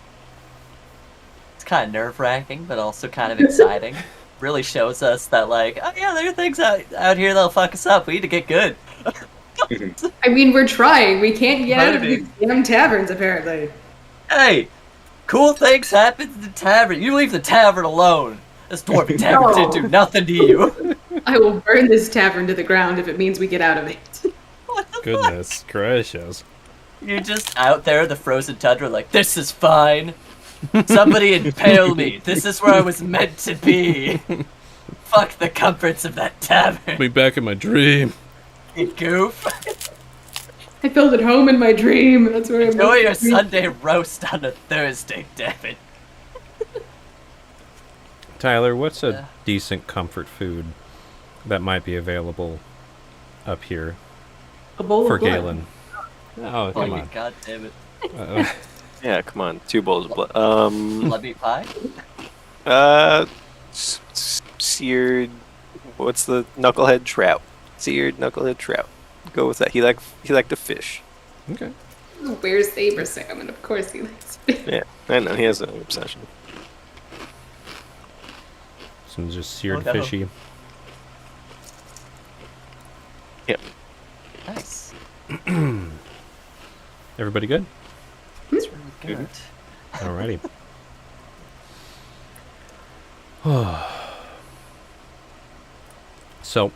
kind of nerve-wracking, but also kind of exciting. Really shows us that like, oh yeah, there are things out here that'll fuck us up. We need to get good.
I mean, we're trying. We can't get out of
Maybe.
these damn taverns, apparently.
Hey, cool things happen in the tavern. You leave the tavern alone. This dwarven tavern didn't do nothing to you.
I will burn this tavern to the ground if it means we get out of it.
What the fuck?
Goodness gracious.
You're just out there in the frozen tundra like, this is fine. Somebody impale me. This is where I was meant to be. Fuck the comforts of that tavern.
Be back in my dream.
You goof.
I felt at home in my dream. That's where I'm.
Enjoy your Sunday roast on a Thursday, damn it.
Tyler, what's a
Yeah.
decent comfort food that might be available up here
A bowl
for
of blood.
Galen? Oh,
Oh,
come
you
on.
god damn it.
Uh,
Yeah, come on, 2 bowls of blood.
Blood meat pie?
Seared. What's the knucklehead trout? Seared knucklehead trout. Go with that. He liked the fish.
okay.
Where's Saber Salmon? Of course he likes fish.
Yeah, I know he has an obsession.
Some just seared
no.
fishy.
Yep.
Nice.
Everybody good?
That's really good.
Alrighty. So,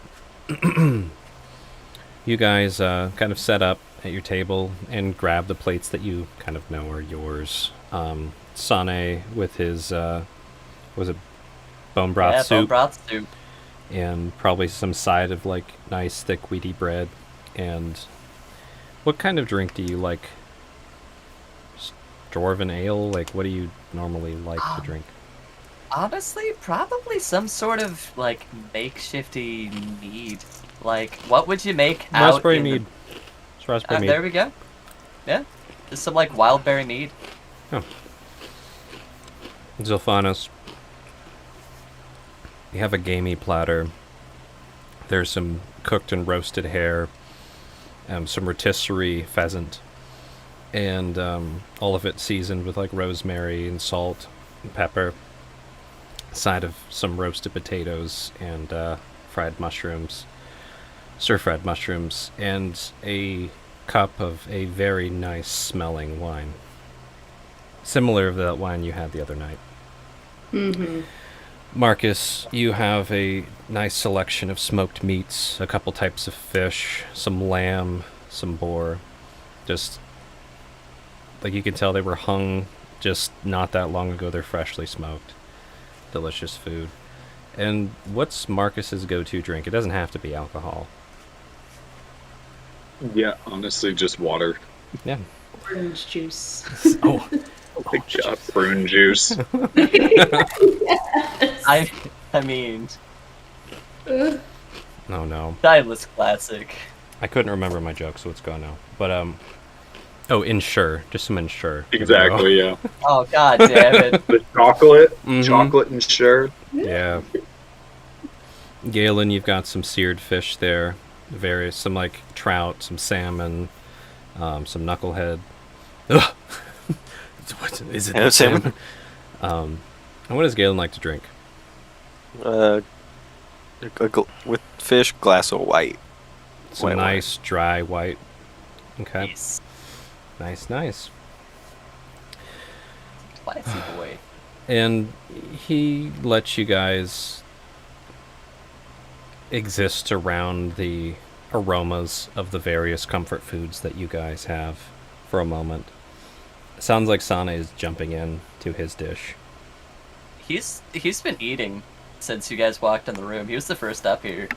you guys kind of set up at your table and grab the plates that you kind of know are yours. Sane with his, was it bone broth
Yeah,
soup?
bone broth soup.
And probably some side of like nice thick wheaty bread. And what kind of drink do you like? Dwarven ale? Like, what do you normally like to drink?
Honestly, probably some sort of like makeshifty mead. Like, what would you make out
Raspberry
in the-
mead. It's raspberry mead.
There we go. Yeah, just some like wild berry mead.
Zilphanos. You have a gamey platter. There's some cooked and roasted hare, some rotisserie pheasant, and all of it seasoned with like rosemary and salt and pepper. Side of some roasted potatoes and fried mushrooms, stir-fried mushrooms, and a cup of a very nice smelling wine. Similar to that wine you had the other night.
Mm-hmm.
Marcus, you have a nice selection of smoked meats, a couple types of fish, some lamb, some boar. Just like you can tell they were hung just not that long ago. They're freshly smoked. Delicious food. And what's Marcus's go-to drink? It doesn't have to be alcohol.
Yeah, honestly, just water.
Yeah.
Orange juice.
Oh,
Prune juice.
I mean,
Ugh.
no, no.
timeless classic.
I couldn't remember my joke, so it's gone now. But oh, Ensure, just some Ensure. There we go.
Exactly, yeah.
Oh god damn it.
The chocolate,
Mhm.
chocolate and sure.
Yeah. Galen, you've got some seared fish there. Some like trout, some salmon, some knucklehead. Ugh. What is it?
And salmon.
And what does Galen like to drink?
With fish, glass of white.
Some
White wine.
nice dry white. Okay.
Nice.
Nice.
Classy boy.
And he lets you guys exist around the aromas of the various comfort foods that you guys have for a moment. Sounds like Sane is jumping in to his dish.
He's been eating since you guys walked in the room. He was the first up here.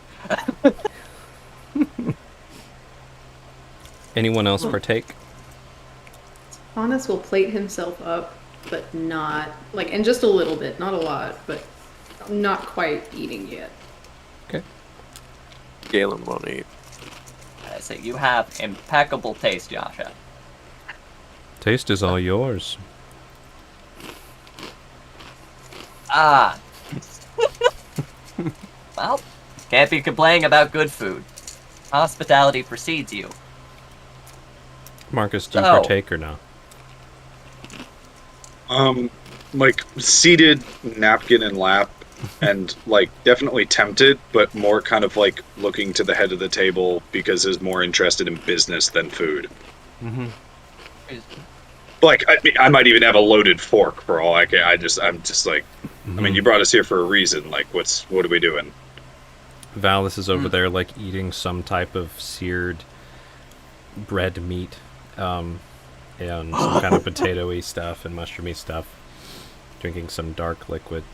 Anyone else partake?
Honest will plate himself up, but not like, and just a little bit, not a lot, but not quite eating yet.
Okay.
Galen won't eat.
I say you have impeccable taste, Yasha.
Taste is all yours.
Ah. Well, can't be complaining about good food. Hospitality precedes you.
Marcus, do you
So-
partake or no?
Like seated, napkin in lap, and like definitely tempted, but more kind of like looking to the head of the table because is more interested in business than food. Like I might even have a loaded fork for all I care. I'm just like, I mean, you brought us here for a reason. Like, what are we doing?
Valis is over there, like, eating some type of seared bread meat, and some kind of potato-y stuff and mushroomy stuff. Drinking some dark liquid.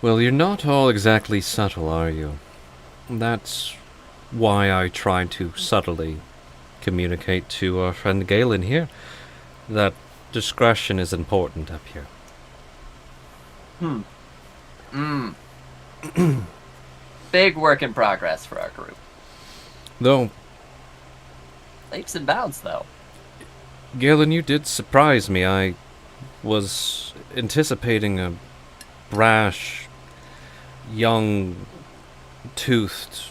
Well, you're not all exactly subtle, are you? That's why I tried to subtly communicate to our friend Galen here that discretion is important up here.
Big work in progress for our group.
Though,
Leaps and bounds, though.
Galen, you did surprise me. I was anticipating a brash, young, toothed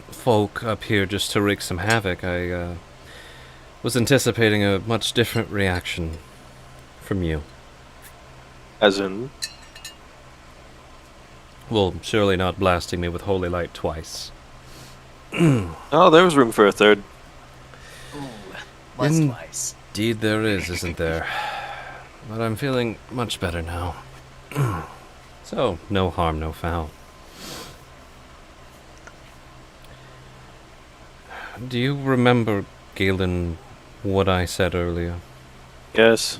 folk up here just to wreak some havoc. I was anticipating a much different reaction from you.
As in,
Well, surely not blasting me with holy light twice.
oh, there was room for a third.
Ooh, was
In-
twice.
Indeed there is, isn't there? But I'm feeling much better now. So, no harm, no foul. Do you remember, Galen, what I said earlier?
Yes.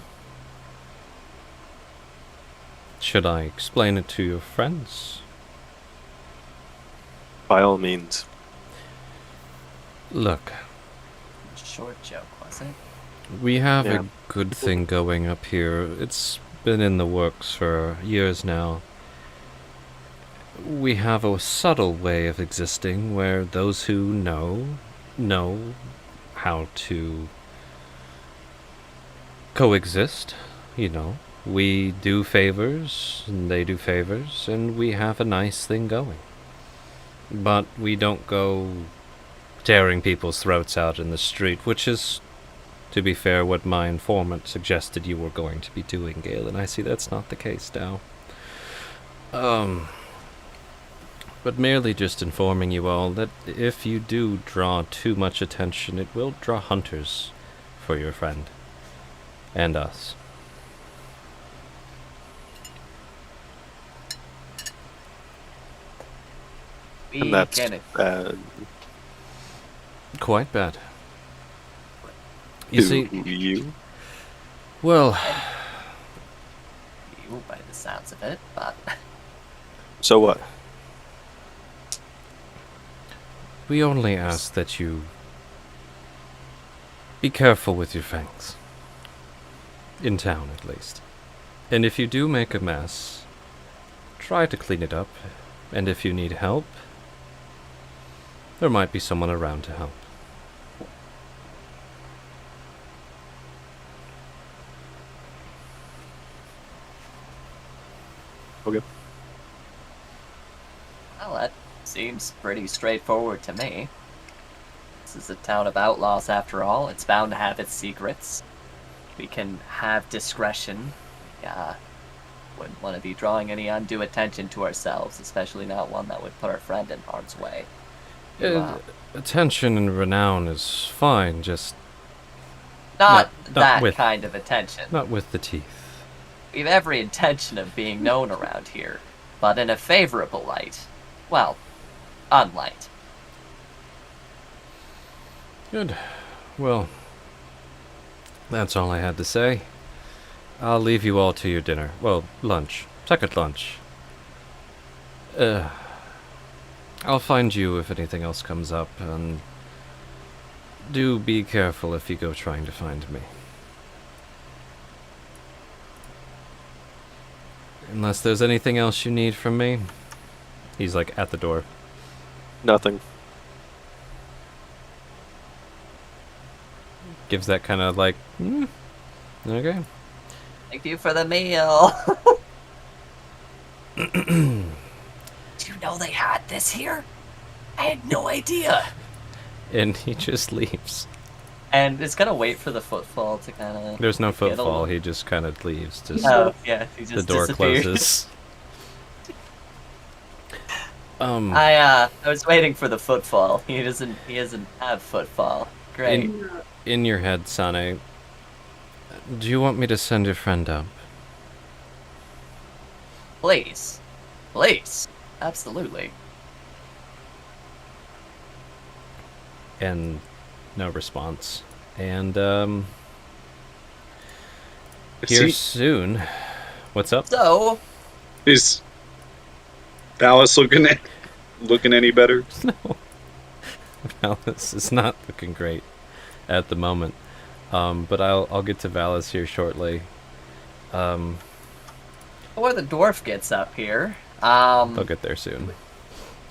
Should I explain it to your friends?
By all means.
Look,
Short joke, was it?
we have
Yeah.
a good thing going up here. It's been in the works for years now. We have a subtle way of existing where those who know how to coexist, you know. We do favors, and they do favors, and we have a nice thing going. But we don't go tearing people's throats out in the street, which is, to be fair, what my informant suggested you were going to be doing, Galen. I see that's not the case now. But merely just informing you all that if you do draw too much attention, it will draw hunters for your friend. And us.
We
And that's
can
bad.
Quite bad. You see,
You?
well,
you by the sounds of it, but
So what?
we only ask that you be careful with your fangs. In town, at least. And if you do make a mess, try to clean it up. And if you need help, there might be someone around to help.
Okay.
well, that seems pretty straightforward to me. This is a town of outlaws after all. It's bound to have its secrets. We can have discretion. Wouldn't want to be drawing any undue attention to ourselves, especially not one that would put our friend in harm's way. Wow.
Attention and renown is fine, just
Not
not
that
with-
kind of attention.
not with the teeth.
We have every intention of being known around here, but in a favorable light. Well, unlight.
Good. Well, That's all I had to say. I'll leave you all to your dinner. Well, lunch. Second lunch. I'll find you if anything else comes up, and do be careful if you go trying to find me. Unless there's anything else you need from me. He's like at the door.
Nothing.
Gives that kind of like, okay.
Thank you for the meal. Do you know they had this here? I had no idea.
And he just leaves.
And it's gonna wait for the footfall to kind of.
There's no
Get a
footfall.
little-
He just kind of leaves. Just
Oh yeah, he
the
just
door
disappears.
closes.
I was waiting for the footfall. He doesn't have footfall. Great.
In your head, Sane, do you want me to send your friend up?
Please. Please. Absolutely.
And no response. And
Is
here
he-
soon. What's up?
So,
Is Dallas looking any better?
No. Valis is not looking great at the moment. But I'll get to Valis here shortly.
before the dwarf gets up here,
They'll get there soon.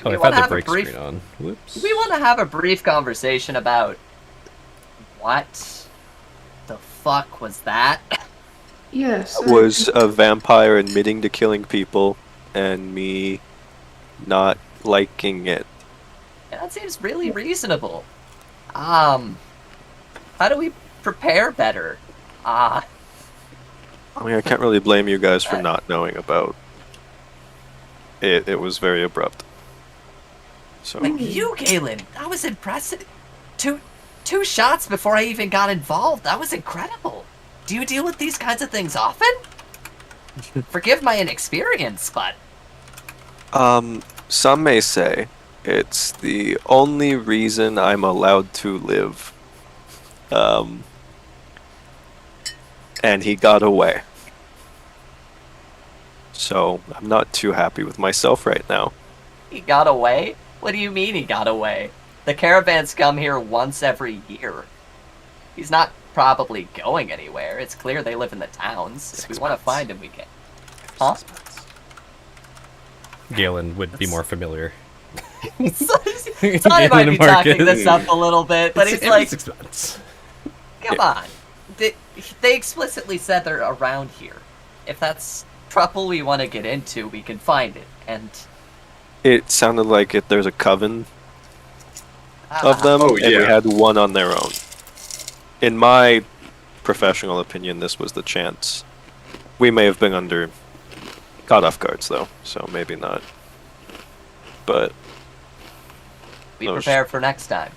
Oh,
we
I've
wanna
had the
have a
break
brief-
screen on. Whoops.
we want to have a brief conversation about what the fuck was that?
Yes.
Was a vampire admitting to killing people and me not liking it.
Yeah, that seems really reasonable. How do we prepare better?
I mean, I can't really blame you guys for not knowing about it. It was very abrupt. So
Like you, Galen, that was impressive. Two shots before I even got involved. That was incredible. Do you deal with these kinds of things often? Forgive my inexperience, but
some may say it's the only reason I'm allowed to live. And he got away. So I'm not too happy with myself right now.
he got away? What do you mean he got away? The caravans come here once every year. He's not probably going anywhere. It's clear they live in the towns. If we
6
want to
months.
find him, we can. Huh?
Galen would be more familiar.
Sonny might
Galen
be
and
talking
Marcus.
this up a little bit, but he's like,
6 months.
come on. They explicitly said they're around here. If that's trouble we want to get into, we can find it. And
It sounded like there's a coven of them,
Oh,
and we
yeah.
had one on their own. In my professional opinion, this was the chance. We may have been caught off guards, though, so maybe not. But
be
No,
prepared for next time.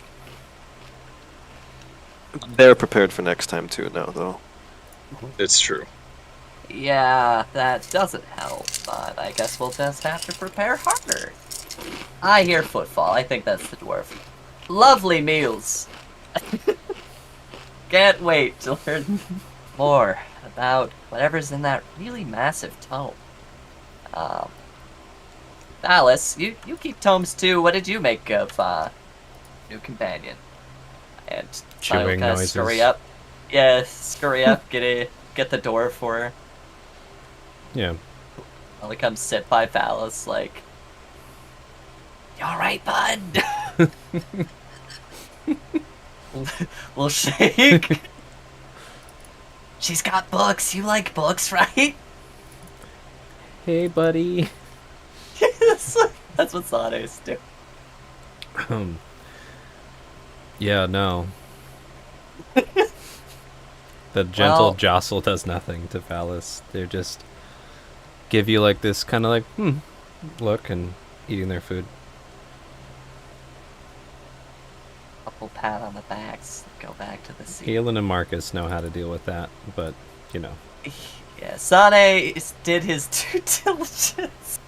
they're prepared for next time, too, now, though.
It's true.
Yeah, that doesn't help, but I guess we'll just have to prepare harder. I hear footfall. I think that's the dwarf. Lovely meals. Can't wait to learn more about whatever's in that really massive tome. Alice, you keep tomes too. What did you make of new companion? And Sonny will
Chewing
kinda
noises.
Scurry up. Yeah, scurry up. Get the door for her.
Yeah.
I'll come sit by Phallus, like, you alright, bud? We'll shake. She's got books. You like books, right?
Hey, buddy.
That's what Sanes do.
Yeah, no. The gentle
Well-
jostle does nothing to Phallus. They just give you like this kind of like, look and eating their food.
Couple pat on the backs. Go back to the seat.
Galen and Marcus know how to deal with that, but, you know.
Yeah, Sane did his due diligence.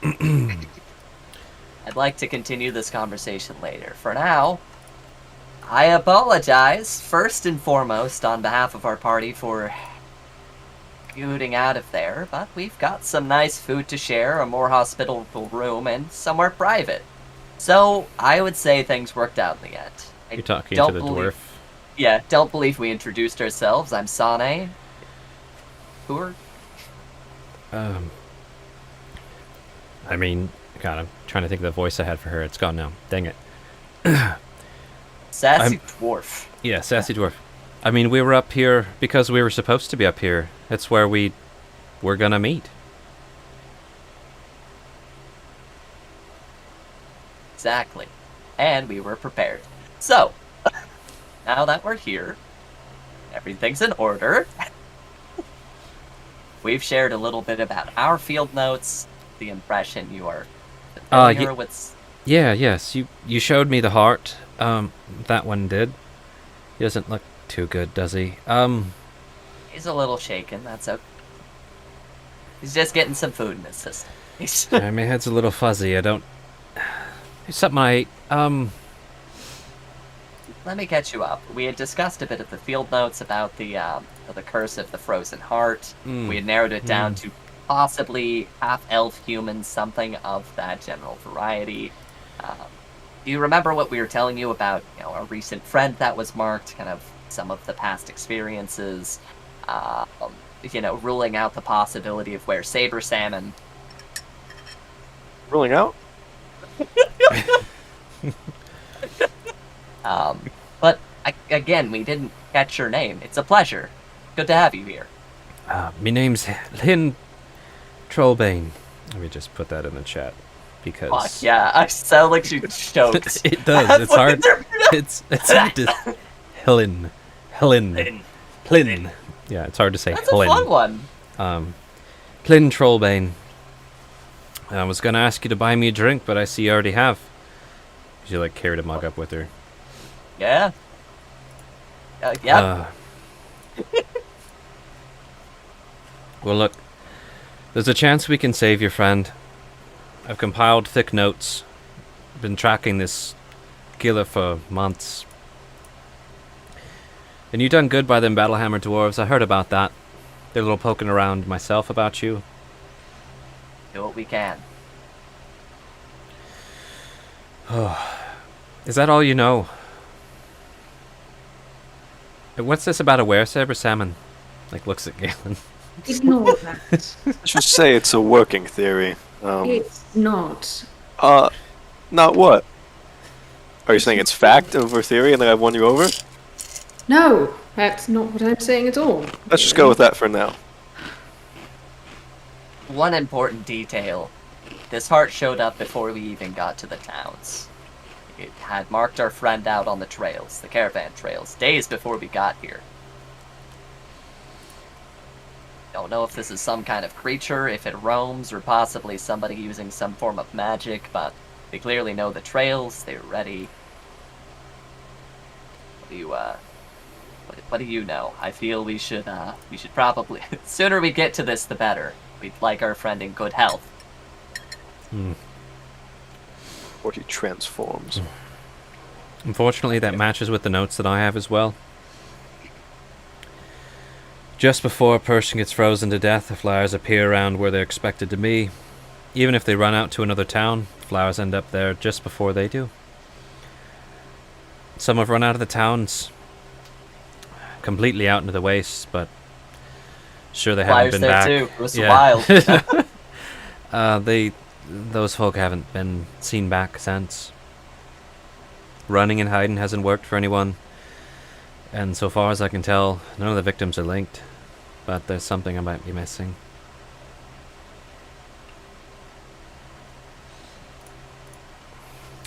I'd like to continue this conversation later. For now, I apologize, first and foremost, on behalf of our party for scooting out of there, but we've got some nice food to share, a more hospitable room, and somewhere private. So, I would say things worked out in the end. I
You're talking
don't
to the
believe-
dwarf.
Yeah, don't believe we introduced ourselves. I'm Sane. Who are...
I mean, God, I'm trying to think of the voice I had for her. It's gone now. Dang it.
Sassy Dwarf.
Yeah, Sassy Dwarf. I mean, we were up here because we were supposed to be up here. It's where we were gonna meet.
Exactly. And we were prepared. So, now that we're here, everything's in order. We've shared a little bit about our field notes, the impression you are familiar with.
Yeah, yes. You showed me the heart. That one did. He doesn't look too good, does he?
He's a little shaken, that's okay. He's just getting some food in his system.
My head's a little fuzzy. I don't. It's something I ate.
Let me catch you up. We had discussed a bit of the field notes about the curse of the frozen heart. We had narrowed it down to possibly half-elf human, something of that general variety. Do you remember what we were telling you about, a recent friend that was marked, kind of some of the past experiences, ruling out the possibility of where Saber Salmon...
Ruling out?
But, again, we didn't catch your name. It's a pleasure. Good to have you here.
My name's Lynn Trollbane. Let me just put that in the chat because
Fuck, yeah, I sound like you choked.
it does. It's hard. It's hard to Helen. Plyn. Yeah, it's hard to say.
That's
Helen.
a fun one.
Plyn Trollbane. I was gonna ask you to buy me a drink, but I see you already have. She carried a mug up with her.
Yeah. Yeah.
Well, look. There's a chance we can save your friend. I've compiled thick notes. Been tracking this killer for months. And you done good by them Battlehammer dwarves. I heard about that. They're a little poking around myself about you.
Do what we can.
Is that all you know? What's this about a were-saber salmon? Looks at Galen.
Ignore that.
Let's just say it's a working theory.
It's not.
Not what? Are you saying it's fact over theory and that I've won you over?
No, that's not what I'm saying at all.
Let's just go with that for now.
One important detail. This heart showed up before we even got to the towns. It had marked our friend out on the trails, the caravan trails, days before we got here. Don't know if this is some kind of creature, if it roams, or possibly somebody using some form of magic, but they clearly know the trails, they're ready. What do you know? I feel we should probably... sooner we get to this, the better. We'd like our friend in good health.
Or he transforms.
Unfortunately, that matches with the notes that I have as well. Just before a person gets frozen to death, the flowers appear around where they're expected to be. Even if they run out to another town, flowers end up there just before they do. Some have run out of the towns, completely out into the wastes, but sure they haven't
Flyers
been
there
back.
too. It was wild.
Those folk haven't been seen back since. Running and hiding hasn't worked for anyone, and so far as I can tell, none of the victims are linked. But there's something I might be missing.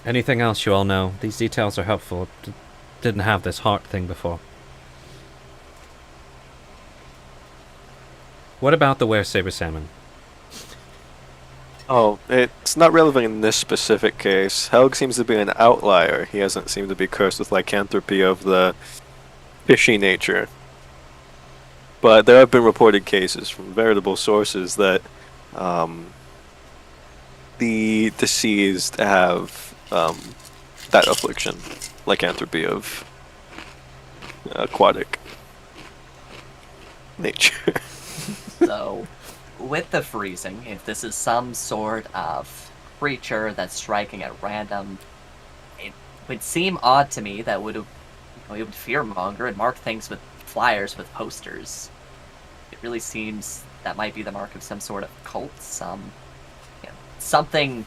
Anything else you all know? These details are helpful. Didn't have this heart thing before. What about the were-saber salmon?
Oh, it's not relevant in this specific case. Helg seems to be an outlier. He hasn't seemed to be cursed with lycanthropy of the fishy nature. But there have been reported cases from veritable sources that the deceased have that affliction, lycanthropy of aquatic nature.
So, with the freezing, if this is some sort of creature that's striking at random, it would seem odd to me that it would fearmonger and mark things with flyers with posters. It really seems that might be the mark of some sort of cult, something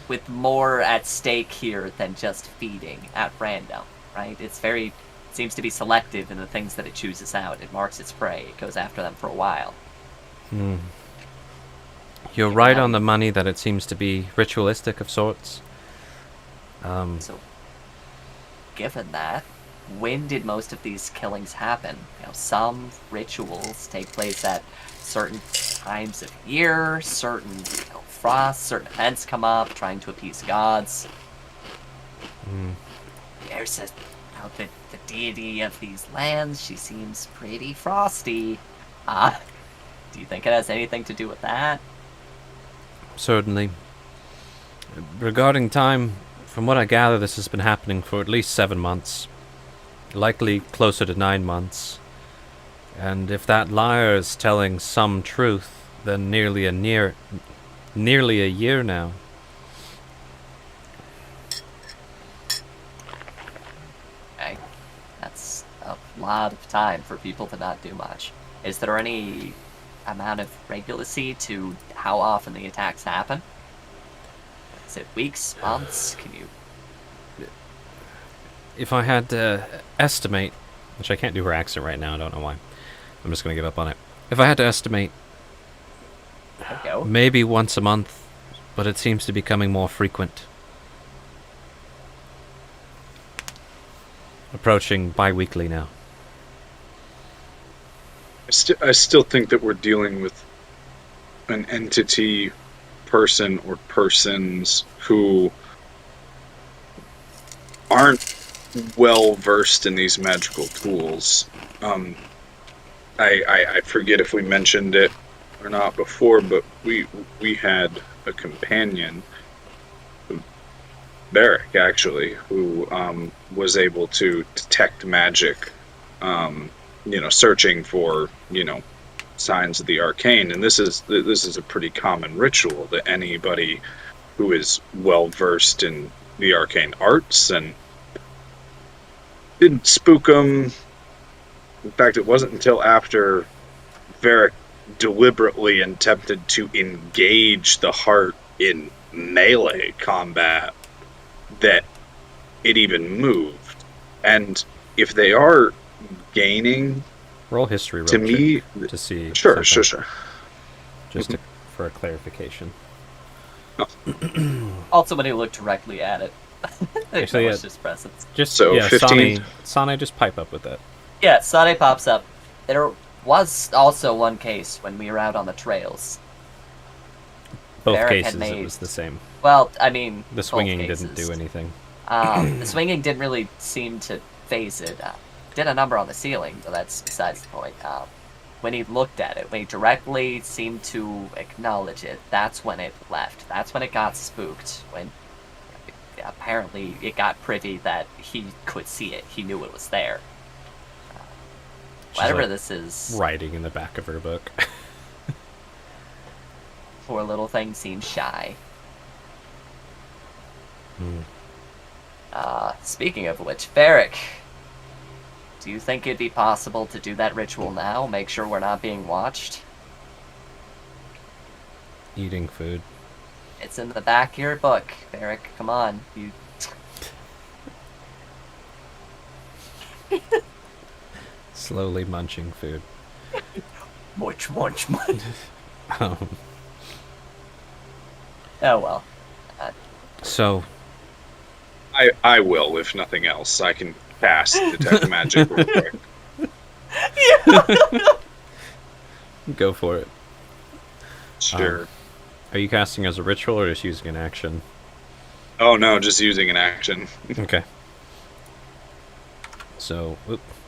with more at stake here than just feeding at random, right? Seems to be selective in the things that it chooses out. It marks its prey. It goes after them for a while.
You're right on the money that it seems to be ritualistic of sorts.
So, given that, when did most of these killings happen? Some rituals take place at certain times of year, certain frosts, certain events come up, trying to appease gods. There's the deity of these lands. She seems pretty frosty. Do you think it has anything to do with that?
Certainly. Regarding time, from what I gather, this has been happening for at least 7 months. Likely closer to 9 months. And if that liar is telling some truth, then nearly a year now.
Okay. That's a lot of time for people to not do much. Is there any amount of regularity to how often the attacks happen? Is it weeks, months? Can you...
If I had to estimate, which I can't do her accent right now, I don't know why. I'm just going to give up on it. If I had to estimate,
Go.
maybe once a month, but it seems to be becoming more frequent. Approaching bi-weekly now.
I still think that we're dealing with an entity, person, or persons who aren't well versed in these magical tools. I forget if we mentioned it or not before, but we had a companion, Barrick, actually, who was able to detect magic, searching for, signs of the arcane. And this is a pretty common ritual that anybody who is well versed in the arcane arts and didn't spook them. In fact, it wasn't until after Varric deliberately attempted to engage the heart in melee combat that it even moved. And if they are gaining,
Roll history roll
to me,
to see.
sure.
Just for a clarification.
Also, when you look directly at it,
Actually, yeah.
acknowledge his presence.
Just
So,
yeah,
15.
Sane, just pipe up with that.
Yeah, Sade pops up. There was also one case when we were out on the trails.
Both
Barrick had
cases,
made-
it was the same.
Well, I mean,
The
both
swinging
cases.
didn't do anything.
The swinging didn't really seem to phase it. Did a number on the ceiling, but that's besides the point. When he looked at it, when he directly seemed to acknowledge it, that's when it left. That's when it got spooked. When apparently it got privy that he could see it. He knew it was there.
She's,
Whatever
like,
this is,
Writing in the back of her book.
poor little thing seems shy. Speaking of which, Varric, do you think it'd be possible to do that ritual now? Make sure we're not being watched?
Eating food.
It's in the back of your book, Varric. Come on. You...
Slowly munching food.
Munch.
Um,
Oh well.
so,
I will, if nothing else. I can cast detect magic real quick.
go for it.
Sure.
Are you casting as a ritual or just using an action?
Oh no, just using an action.
Okay. So,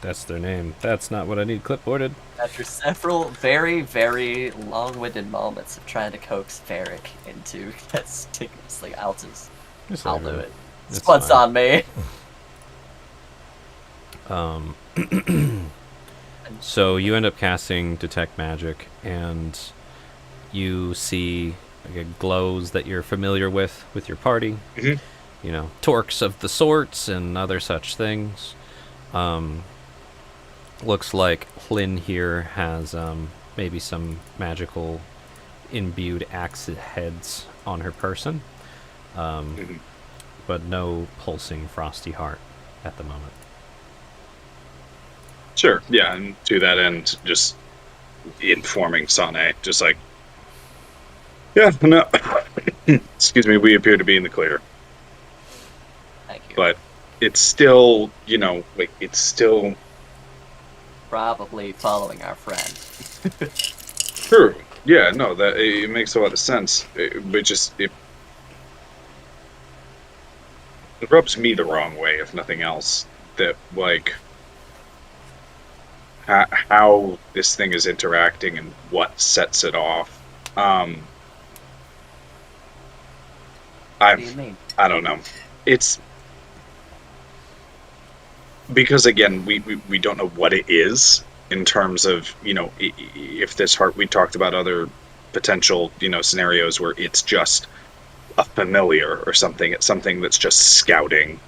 that's their name. That's not what I need clipboarded.
After several very, very long-winded moments of trying to coax Varric into continuously, I'll
Just
do
leave
it.
It's
What's
fine.
on me?
So you end up casting Detect Magic, and you see glows that you're familiar with your party.
Mhm.
You know, torques of the sorts and other such things. Looks like Hlyn here has maybe some magical imbued axe heads on her person, but no pulsing frosty heart at the moment.
Sure. Yeah, and to that end, just informing Sane, just like, yeah, no, excuse me, we appear to be in the clear,
Thank you.
but it's still, like it's still
Probably following our friend.
true. Yeah, no, that it makes a lot of sense. But just it rubs me the wrong way, if nothing else. That like how this thing is interacting and what sets it off.
What do you mean?
I don't know. It's because again, we don't know what it is in terms of if this heart. We talked about other potential scenarios where it's just a familiar or something. It's something that's just scouting,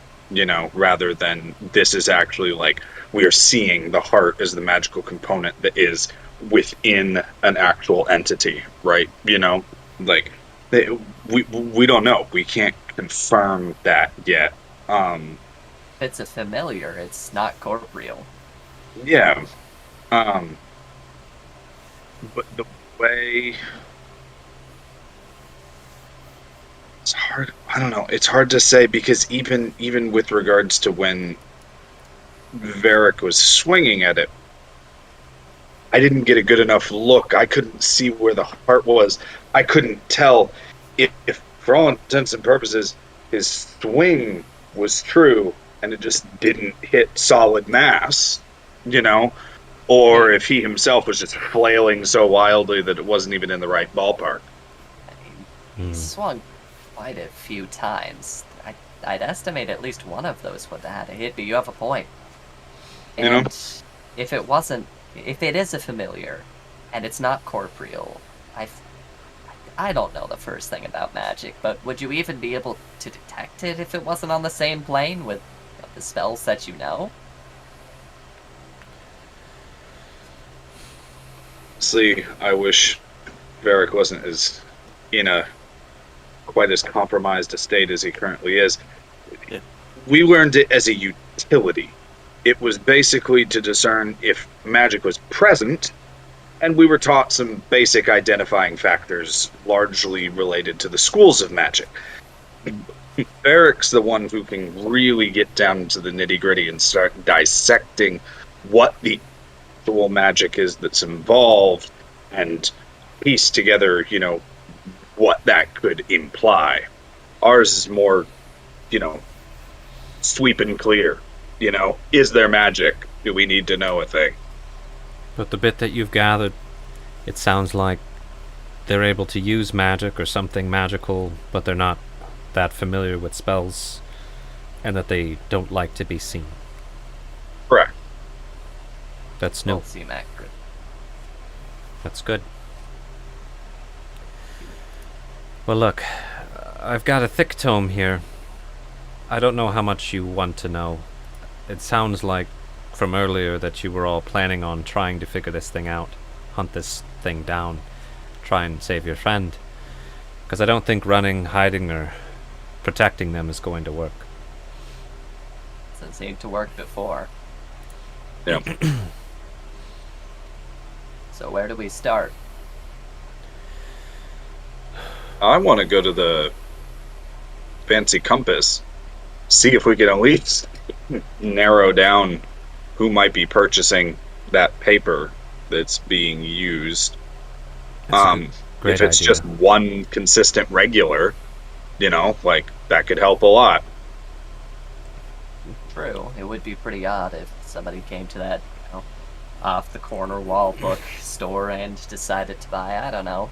rather than this is actually like we are seeing the heart as the magical component that is within an actual entity, right? Like we don't know. We can't confirm that yet.
If it's a familiar, it's not corporeal.
Yeah. But the way it's hard. I don't know. It's hard to say because even with regards to when Varric was swinging at it, I didn't get a good enough look. I couldn't see where the heart was. I couldn't tell if for all intents and purposes, his swing was true and it just didn't hit solid mass, or if he himself was just flailing so wildly that it wasn't even in the right ballpark.
I mean, he swung quite a few times. I'd estimate at least one of those would have had a hit, but you have a point. And if it is a familiar, and it's not corporeal, I don't know the first thing about magic, but would you even be able to detect it if it wasn't on the same plane with the spells that you know?
Honestly, I wish Varric wasn't in a quite as compromised a state as he currently is.
Yeah.
We learned it as a utility. It was basically to discern if magic was present, and we were taught some basic identifying factors largely related to the schools of magic. Varric's the one who can really get down to the nitty-gritty and start dissecting what the actual magic is that's involved and piece together, what that could imply. Ours is more, sweep and clear. Is there magic? Do we need to know a thing?
But the bit that you've gathered, it sounds like they're able to use magic or something magical, but they're not that familiar with spells, and that they don't like to be seen.
Correct.
That's no.
Both seem accurate.
That's good. Well, look, I've got a thick tome here. I don't know how much you want to know. It sounds like from earlier that you were all planning on trying to figure this thing out, hunt this thing down, try and save your friend. Because I don't think running, hiding, or protecting them is going to work.
Doesn't seem to work before.
Yeah.
So where do we start?
I want to go to the fancy compass, see if we can at least narrow down who might be purchasing that paper that's being used.
Great
If it's
idea.
just one consistent regular, that could help a lot.
True, it would be pretty odd if somebody came to that, off the corner wall book store and decided to buy, I don't know,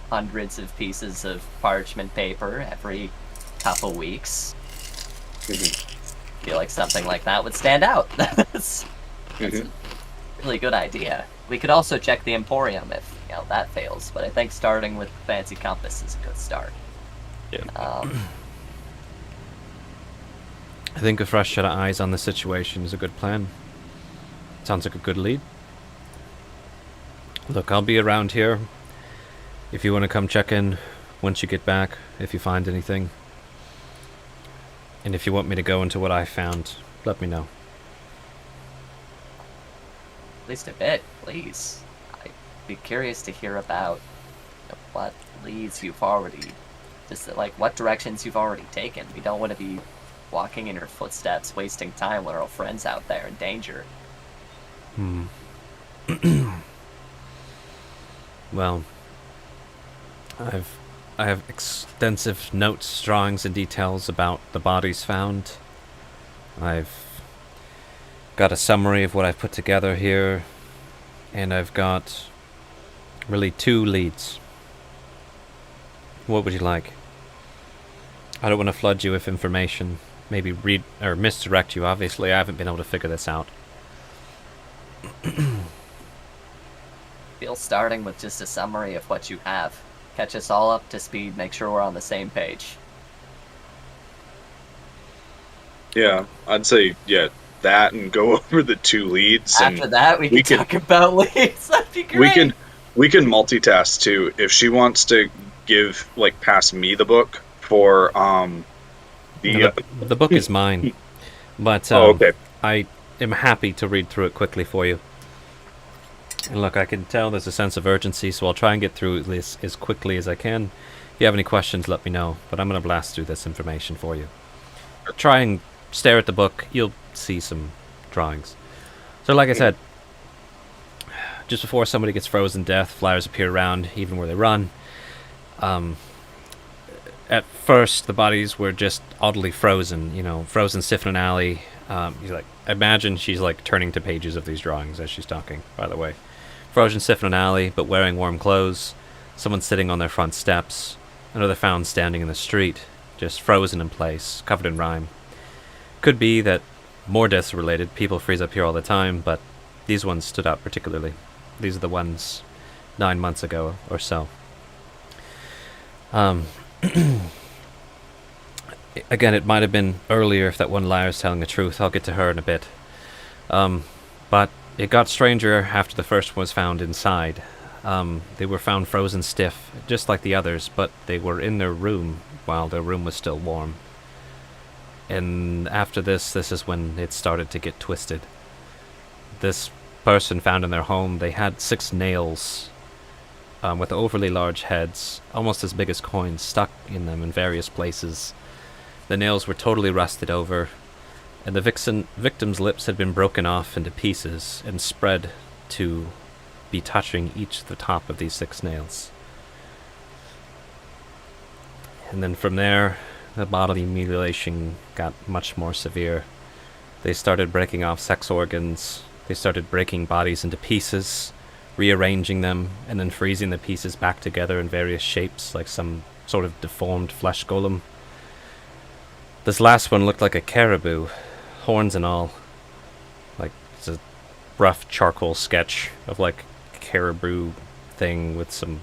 hundreds of pieces of parchment paper every couple weeks. feel like something like that would stand out. That's
Mhm.
a really good idea. We could also check the Emporium if that fails, but I think starting with the Fancy Compass is a good start.
Yeah.
I think a fresh set of eyes on the situation is a good plan. Sounds like a good lead. Look, I'll be around here if you want to come check in once you get back, if you find anything. And if you want me to go into what I found, let me know.
At least a bit, please. I'd be curious to hear about what leads you've already, just like what directions you've already taken. We don't want to be walking in your footsteps, wasting time with our friends out there in danger.
Well, I have extensive notes, drawings, and details about the bodies found. I've got a summary of what I've put together here, and I've got really 2 leads. What would you like? I don't want to flood you with information, maybe read or misdirect you. Obviously, I haven't been able to figure this out.
Feel starting with just a summary of what you have. Catch us all up to speed, make sure we're on the same page.
Yeah, I'd say that and go over the 2 leads.
After
And
that, we
we
can
could-
talk about leads. That'd be great.
we can multitask too. If she wants to pass me the book for
The book is mine, but
okay.
I am happy to read through it quickly for you. And look, I can tell there's a sense of urgency, so I'll try and get through this as quickly as I can. If you have any questions, let me know, but I'm going to blast through this information for you. Try and stare at the book. You'll see some drawings. So like I said, just before somebody gets frozen to death, flyers appear around, even where they run. At first, the bodies were just oddly frozen, frozen stiff in an alley. Imagine she's turning to pages of these drawings as she's talking, by the way. Frozen stiff in an alley, but wearing warm clothes. Someone sitting on their front steps. Another found standing in the street, just frozen in place, covered in rime. Could be that more deaths are related. People freeze up here all the time, but these ones stood out particularly. These are the ones 9 months ago or so. Again, it might have been earlier if that one liar is telling the truth. I'll get to her in a bit. But it got stranger after the first one was found inside. They were found frozen stiff, just like the others, but they were in their room while their room was still warm. And after this is when it started to get twisted. This person found in their home, they had 6 nails with overly large heads, almost as big as coins, stuck in them in various places. The nails were totally rusted over, and the victim's lips had been broken off into pieces and spread to be touching each the top of these 6 nails. And then from there, the bodily mutilation got much more severe. They started breaking off sex organs, they started breaking bodies into pieces, rearranging them, and then freezing the pieces back together in various shapes, like some sort of deformed flesh golem. This last one looked like a caribou, horns and all. It's a rough charcoal sketch of a caribou thing with some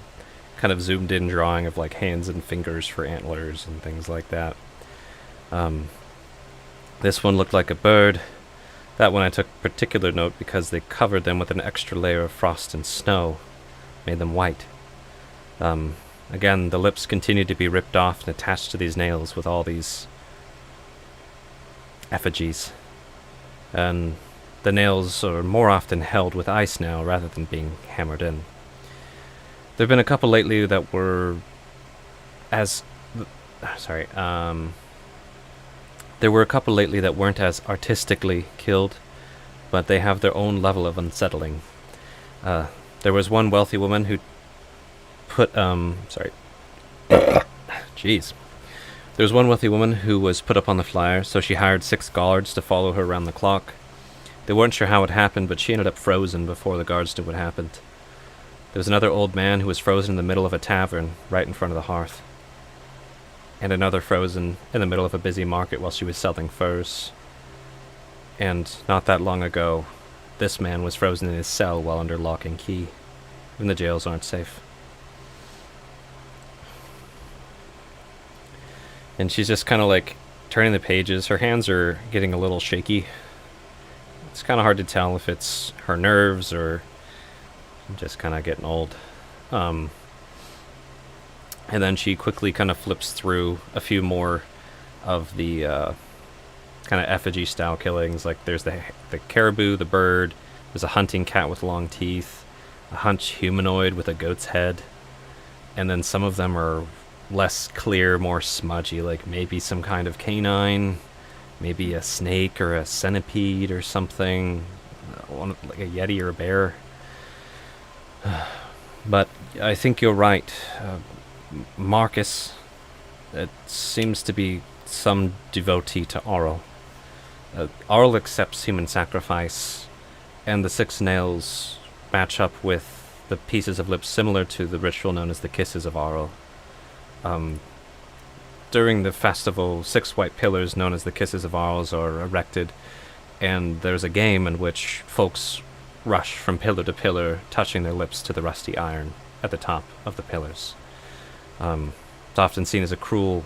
kind of zoomed in drawing of hands and fingers for antlers and things like that. This one looked like a bird. That one I took particular note because they covered them with an extra layer of frost and snow, made them white. Again, the lips continued to be ripped off and attached to these nails with all these effigies. And the nails are more often held with ice now rather than being hammered in. There have been a couple lately that were there were a couple lately that weren't as artistically killed, but they have their own level of unsettling. There was one wealthy woman who put Jeez. There was one wealthy woman who was put up on the flyer, so she hired 6 guards to follow her around the clock. They weren't sure how it happened, but she ended up frozen before the guards knew what happened. There was another old man who was frozen in the middle of a tavern, right in front of the hearth. And another frozen in the middle of a busy market while she was selling furs. And not that long ago, this man was frozen in his cell while under lock and key. Even the jails aren't safe. And she's just kind of like turning the pages. Her hands are getting a little shaky. It's kind of hard to tell if it's her nerves or just kind of getting old. And then she quickly kind of flips through a few more of the kind of effigy style killings. Like there's the caribou, the bird, there's a hunting cat with long teeth, a hunched humanoid with a goat's head, and then some of them are less clear, more smudgy, like maybe some kind of canine, maybe a snake or a centipede or something, like a yeti or a bear. But I think you're right. Marcus, it seems to be some devotee to Auril. Auril accepts human sacrifice, and the 6 nails match up with the pieces of lips similar to the ritual known as the Kisses of Auril. During the festival, 6 white pillars known as the Kisses of Auril are erected, and there's a game in which folks rush from pillar to pillar, touching their lips to the rusty iron at the top of the pillars. It's often seen as a cruel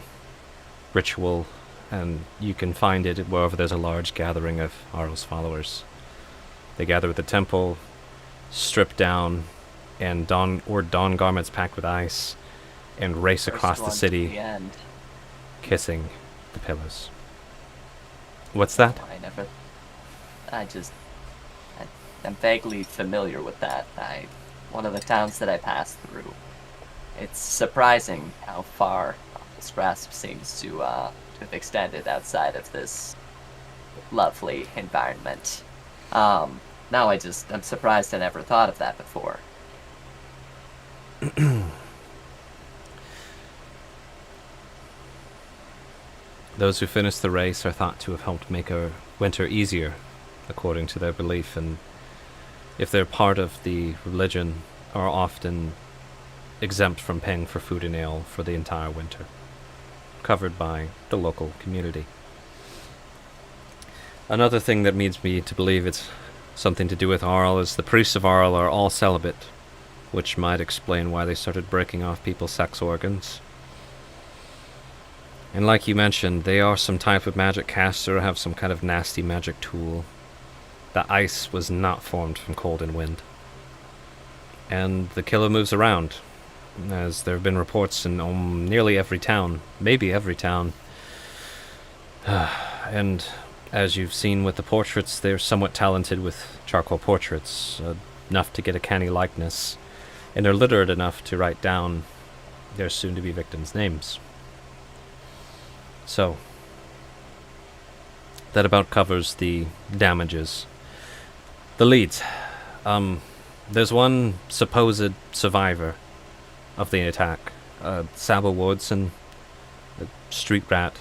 ritual, and you can find it wherever there's a large gathering of Auril's followers. They gather at the temple, strip down, and don garments packed with ice, and race across the city, kissing the pillars. What's that?
I'm vaguely familiar with that. One of the towns that I passed through. It's surprising how far this grasp seems to have extended outside of this lovely environment. Now I'm surprised I never thought of that before.
Those who finish the race are thought to have helped make a winter easier, according to their belief, and if they're part of the religion, are often exempt from paying for food and ale for the entire winter, covered by the local community. Another thing that leads me to believe it's something to do with Auril is the priests of Auril are all celibate, which might explain why they started breaking off people's sex organs. And like you mentioned, they are some type of magic caster or have some kind of nasty magic tool. The ice was not formed from cold and wind. And the killer moves around, as there have been reports in nearly every town, maybe every town. And as you've seen with the portraits, they're somewhat talented with charcoal portraits, enough to get a canny likeness, and they're literate enough to write down their soon-to-be victims' names. So, that about covers the damages. The leads. There's one supposed survivor of the attack, Saba Wardson, a street rat.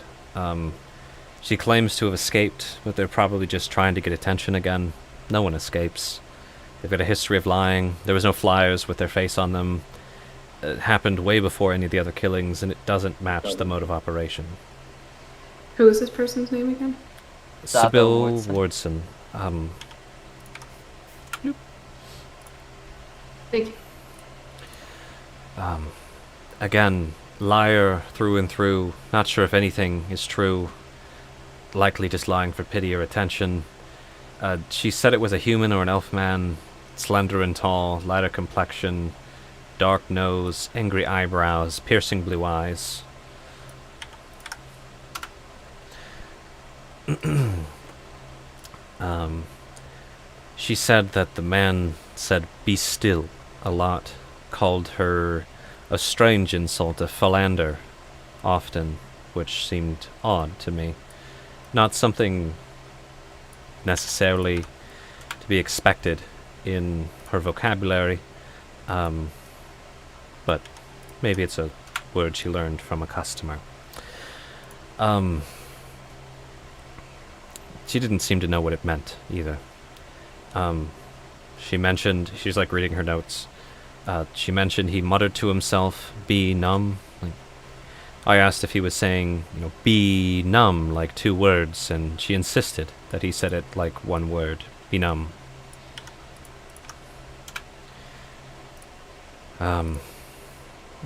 She claims to have escaped, but they're probably just trying to get attention again. No one escapes. They've got a history of lying. There was no flyers with their face on them. It happened way before any of the other killings, and it doesn't match the mode of operation.
Who is this person's name again?
Sybil Wardson.
Thank you.
Again, liar through and through. Not sure if anything is true. Likely just lying for pity or attention. She said it was a human or an elf man, slender and tall, lighter complexion, dark nose, angry eyebrows, piercing blue eyes. She said that the man said "be still" a lot, called her a strange insult, a philander, often, which seemed odd to me. Not something necessarily to be expected in her vocabulary, but maybe it's a word she learned from a customer. She didn't seem to know what it meant, either. She mentioned, she's like reading her notes, she mentioned he muttered to himself, "Be numb." Like, I asked if he was saying, be numb like 2 words, and she insisted that he said it like 1 word, be numb.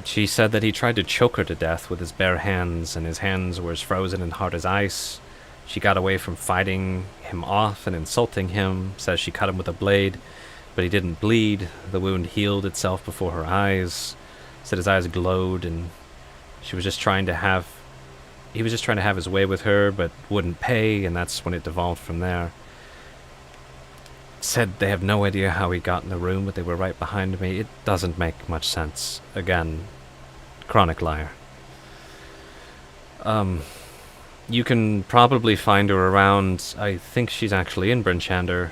She said that he tried to choke her to death with his bare hands, and his hands were as frozen and hard as ice. She got away from fighting him off and insulting him, says she cut him with a blade, but he didn't bleed. The wound healed itself before her eyes. Said his eyes glowed, and he was just trying to have his way with her, but wouldn't pay, and that's when it devolved from there. Said they have no idea how he got in the room, but they were right behind me. It doesn't make much sense. Again, chronic liar. You can probably find her around. I think she's actually in Brinchander.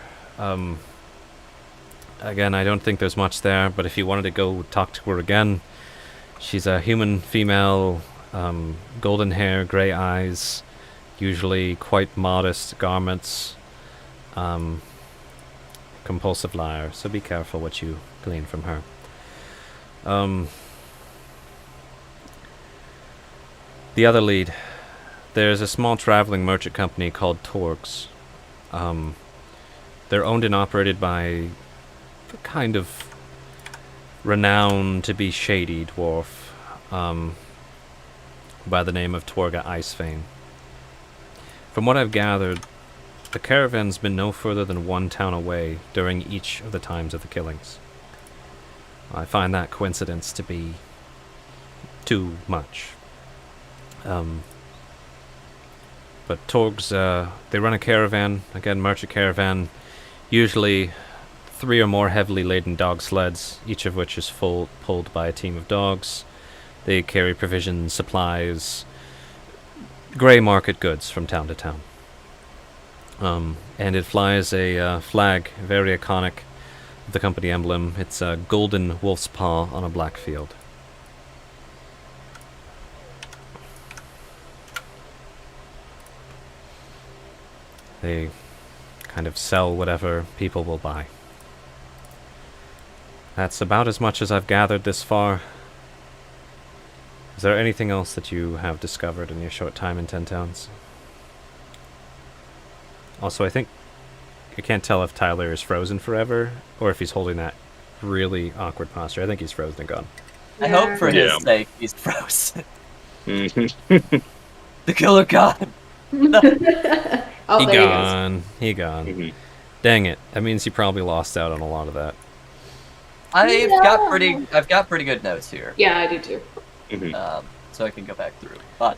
Again, I don't think there's much there, but if you wanted to go talk to her again, she's a human female, golden hair, grey eyes, usually quite modest garments, compulsive liar, so be careful what you glean from her. The other lead, there's a small traveling merchant company called Torgs. They're owned and operated by a kind of renowned to be shady dwarf by the name of Torga Icefane. From what I've gathered, the caravan's been no further than 1 town away during each of the times of the killings. I find that coincidence to be too much. But Torgs, they run a caravan, again, merchant caravan, usually 3 or more heavily laden dog sleds, each of which is pulled by a team of dogs. They carry provisions, supplies, grey market goods from town to town. And it flies a flag, very iconic, of the company emblem. It's a golden wolf's paw on a black field. They kind of sell whatever people will buy. That's about as much as I've gathered this far. Is there anything else that you have discovered in your short time in 10 towns? Also, I can't tell if Tyler is frozen forever, or if he's holding that really awkward posture. I think he's frozen and gone.
I hope for his sake he's frozen. The killer got him.
Oh,
He
there he goes.
gone. He gone.
Mhm.
Dang it. That means he probably lost out on a lot of that.
I've got pretty good notes here.
Yeah, I do too.
So I can go back through. But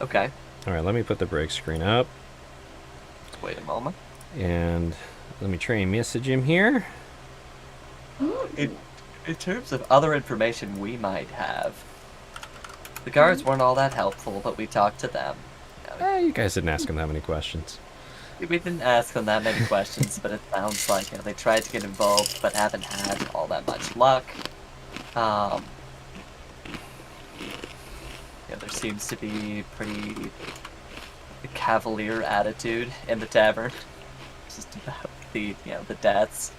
okay.
Alright, let me put the break screen up.
Wait a moment.
And let me try and message him here.
In terms of other information we might have, the guards weren't all that helpful, but we talked to them.
You guys didn't ask him that many questions.
We didn't ask them that many questions, but it sounds like they tried to get involved, but haven't had all that much luck. There seems to be pretty cavalier attitude in the tavern. Just about the deaths,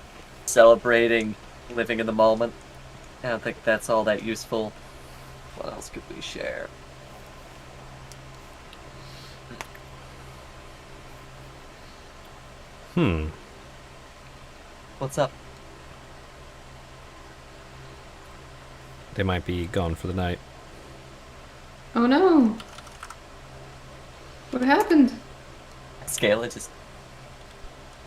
celebrating, living in the moment. I don't think that's all that useful. What else could we share? What's up?
They might be gone for the night.
Oh no. What happened?
Scala just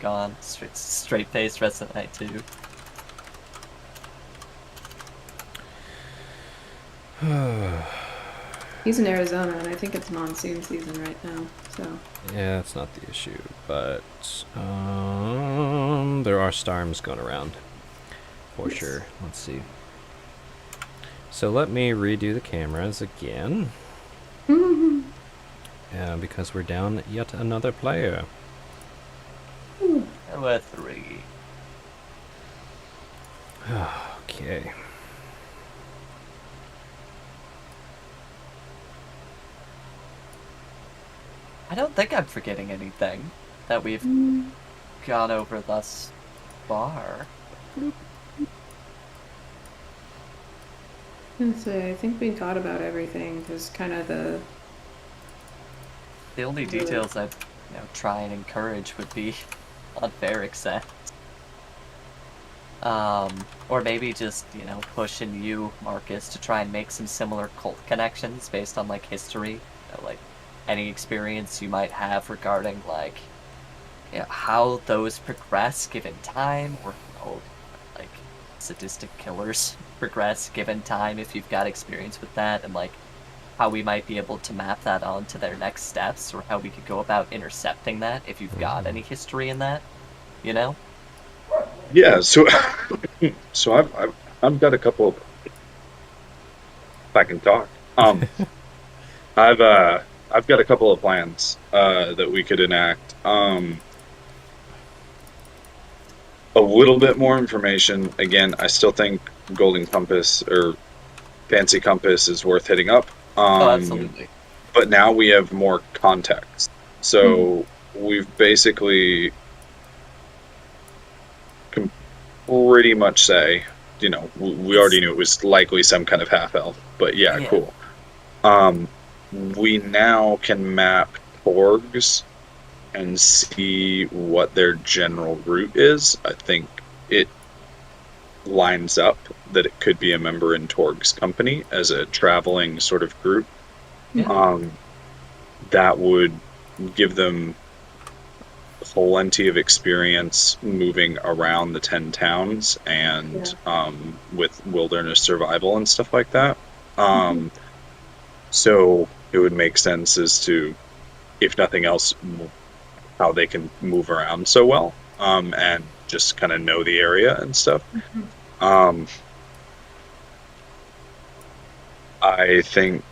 gone. Straight face rest of the night too.
He's in Arizona, and I think it's monsoon season right now. So
Yeah, that's not the issue, but there are storms going around for sure. Let's see. So let me redo the cameras again. Because we're down yet another player.
We're 3.
Okay.
I don't think I'm forgetting anything that we've gone over thus far.
gonna say, I think we got about everything, because kind of the...
The only details I'd try and encourage would be on Varric's end. Or maybe just, pushing you, Marcus, to try and make some similar cult connections based on, like, history. Like, any experience you might have regarding, like, how those progress given time, or, like, sadistic killers progress given time, if you've got experience with that, and, like, how we might be able to map that onto their next steps, or how we could go about intercepting that, if you've got any history in that,
Yeah, so I've got a couple of, if I can talk. I've got a couple of plans that we could enact. A little bit more information. Again, I still think Golden Compass or Fancy Compass is worth hitting up.
absolutely.
But now we have more context. So we've basically can pretty much say, we already knew it was likely some kind of half-elf, but yeah, cool. We now can map Torgs and see what their general route is. I think it lines up that it could be a member in Torg's company as a traveling sort of group. That would give them plenty of experience moving around the 10 towns and with wilderness survival and stuff like that. So it would make sense as to, if nothing else, how they can move around so well, and just kind of know the area and stuff. I think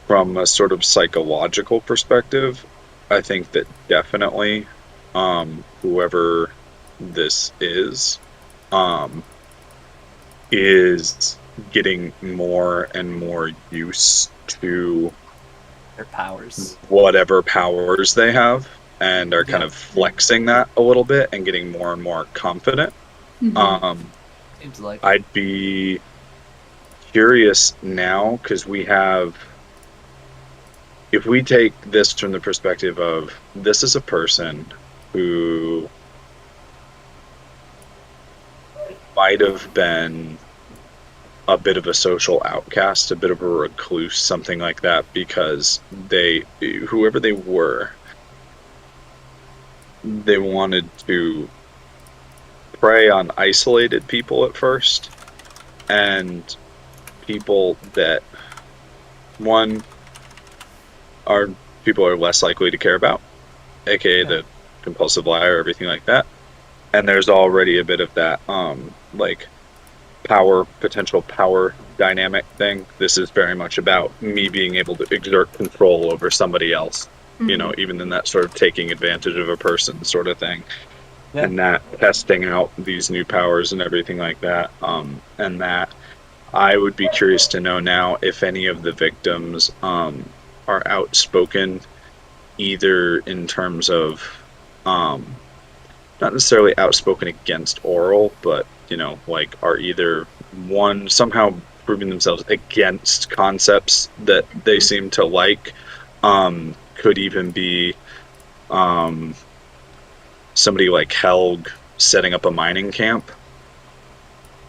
from a sort of psychological perspective, I think that definitely whoever this is getting more and more used to
Their powers.
whatever powers they have, and are kind of flexing that a little bit and getting more and more confident.
Seems like
I'd be curious now, because if we take this from the perspective of, this is a person who might have been a bit of a social outcast, a bit of a recluse, something like that, because whoever they were, they wanted to prey on isolated people at first, and people that, one, people are less likely to care about, aka the compulsive liar, everything like that. And there's already a bit of that like potential power dynamic thing. This is very much about me being able to exert control over somebody else, even in that sort of taking advantage of a person sort of thing. And that testing out these new powers and everything like that. And that I would be curious to know now if any of the victims are outspoken, either in terms of not necessarily outspoken against Oral, but like are either one somehow proving themselves against concepts that they seem to like. Could even be somebody like Helg setting up a mining camp.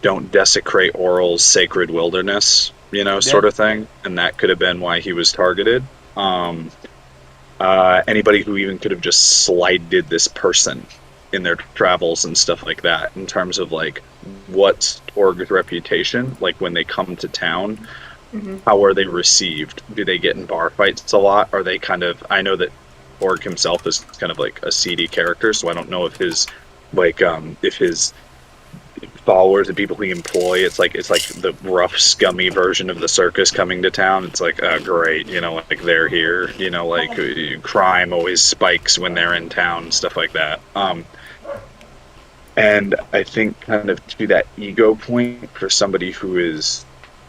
Don't desecrate Oral's sacred wilderness, sort of thing. And that could have been why he was targeted. Anybody who even could have just slighted this person in their travels and stuff like that, in terms of like, what's Torg's reputation like when they come to town? How are they received? Do they get in bar fights a lot? Are they kind of, I know that Torg himself is kind of like a seedy character, so I don't know if his followers, the people he employ, it's like the rough, scummy version of the circus coming to town. It's like, great, like they're here, like crime always spikes when they're in town, stuff like that. And I think kind of to that ego point, for somebody who is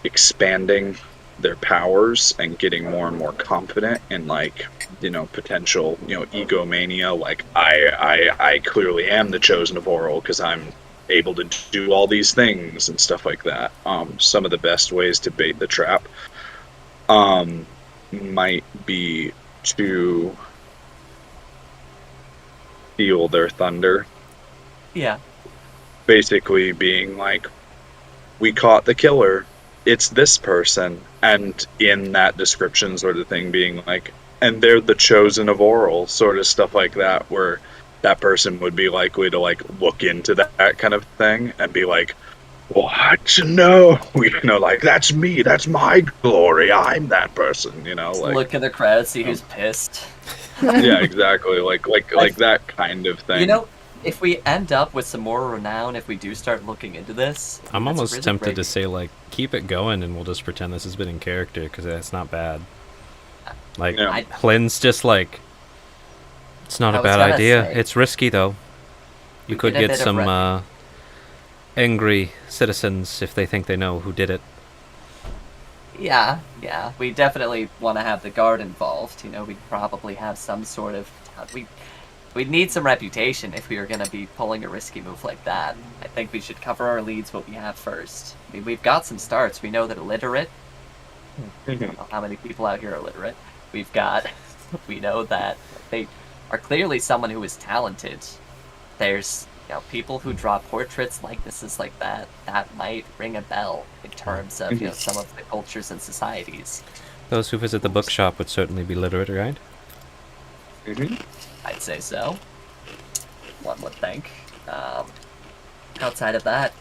expanding their powers and getting more and more confident in like, potential, egomania, like I clearly am the chosen of Oral because I'm able to do all these things and stuff like that. Some of the best ways to bait the trap might be to steal their thunder.
Yeah.
Basically being like, we caught the killer, it's this person, and in that description sort of thing being like, and they're the chosen of Oral, sort of stuff like that, where that person would be likely to like look into that kind of thing and be like, what? No, like, that's me, that's my glory, I'm that person, like,
Look in the crowd, see who's pissed.
yeah, exactly, like that kind of thing.
If we end up with some more renown, if we do start looking into this,
I'm
that's
almost
really
tempted
great.
to say, like, keep it going and we'll just pretend this has been in character, because that's not bad. Like,
Yeah.
Lynn's just like, it's not
I
a
was
bad
gonna
idea.
say.
It's risky, though. You
We
could
get a
get
bit of
some angry citizens if they think they know who did it.
Yeah, we definitely want to have the guard involved. We'd probably have some sort of we'd need some reputation if we were going to be pulling a risky move like that. I think we should cover our leads what we have first. I mean, we've got some starts. We know that illiterate. I don't know how many people out here are illiterate. We know that they are clearly someone who is talented. There's people who draw portraits, likenesses like that might ring a bell in terms of some of the cultures and societies.
Those who visit the bookshop would certainly be literate, right?
I'd say so. One would think. Outside of that,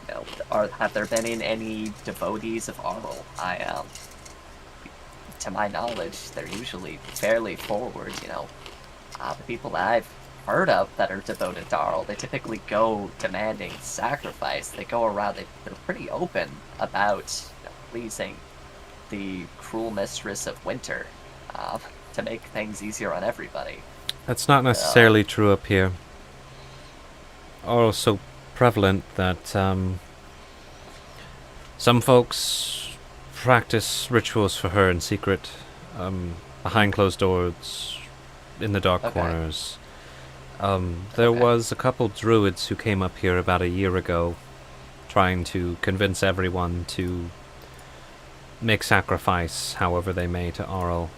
have there been any devotees of Arl? To my knowledge, they're usually fairly forward. The people that I've heard of that are devoted to Arl, they typically go demanding sacrifice. They go around. They're pretty open about pleasing the cruel mistress of winter to make things easier on everybody.
That's not necessarily true up here. Or so prevalent that some folks practice rituals for her in secret, behind closed doors, in the dark corners. There was a couple druids who came up here about a year ago, trying to convince everyone to make sacrifice, however they may, to Arl.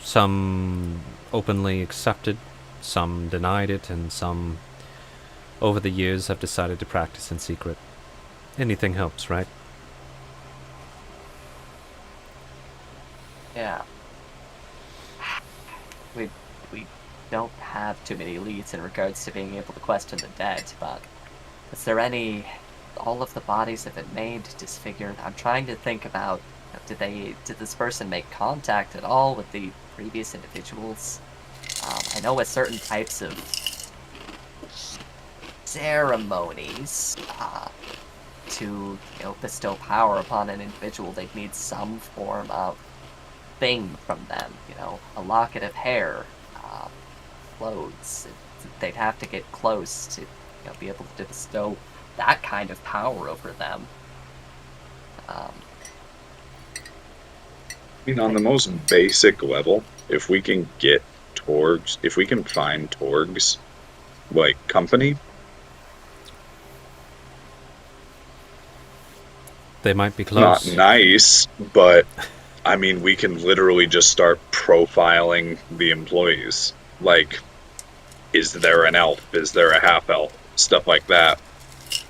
Some openly accepted, some denied it, and some, over the years, have decided to practice in secret. Anything helps, right?
Yeah. We don't have too many leads in regards to being able to question the dead, but is there all of the bodies have been made, disfigured? I'm trying to think about, did this person make contact at all with the previous individuals? I know with certain types of ceremonies, to bestow power upon an individual, they'd need some form of thing from them, a locket of hair, clothes. They'd have to get close to be able to bestow that kind of power over them.
I mean, on the most basic level, if we can get Torgs, if we can find Torgs, like, company,
They might be close.
not nice, but, I mean, we can literally just start profiling the employees. Like, is there an elf? Is there a half-elf? Stuff like that.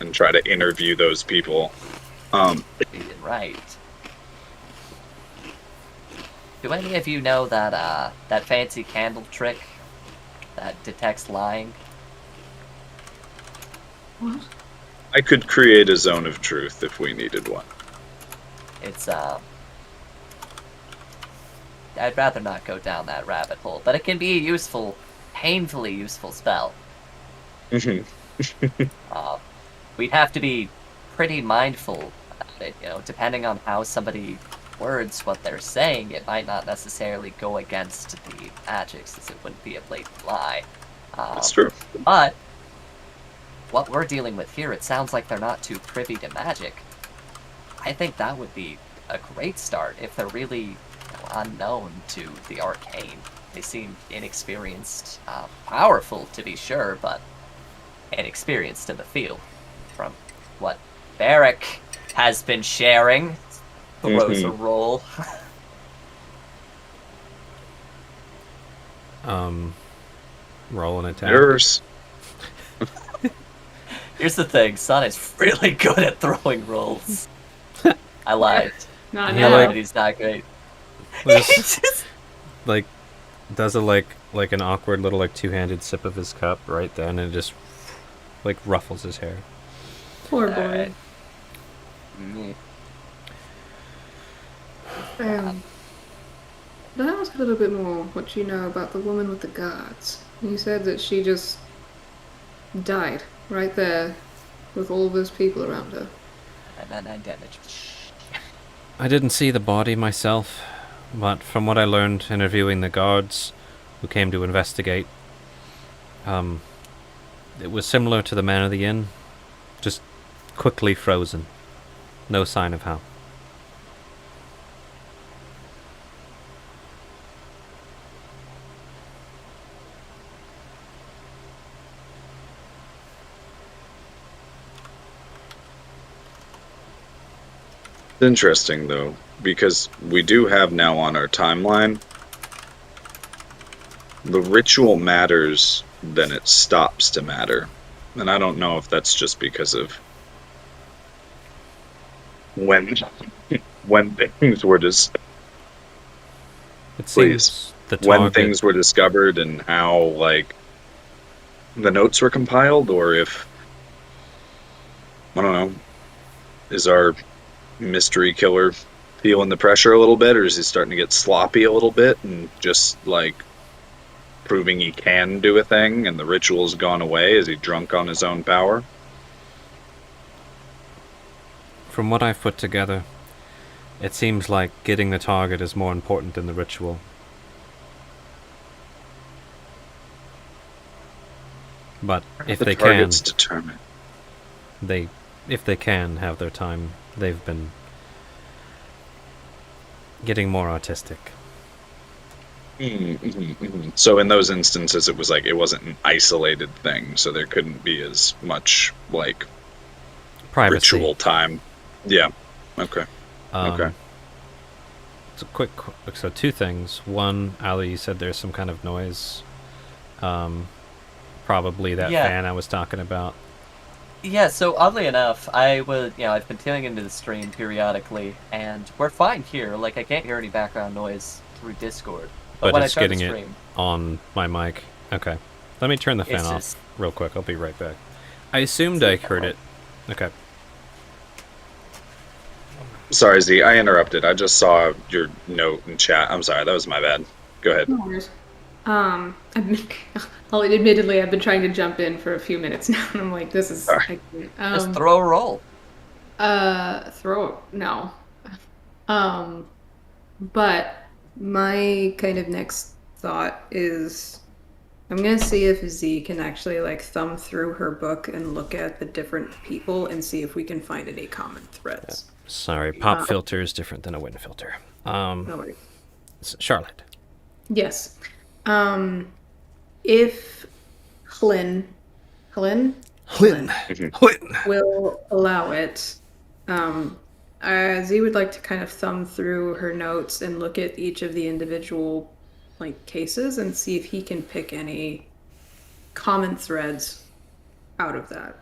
And try to interview those people.
Right. Do any of you know that fancy candle trick that detects lying?
What?
I could create a zone of truth if we needed one.
It's I'd rather not go down that rabbit hole, but it can be a useful, painfully useful spell. We'd have to be pretty mindful about it, depending on how somebody words what they're saying, it might not necessarily go against the magic, since it wouldn't be a blatant lie.
That's true.
But what we're dealing with here, it sounds like they're not too privy to magic. I think that would be a great start if they're really unknown to the arcane. They seem inexperienced, powerful to be sure, but inexperienced in the field. from what Barrick has been sharing. Throws a
Mhm.
roll.
Roll an attack.
Yours.
Here's the thing, Sane's really good at throwing rolls. I lied.
Not
Yeah,
now.
like-
But he's not great.
Well,
He
just,
just-
like, does a like an awkward little like two-handed sip of his cup right then, and it just like ruffles his hair.
Poor boy.
Alright. Mm.
Could I ask a little bit more what you know about the woman with the guards? You said that she just died right there with all those people around her.
And 9 damage.
I didn't see the body myself, but from what I learned interviewing the guards who came to investigate, it was similar to the man of the inn, just quickly frozen. No sign of how.
It's interesting though, because we do have now on our timeline the ritual matters, then it stops to matter. And I don't know if that's just because of when things were
It
Please.
seems the
when
target.
things were discovered and how like the notes were compiled, or if I don't know, is our mystery killer feeling the pressure a little bit, or is he starting to get sloppy a little bit and just like proving he can do a thing and the ritual's gone away? Is he drunk on his own power?
From what I've put together, it seems like getting the target is more important than the ritual. But if
The
they can,
target's determined.
if they can have their time, they've been getting more artistic.
So in those instances, it was like it wasn't an isolated thing, so there couldn't be as much like
Privacy.
ritual time. Yeah. Okay. Okay.
So two things. One, Ali, you said there's some kind of noise. Probably that
Yeah.
fan I was talking about.
Yeah, so oddly enough, I've been tuning into the stream periodically, and we're fine here. Like, I can't hear any background noise through Discord. But,
But
when
it's
I turn the
getting it
stream,
on my mic. Okay. Let me turn the fan
It's
off
just-
real quick. I'll be right back. I assumed I heard it. Okay.
Sorry, Z, I interrupted. I just saw your note in chat. I'm sorry, that was my bad. Go ahead.
No worries. Admittedly, I've been trying to jump in for a few minutes now, and I'm like, this is.
Sorry.
just throw a roll.
No. But my kind of next thought is I'm gonna see if Z can actually like thumb through her book and look at the different people and see if we can find any common threads.
Sorry, pop filter is different than a wind filter.
No worries.
Charlotte.
Yes. If Hlyn will allow it, Z would like to kind of thumb through her notes and look at each of the individual like cases and see if he can pick any common threads out of that.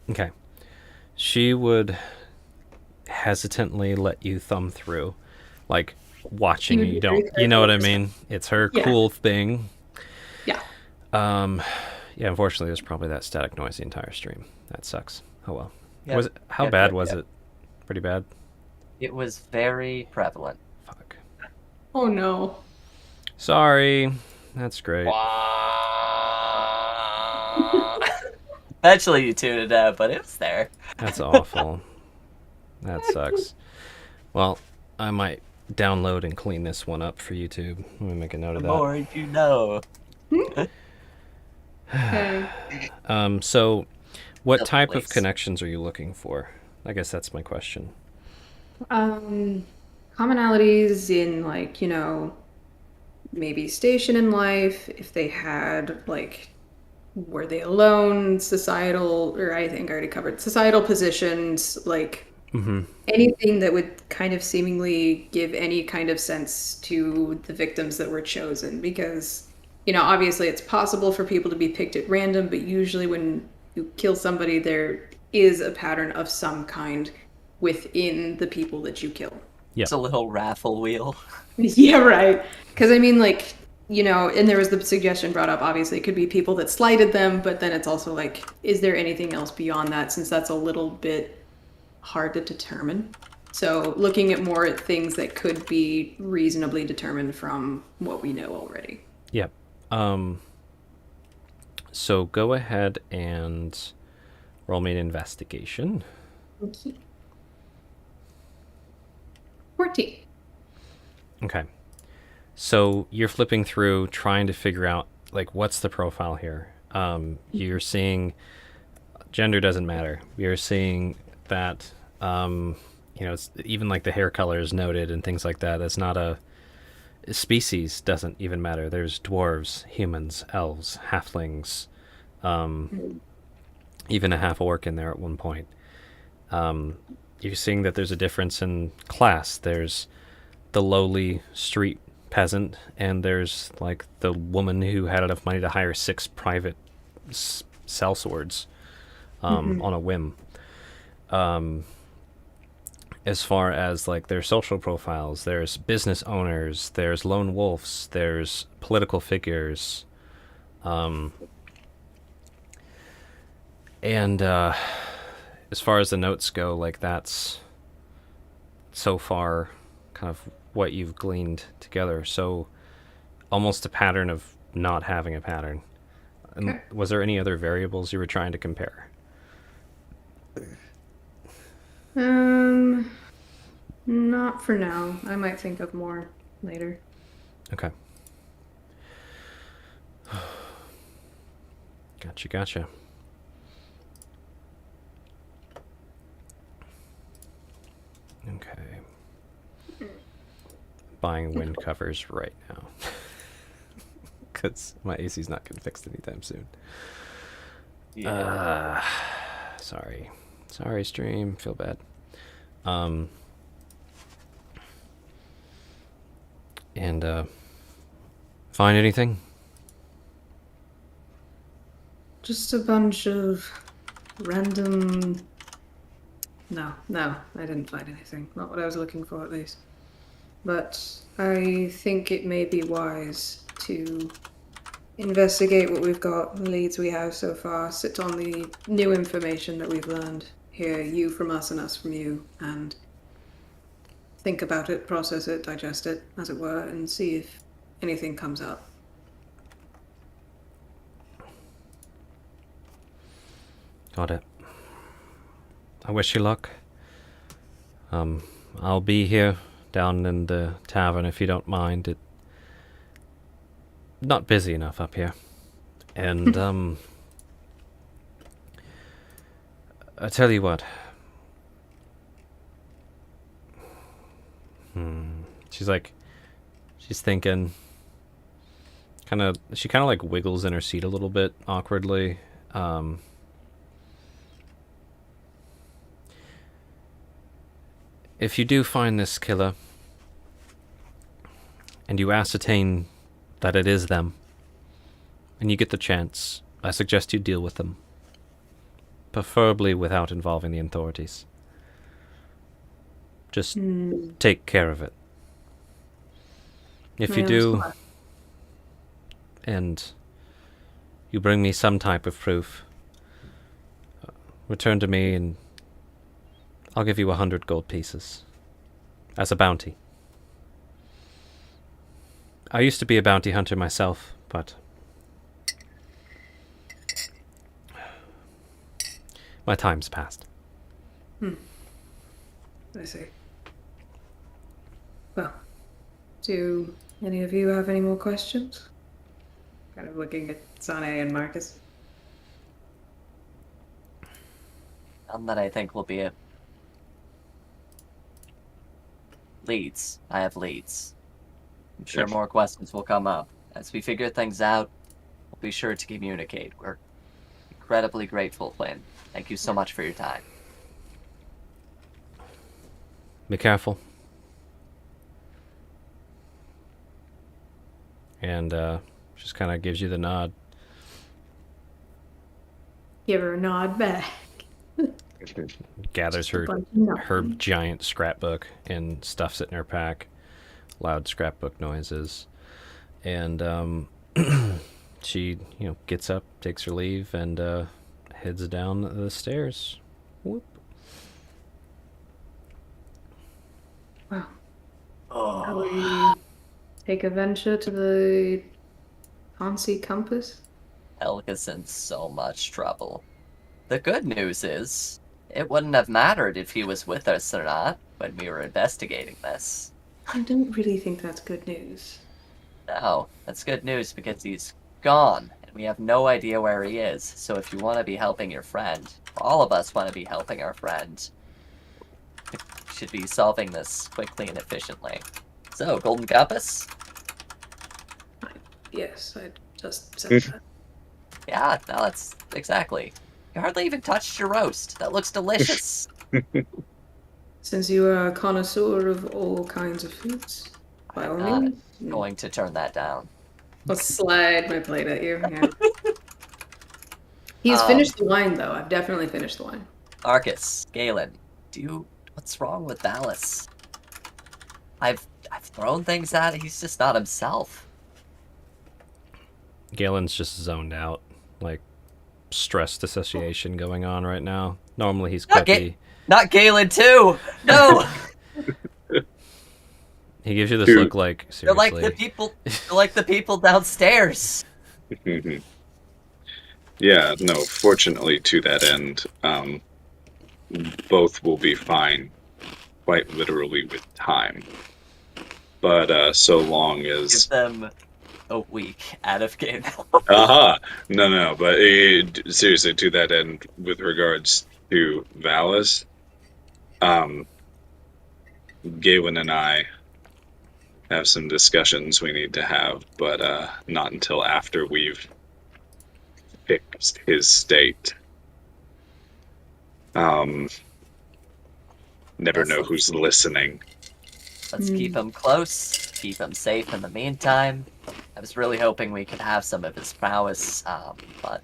Okay. She would hesitantly let you thumb through, like watching
You
you.
would
Don't
very
you know what I
careful.
mean? It's her
Yeah.
cool thing.
Yeah.
Yeah. Unfortunately, there's probably that static noise the entire stream. That sucks. Oh well.
Yep.
Was it? How
Yep,
bad
yep,
was
yep.
it? Pretty bad.
It was very prevalent.
Fuck.
Oh no.
Sorry. That's great.
Eventually you tuned it out, but it was there.
That's awful. That sucks. Well, I might download and clean this one up for YouTube. Let me make a note of
The
that.
more you know.
Okay.
So, what
The
type of
place.
connections are you looking for? I guess that's my question.
Commonalities in like, maybe station in life, if they had like were they alone, societal, or I think I already covered societal positions, like anything that would kind of seemingly give any kind of sense to the victims that were chosen. Because, obviously it's possible for people to be picked at random, but usually when you kill somebody, there is a pattern of some kind within the people that you kill.
It's a little raffle wheel.
Yeah, right. Because I mean, like, and there was the suggestion brought up, obviously, it could be people that slighted them, but then it's also like, is there anything else beyond that, since that's a little bit hard to determine? So looking at more at things that could be reasonably determined from what we know already.
Yep. So go ahead and roll me an investigation.
Okay. 14.
Okay. So you're flipping through, trying to figure out, like, what's the profile here? You're seeing gender doesn't matter. You're seeing that, it's even like the hair color is noted and things like that. That's not a species doesn't even matter. There's dwarves, humans, elves, halflings, even a half orc in there at one point. You're seeing that there's a difference in class. There's the lowly street peasant, and there's like the woman who had enough money to hire 6 private sellswords on a whim. As far as like their social profiles, there's business owners, there's lone wolves, there's political figures, and as far as the notes go, like that's so far kind of what you've gleaned together. So almost a pattern of not having a pattern. And
Okay.
was there any other variables you were trying to compare?
Not for now. I might think of more later.
Okay. Gotcha. Okay. Buying wind covers right now. Because my AC's not getting fixed anytime soon.
Yeah.
Sorry, stream. Feel bad. And find anything?
Just a bunch of random... No, I didn't find anything. Not what I was looking for, at least. But I think it may be wise to investigate what we've got, the leads we have so far, sit on the new information that we've learned, hear you from us and us from you, and think about it, process it, digest it, as it were, and see if anything comes up.
Got it. I wish you luck. I'll be here down in the tavern if you don't mind. It not busy enough up here. And I tell you what. She's thinking. She kind of like wiggles in her seat a little bit awkwardly. If you do find this killer, and you ascertain that it is them, and you get the chance, I suggest you deal with them. Preferably without involving the authorities. Just take care of it. If you do, and you bring me some type of proof, return to me and I'll give you 100 gold pieces. As a bounty. I used to be a bounty hunter myself, but my time's passed.
I see. Well, do any of you have any more questions? Kind of looking at Sane and Marcus.
None that I think will be it. Leads. I have leads. I'm sure
Yes.
more questions will come up. As we figure things out, we'll be sure to communicate. We're incredibly grateful, Flynn. Thank you so much for your time.
Be careful. And just kind of gives you the nod.
Give her a nod back.
Gathers her
Bunch of nothing.
her giant scrapbook and stuffs it in her pack. Loud scrapbook noises. And she, gets up, takes her leave, and heads down the stairs. Whoop.
Wow.
Oh.
Shall we take a venture to the Hansi Compass?
Helga's in so much trouble. The good news is, it wouldn't have mattered if he was with us or not when we were investigating this.
I don't really think that's good news.
No, that's good news because he's gone, and we have no idea where he is. So if you want to be helping your friend, all of us want to be helping our friend, we should be solving this quickly and efficiently. So, Golden Compass?
Yes, I just said that.
Yeah, no, that's exactly. You hardly even touched your roast. That looks delicious.
Since you are a connoisseur of all kinds of foods, by all
not
means.
going to turn that down.
I'll slide my plate at you. Yeah. He's
Um,
finished the wine, though. I've definitely finished the wine.
Arcus, Galen, what's wrong with Valis? I've thrown things at him. He's just not himself.
Galen's just zoned out. Like, stress dissociation going on right now. Normally he's
Not
quippy.
Not Galen too. No,
He gives you this
Dude.
look like,
they're
seriously.
like the people. They're like the people downstairs.
Yeah, no, fortunately to that end, both will be fine, quite literally with time. But so long
Give
as...
them a week out of game.
Aha! No, but seriously, to that end, with regards to Valis, Galen and I have some discussions we need to have, but not until after we've fixed his state. Never
That's
know
what-
who's listening.
Let's keep him close. Keep him safe in the meantime. I was really hoping we could have some of his prowess, but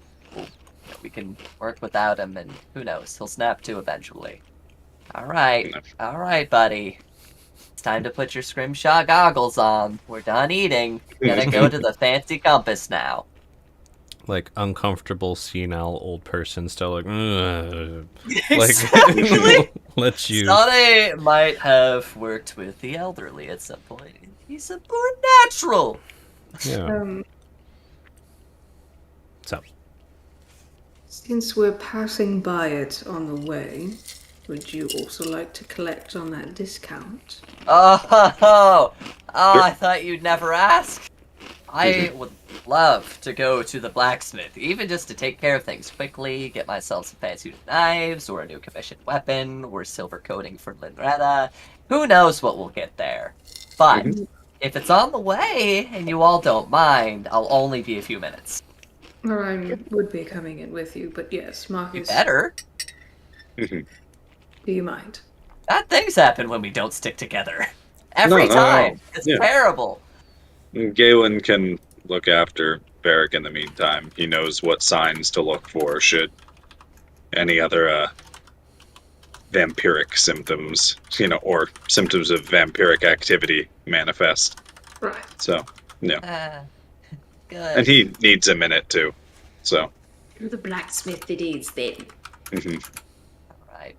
we can work without him, and who knows, he'll snap to eventually. All right, buddy. It's time to put your Scrimshaw goggles on. We're done eating. Gonna go to the fancy compass now.
Like, uncomfortable, senile old person still like, "Ugh."
Exactly.
like, let you.
Sade might have worked with the elderly at some point. He's a more natural.
Yeah. So,
Since we're passing by it on the way, would you also like to collect on that discount?
Oh, I thought you'd never ask. I would love to go to the blacksmith, even just to take care of things quickly, get myself some fancy knives, or a new commissioned weapon, or silver coating for Lynretta. Who knows what we'll get there. But if it's on the way, and you all don't mind, I'll only be a few minutes.
Or I would be coming in with you, but yes,
You
Marcus,
better.
do you mind?
Bad things happen when we don't stick together. Every
No,
time. It's
yeah.
terrible.
Galen can look after Varric in the meantime. He knows what signs to look for should any other vampiric symptoms, or symptoms of vampiric activity manifest.
Right.
So, yeah.
Good.
And he needs a minute too. So,
To the blacksmith it is then.
Right.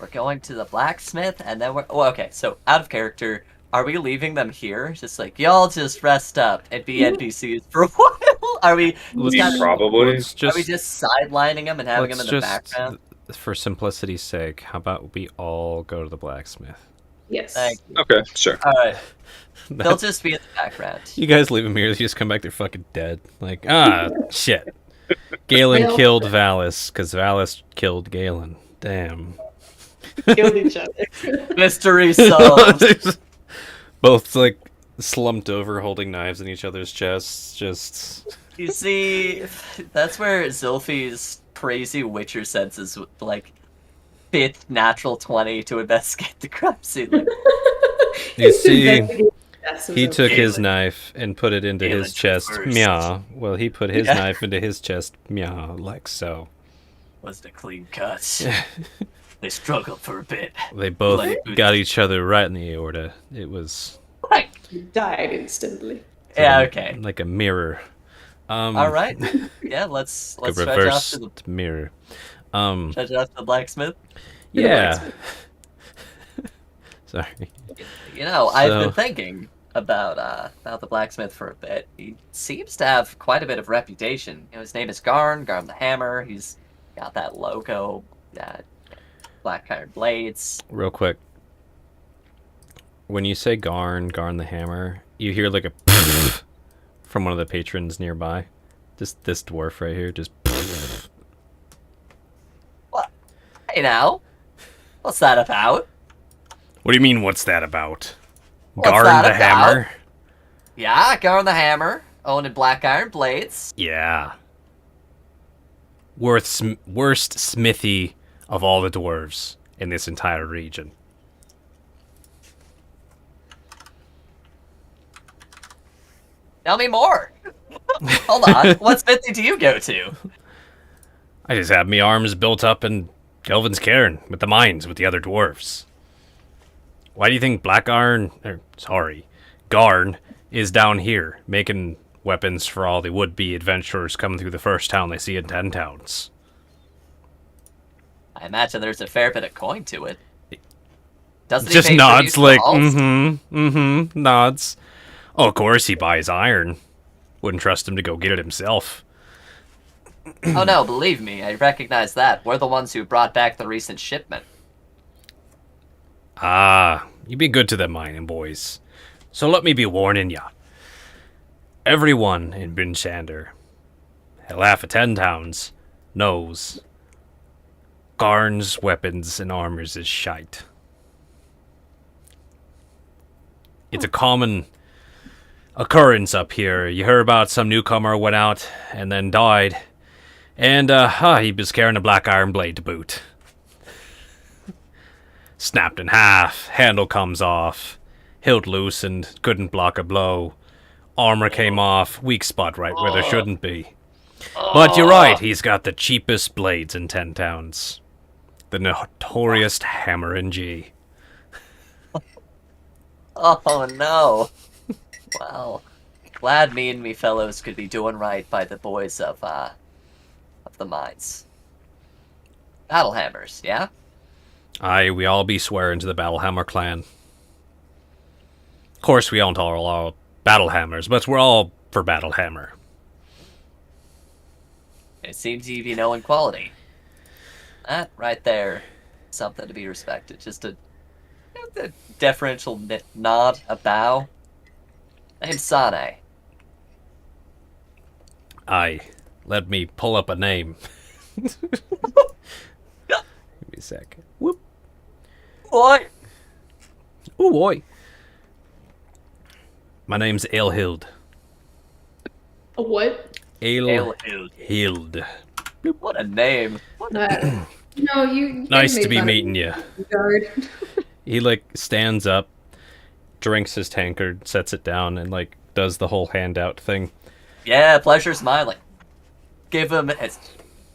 We're going to the blacksmith, and then we're... Oh, okay, so, out of character, are we leaving them here? Just like, y'all just rest up and be NPCs for a while? Are we...
probably.
let's
Are we just sidelining them and having them
let's
in the
just,
background?
for simplicity's sake, how about we all go to the blacksmith?
Yes.
Thank you.
Okay, sure.
Alright. They'll
That's-
just be in the background.
You guys leave them here, you just come back, they're fucking dead. Like, shit. Galen
Well-
killed Valis, because Valis killed Galen. Damn.
Killed each other.
Mystery solved.
Both, like, slumped over, holding knives in each other's chests. Just
You see, that's where Zilfi's crazy Witcher senses, like, fifth natural 20 to investigate the crime scene. Like,
you see,
Yes,
he
so-
took his knife and put it into
Galen
his chest.
first.
Meow. Well, he put his
Yeah.
knife into his chest. Meow, like so.
wasn't a clean cut. They struggled for a bit.
They both
Like-
got each other right in the aorta. It was
Right.
He died instantly.
Yeah, okay.
like a mirror.
All right. Yeah, let's
A
stretch off
reverse
to the
mirror.
stretch off to the blacksmith.
Yeah. Sorry.
You know, I've
So-
been thinking about the blacksmith for a bit. He seems to have quite a bit of reputation. You know, his name is Garn the Hammer. He's got that logo, black iron blades.
Real quick. When you say Garn the Hammer, you hear like a from one of the patrons nearby. Just this dwarf right here, just
Hey now, what's that about?
What do you mean, what's that about?
What's
Garn
that
the
about?
Hammer?
Yeah, Garn the Hammer, owning black iron blades.
Yeah. Worst smithy of all the dwarves in this entire region.
Tell me more. Hold on, what smithy do you go to?
I just have me arms built up in Kelvin's cairn with the mines with the other dwarves. Why do you think Garn is down here making weapons for all the would-be adventurers coming through the first town they see in 10 towns?
I imagine there's a fair bit of coin to it. Doesn't he
Just
make
nods
pretty
like,
balls?
nods. Oh, of course he buys iron. Wouldn't trust him to go get it himself.
Oh no, believe me, I recognize that. We're the ones who brought back the recent shipment.
Ah, you be good to them mining boys. So let me be warning ya. Everyone in Bryn Shander, hell half of 10 towns, knows Garn's weapons and armors is shite. It's a common occurrence up here. You heard about some newcomer went out and then died. And, he was carrying a black iron blade to boot. Snapped in half, handle comes off, hilt loosened, couldn't block a blow. Armor came off, weak spot right where there shouldn't be. But you're right, he's got the cheapest blades in 10 towns. The notorious Hammer and G.
Oh no. Well, glad me and me fellows could be doing right by the boys of the mines. Battle hammers, yeah?
Aye, we all be swearing to the Battlehammer clan. Of course, we aren't all Battlehammers, but we're all for Battlehammer.
It seems you be knowing quality. That right there, something to be respected. Just a deferential nod, a bow. Name's Sane.
Aye, let me pull up a name. Give me a sec. Whoop.
Boy!
Ooh, boy. My name's Aelhild.
A what?
Aelhild.
What a name.
No, you.
Nice
made
to be
fun of
meeting
me,
you.
Guard.
He, like, stands up, drinks his tankard, sets it down, and, like, does the whole handout thing.
Yeah, pleasure's mine. Like, give him a hit.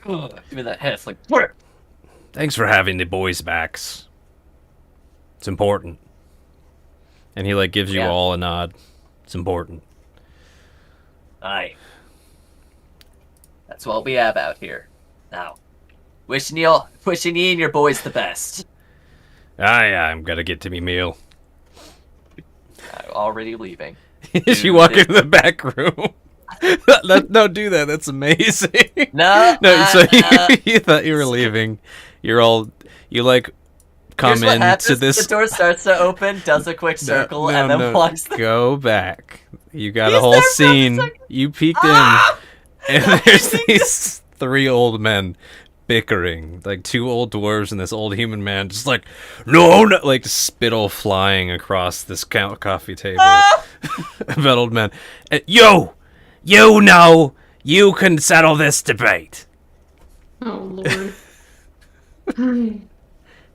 Give me that hit. Like, what?
Thanks for having the boys' backs. It's important. And he, like, gives you
Yeah.
all a nod. It's important.
Aye. That's what we have out here. Now, wishing you and your boys the best.
Aye, I'm gonna get to me meal.
I'm already leaving.
As you walk into the back room. No, do that. That's amazing.
No,
No, so you thought you were leaving. You like come
Here's what
into
happens.
this.
The door starts to open, does a quick circle, and then walks the...
Go back. You got a
He's
whole
there for a
scene.
second.
You peeked
Ah!
in, and there's these 3 old men bickering, like 2 old dwarves and this old human man, just like no, like spittle flying across this coffee table.
Ah!
That old man. You know, you can settle this debate.
Oh lord.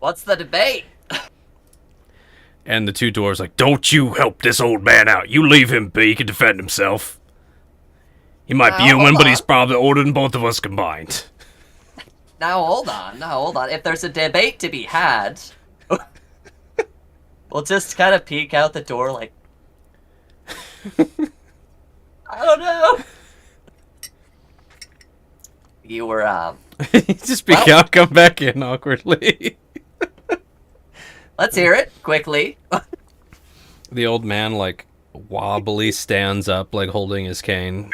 What's the debate?
And the two dwarves like, don't you help this old man out. You leave him be. He can defend himself. He might be
Now,
human,
hold
but
on.
he's probably older than both of us combined.
Now hold on. If there's a debate to be had, we'll just kind of peek out the door like, I don't know. You were
Just peek out, come back in awkwardly.
let's hear it quickly.
The old man, like, wobbly stands up, like, holding his cane.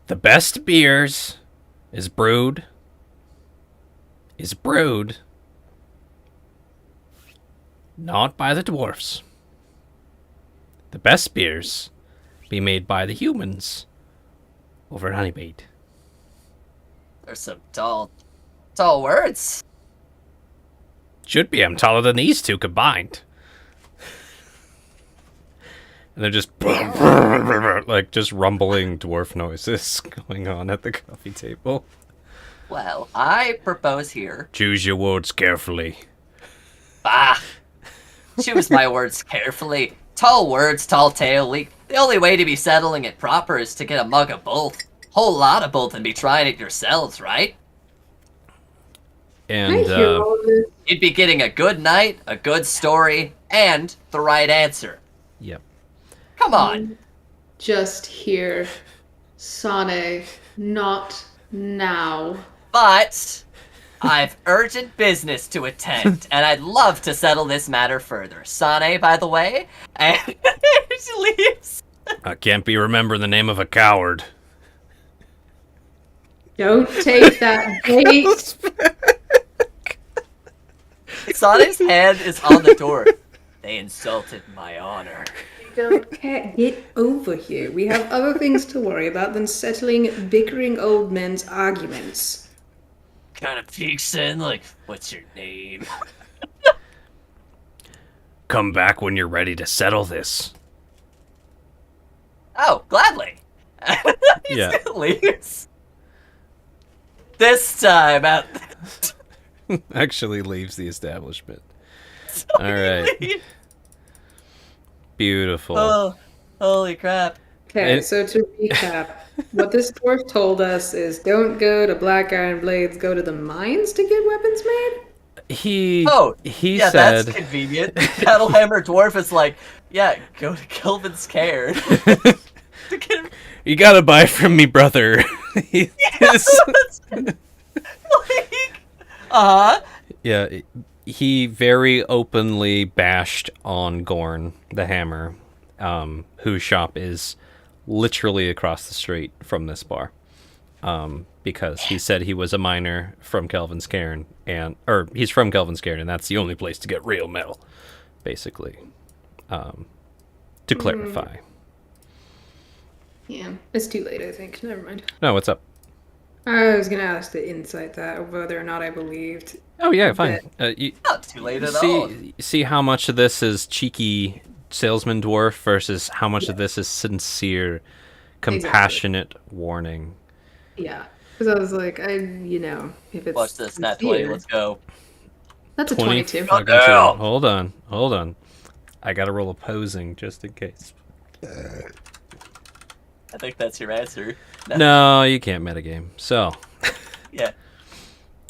The best beers is brewed not by the dwarfs. The best beers be made by the humans over at Honeybait.
There's some tall words.
Should be. I'm taller than these two combined. And they're just like just rumbling dwarf noises going on at the coffee table.
Well, I propose here.
Choose your words carefully.
Bah! Choose my words carefully. Tall words, tall tale. The only way to be settling it proper is to get a mug of both. Whole lot of both and be trying it yourselves, right?
I
And
hear all of this.
You'd be getting a good night, a good story, and the right answer.
yep.
Come on.
Just hear Sane, not now.
But I've urgent business to attend, and I'd love to settle this matter further. Sane, by the way, and she leaves.
I can't be remembering the name of a coward.
Don't take that bait.
Sane's hand is on the door. They insulted my honor.
Don't care. Get over here. We have other things to worry about than settling bickering old men's arguments.
Kind of peeks in, like, what's your name?
Come back when you're ready to settle this.
Oh, gladly. He
Yeah.
still leaves. This time,
Actually leaves the establishment. All right. Beautiful.
Oh, holy crap.
Okay,
And-
so to recap, what this dwarf told us is don't go to Black Iron Blades, go to the mines to get weapons made?
He
Oh,
he
yeah,
said
that's convenient. Battlehammer Dwarf is like, yeah, go to Kelvin's Cairn. To get
you gotta buy from me, brother. He is-
like, uh-huh.
yeah, he very openly bashed on Gorn the Hammer, whose shop is literally across the street from this bar, because he said he was a miner from Kelvin's Cairn, or he's from Kelvin's Cairn, and that's the only place to get real metal, basically. To clarify.
Yeah, it's too late, I think. Never mind.
No, what's up?
I was gonna ask to insight that, whether or not I believed.
Oh yeah, fine. You,
Not too late at all.
see how much of this is cheeky salesman dwarf versus how much of this is sincere, compassionate warning.
Yeah, because I was like, if it's
Watch this, Nat
sincere-
20, let's go.
That's a
20
22.
fucking
Goddamn.
two. Hold on. I gotta roll opposing just in case.
I think that's your answer.
No, you can't metagame. So,
Yeah.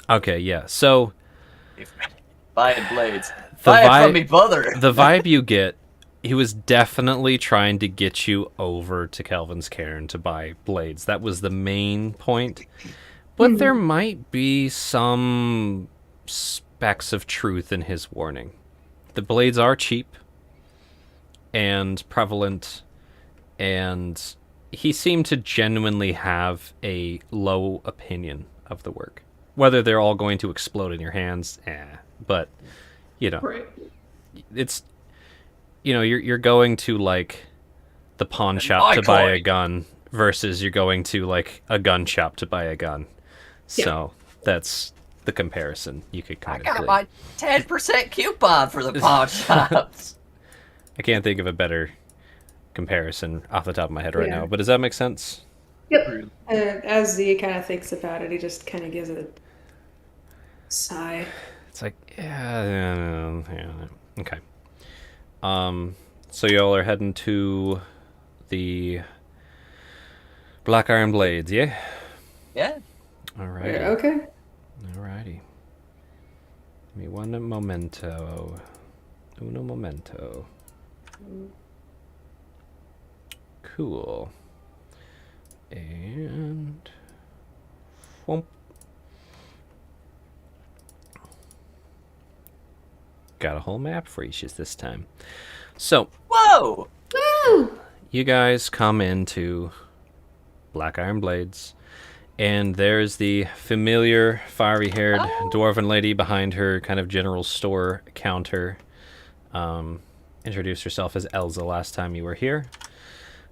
okay, yeah. So,
Buying blades.
The
Buy it
vibe-
from me, brother.
the vibe you get, he was definitely trying to get you over to Kelvin's Cairn to buy blades. That was the main point. But there might be some specks of truth in his warning. The blades are cheap and prevalent, and he seemed to genuinely have a low opinion of the work. Whether they're all going to explode in your hands, but
Right.
it's you're going to like the pawn shop
my
to buy a
coin.
gun versus you're going to like a gun shop to buy a gun. So that's the comparison. You could
I
kind
got
of.
my 10% coupon for the pawn shops.
I can't think of a better comparison off the top of my head right
Yeah.
now. But does that make sense?
Yep. As Z kind of thinks about it, he just kind of gives a sigh.
It's like, yeah. Okay. So y'all are heading to the Black Iron Blades, yeah?
Yeah.
Alrighty.
Yeah, okay.
Alrighty. Give me one momento. Uno momento. Cool. And... Whoomp. Got a whole map for you this time. So,
Whoa!
Woo!
you guys come into Black Iron Blades, and there's the familiar fiery-haired dwarven lady behind her kind of general store counter. Introduced herself as Elza last time you were here.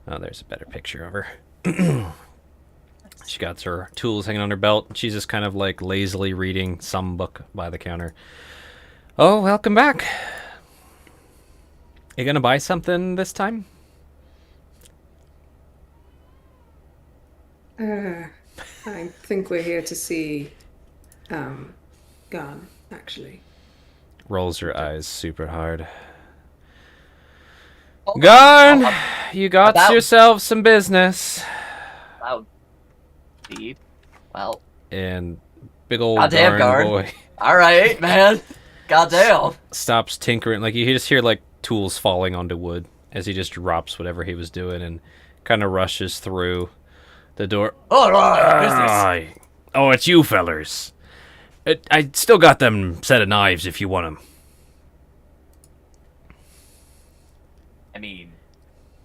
Oh, there's a better picture of her. She got her tools hanging on her belt. She's just kind of like lazily reading some book by the counter. Oh, welcome back. You gonna buy something this time?
I think we're here to see Garn, actually.
Rolls her eyes super hard. Garn, you got
About-
yourself some business.
Wow. Deep. Well,
And big old
Goddamn,
Garn
Garn.
boy
alright, man. Goddamn.
stops tinkering. Like you just hear like tools falling onto wood as he just drops whatever he was doing and kind of rushes through the door.
Alright, business.
Aye. Oh, it's you fellers. I still got them set of knives if you want them.
I mean,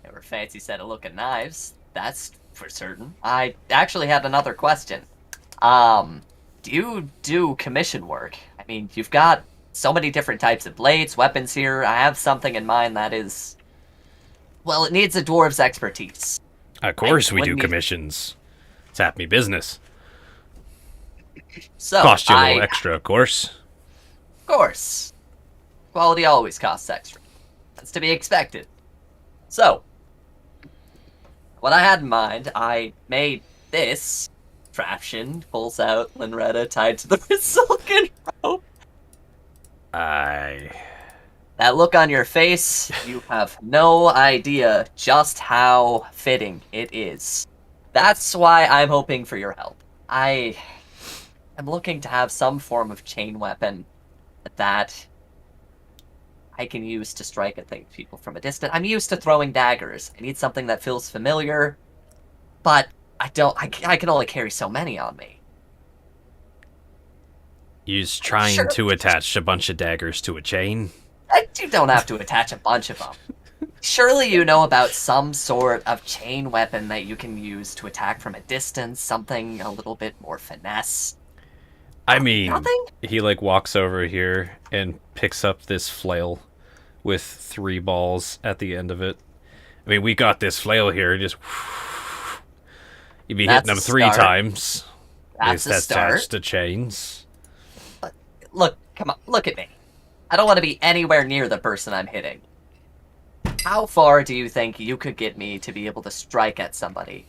they were fancy set of looking knives. That's for certain. I actually had another question. Do you do commission work? I mean, you've got so many different types of blades, weapons here. I have something in mind that is... Well, it needs a dwarf's expertise.
Of course we do
wouldn't
commissions. It's half me business.
So,
Cost you a
I...
little extra, of course.
Of course. Quality always costs extra. That's to be expected. So, what I had in mind, I made this contraption. Pulls out Linretta tied to the silken rope.
Aye.
That look on your face, you have no idea just how fitting it is. That's why I'm hoping for your help. I am looking to have some form of chain weapon that I can use to strike at people from a distance. I'm used to throwing daggers. I need something that feels familiar, but I can only carry so many on me.
You's trying
Sure.
to attach a bunch of daggers to a chain?
You don't have to attach a bunch of them. Surely you know about some sort of chain weapon that you can use to attack from a distance, something a little bit more finesse.
I mean,
Nothing?
he like walks over here and picks up this flail with 3 balls at the end of it. I mean, we got this flail here, just you'd be
That's
hitting them
a
3
start.
times.
That's a start.
attached to chains.
Look, come on, look at me. I don't want to be anywhere near the person I'm hitting. How far do you think you could get me to be able to strike at somebody?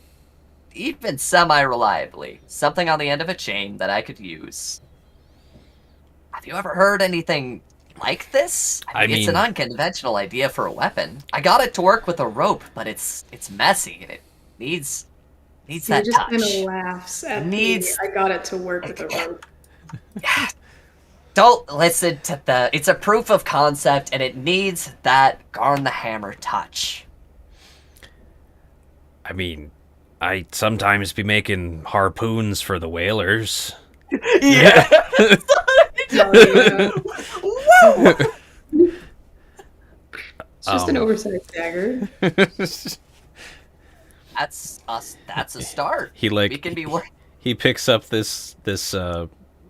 Even semi-reliably. Something on the end of a chain that I could use. Have you ever heard anything like this?
I
it's an
mean-
unconventional idea for a weapon. I got it to work with a rope, but it's messy and it needs
He
that
just
touch.
kind of laughs at
Needs-
me. I got it to work with a rope.
Don't listen to it's a proof of concept and it needs that Garn the Hammer touch.
I mean, I sometimes be making harpoons for the whalers.
Yeah.
Oh, yeah.
Woo!
It's just an oversized dagger.
That's a start.
He like
We can be working.
he picks up this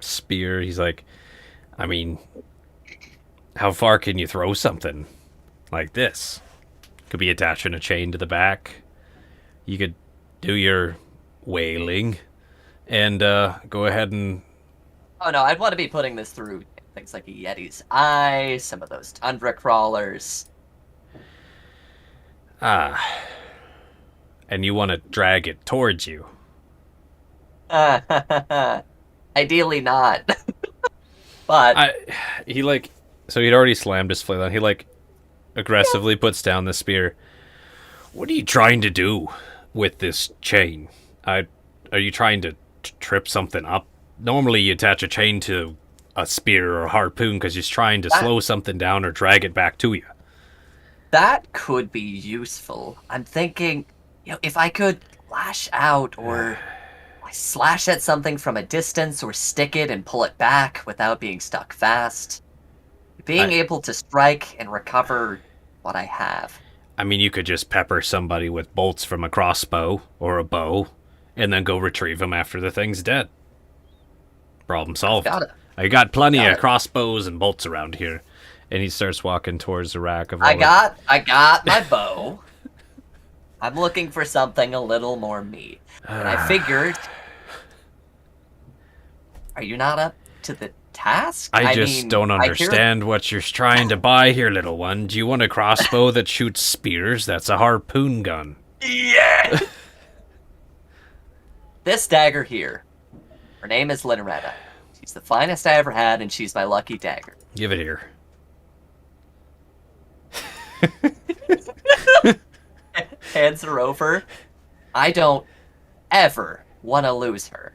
spear. He's like, I mean, how far can you throw something like this? Could be attaching a chain to the back. You could do your whaling and go ahead and
Oh no, I'd want to be putting this through things like a Yeti's eye, some of those tundra crawlers.
Ah. And you want to drag it towards you.
Ideally not. But
So he'd already slammed his flail down. He aggressively puts down the spear. What are you trying to do with this chain? Are you trying to trip something up? Normally you attach a chain to a spear or a harpoon because you're trying to slow something down or drag it back to you.
that could be useful. I'm thinking, if I could lash out or slash at something from a distance or stick it and pull it back without being stuck fast. Being able to strike and recover what I have.
I mean, you could just pepper somebody with bolts from a crossbow or a bow and then go retrieve them after the thing's dead. Problem solved. I got plenty of crossbows and bolts around here. And he starts walking towards the rack of all
I got my bow. I'm looking for something a little more meat. And I figured... Are you not up to the task?
I just don't understand what you're trying to buy here, little one. Do you want a crossbow that shoots spears? That's a harpoon gun.
Yeah! This dagger here. Her name is Linoretta. She's the finest I ever had, and she's my lucky dagger.
Give it here.
Hands her over. I don't ever want to lose her.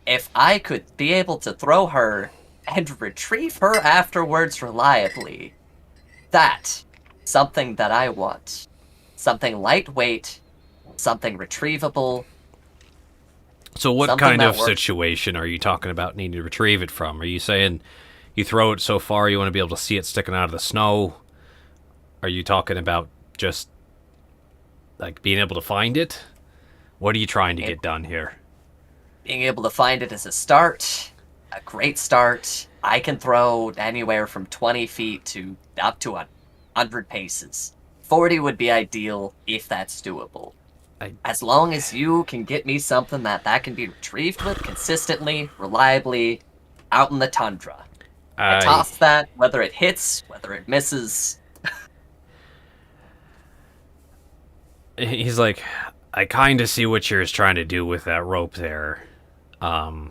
If I could be able to throw her and retrieve her afterwards reliably, that's something that I want. Something lightweight, something retrievable.
So what kind of situation are you talking about needing to retrieve it from? Are you saying you throw it so far you want to be able to see it sticking out of the snow? Are you talking about just being able to find it? What are you trying to get done here?
Being able to find it is a start, a great start. I can throw anywhere from 20 feet to up to 100 paces. 40 would be ideal if that's doable. As long as you can get me something that can be retrieved with consistently, reliably, out in the tundra. I toss that, whether it hits, whether it misses.
He's like, I kind of see what you're trying to do with that rope there.
Let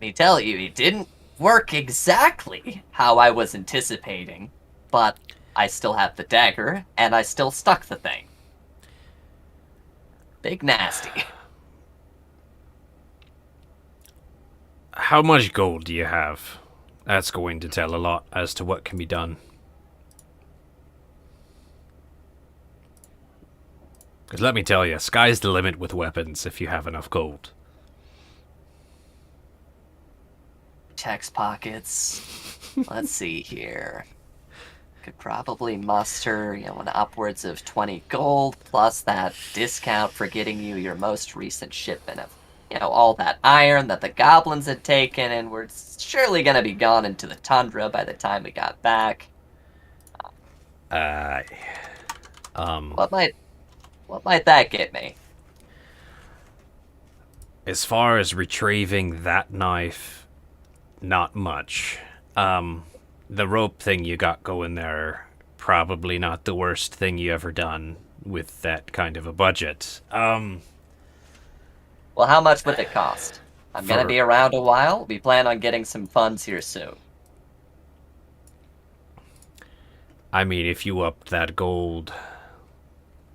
me tell you, it didn't work exactly how I was anticipating, but I still have the dagger, and I still stuck the thing. Big nasty.
How much gold do you have? That's going to tell a lot as to what can be done. Because let me tell you, sky's the limit with weapons if you have enough gold.
Checks pockets. Let's see here. Could probably muster, an upwards of 20 gold, plus that discount for getting you your most recent shipment of, all that iron that the goblins had taken, and we're surely gonna be gone into the tundra by the time we got back. What might that get me?
As far as retrieving that knife, not much. The rope thing you got going there, probably not the worst thing you ever done with that kind of a budget.
Well, how much would it cost? I'm gonna be around a while. We plan on getting some funds here soon.
I mean, if you upped that gold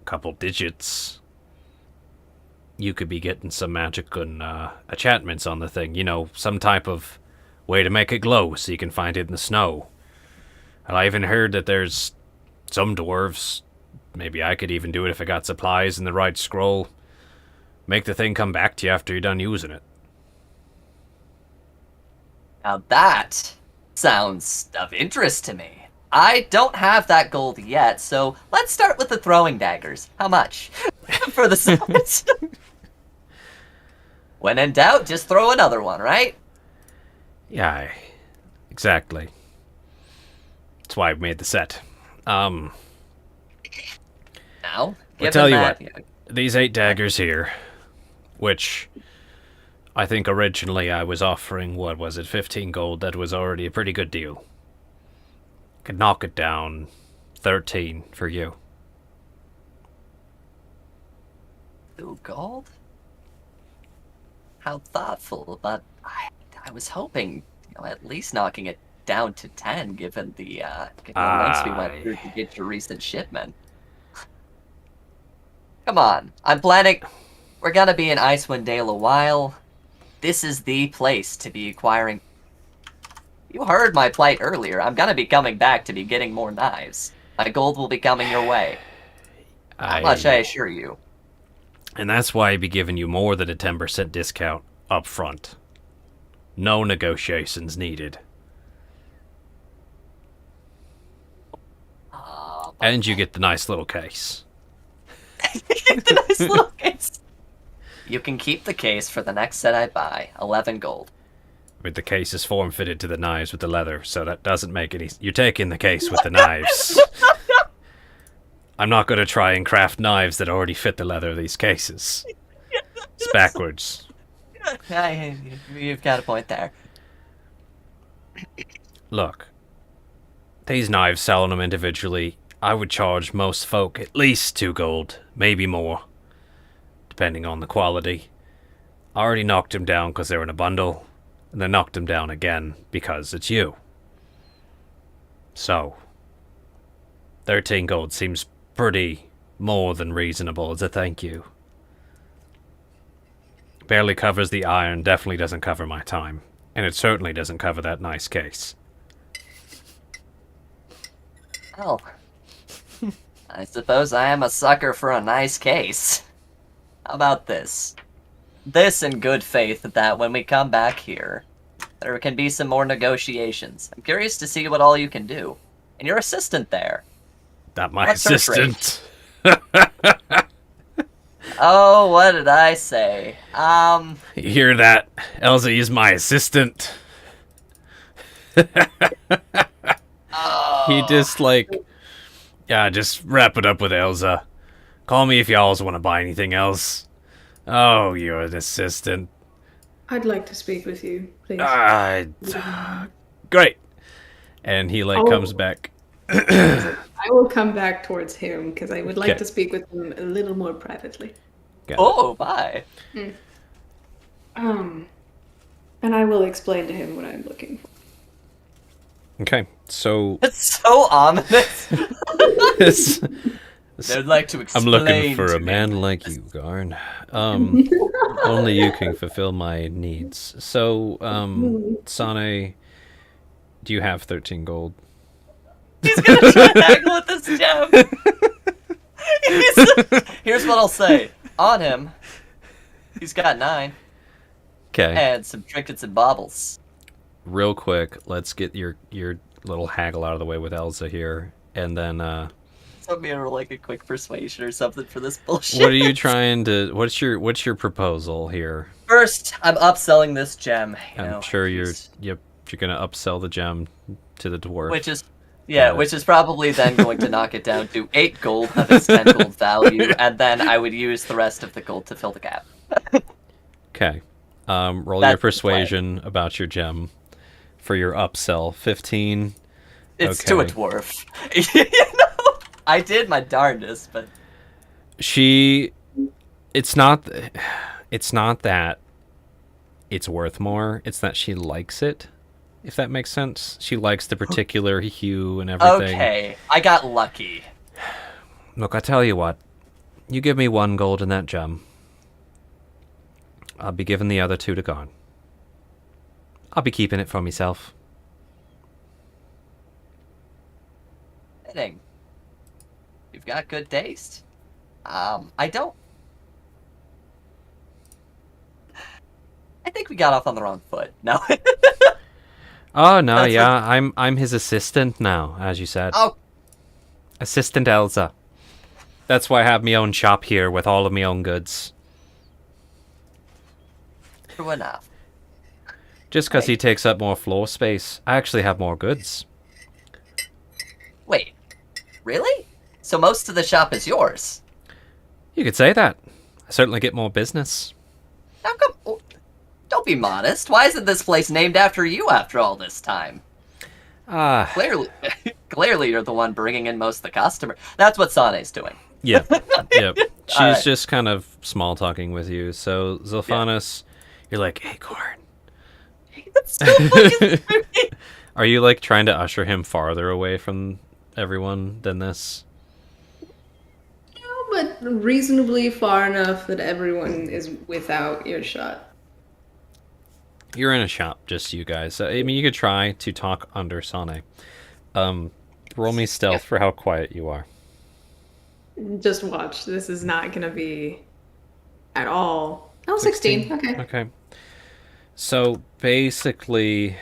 a couple digits, you could be getting some magic and enchantments on the thing. Some type of way to make it glow so you can find it in the snow. And I even heard that there's some dwarves, maybe I could even do it if I got supplies and the right scroll, make the thing come back to you after you're done using it.
Now that sounds of interest to me. I don't have that gold yet, so let's start with the throwing daggers. How much? For the size? When in doubt, just throw another one, right?
Yeah, exactly. That's why I made the set.
Now,
I'll tell you what. These 8 daggers here, which I think originally I was offering, 15 gold? That was already a pretty good deal. Could knock it down 13 for you.
2 gold? How thoughtful, but I was hoping, at least knocking it down to 10, given the lengths we went through to get your recent shipment. Come on, I'm planning... We're gonna be in Icewind Dale a while. This is the place to be acquiring... You heard my plight earlier. I'm gonna be coming back to be getting more knives. My gold will be coming your way. How much, I assure you.
And that's why I'd be giving you more than a 10% discount up front. No negotiations needed. And you get the nice little case.
The nice little case. You can keep the case for the next set I buy. 11 gold.
But the case is form-fitted to the knives with the leather, so that doesn't make any... You're taking the case with the knives. I'm not going to try and craft knives that already fit the leather of these cases. It's backwards.
You've got a point there.
Look, these knives, selling them individually, I would charge most folk at least 2 gold, maybe more, depending on the quality. I already knocked them down because they're in a bundle, and then knocked them down again because it's you. So, 13 gold seems pretty more than reasonable as a thank you. Barely covers the iron, definitely doesn't cover my time, and it certainly doesn't cover that nice case.
Well, I suppose I am a sucker for a nice case. How about this? This in good faith that when we come back here, there can be some more negotiations. I'm curious to see what all you can do. And your assistant there.
Not my
What's her
assistant.
Oh, what did I say?
You hear that? Elsa is my assistant. He just just wrap it up with Elsa. Call me if y'all want to buy anything else. Oh, you're an assistant.
I'd like to speak with you, please.
Great. And he comes back.
I will come back towards him because I would like
Okay.
to speak with him a little more privately.
Oh, bye.
And I will explain to him what I'm looking for.
Okay, so
It's so ominous. They'd like to
I'm
explain.
looking for
to
a
me.
man like you, Garn. Only you can fulfill my needs. So, Sane, do you have 13 gold?
He's gonna try to haggle with this gem. Here's what I'll say. On him, he's got 9
Okay.
and some trinkets and baubles.
Real quick, let's get your little haggle out of the way with Elsa here, and then
So me or like a quick persuasion or something for this bullshit.
what are you trying to? What's your proposal here?
First, I'm upselling this gem.
I'm sure you're gonna upsell the gem to the dwarf.
Which is
Got it.
which is probably then going to knock it down to 8 gold of its 10 gold value, and then I would use the rest of the gold to fill the gap.
Okay. Roll
That's
your
the plan.
persuasion about your gem for your upsell. 15.
It's to a
Okay.
dwarf. You know, I did my darndest, but
It's not that it's worth more. It's that she likes it. If that makes sense. She likes the particular hue and everything.
okay, I got lucky.
Look, I tell you what. You give me 1 gold in that gem. I'll be giving the other 2 to Garn. I'll be keeping it for myself.
Fitting. You've got good taste. I think we got off on the wrong foot. No.
Oh no,
That's
yeah, I'm his assistant now, as you said.
Oh,
Assistant Elsa. That's why I have my own shop here with all of my own goods.
true enough.
Just because he
Right.
takes up more floor space, I actually have more goods.
Wait, really? So most of the shop is yours?
You could say that. I certainly get more business.
How come? don't be modest. Why isn't this place named after you after all this time?
Ah,
Clearly you're the one bringing in most of the customer. That's what Sane's doing.
yep. She's
Alright.
just kind of small talking with you. So Zilphanos, you're like, hey, Corn. Are you like trying to usher him farther away from everyone than this?
But reasonably far enough that everyone is without earshot.
You're in a shop, just you guys. I mean, you could try to talk under Sane. Roll me stealth for how quiet you are.
Just watch. This is not gonna be at all. Oh, 16. Okay.
Okay. So basically,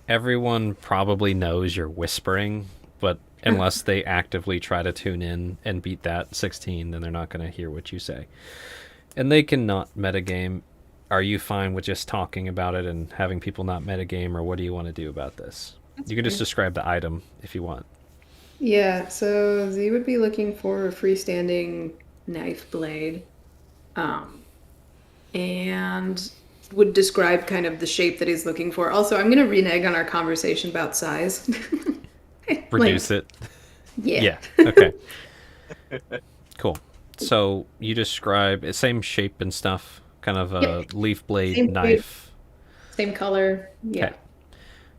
everyone probably knows you're whispering, but unless they actively try to tune in and beat that 16, then they're not going to hear what you say. And they cannot metagame. Are you fine with just talking about it and having people not metagame, or what do you want to do about this? You can just describe the item if you want.
Yeah, so Z would be looking for a freestanding knife blade. And would describe kind of the shape that he's looking for. Also, I'm gonna renege on our conversation about size.
Reduce it.
Yeah.
Yeah. Okay. Cool. So you describe same shape and stuff, kind of a
Yep.
leaf blade
Same shape.
knife.
Same color. Yeah.
Okay.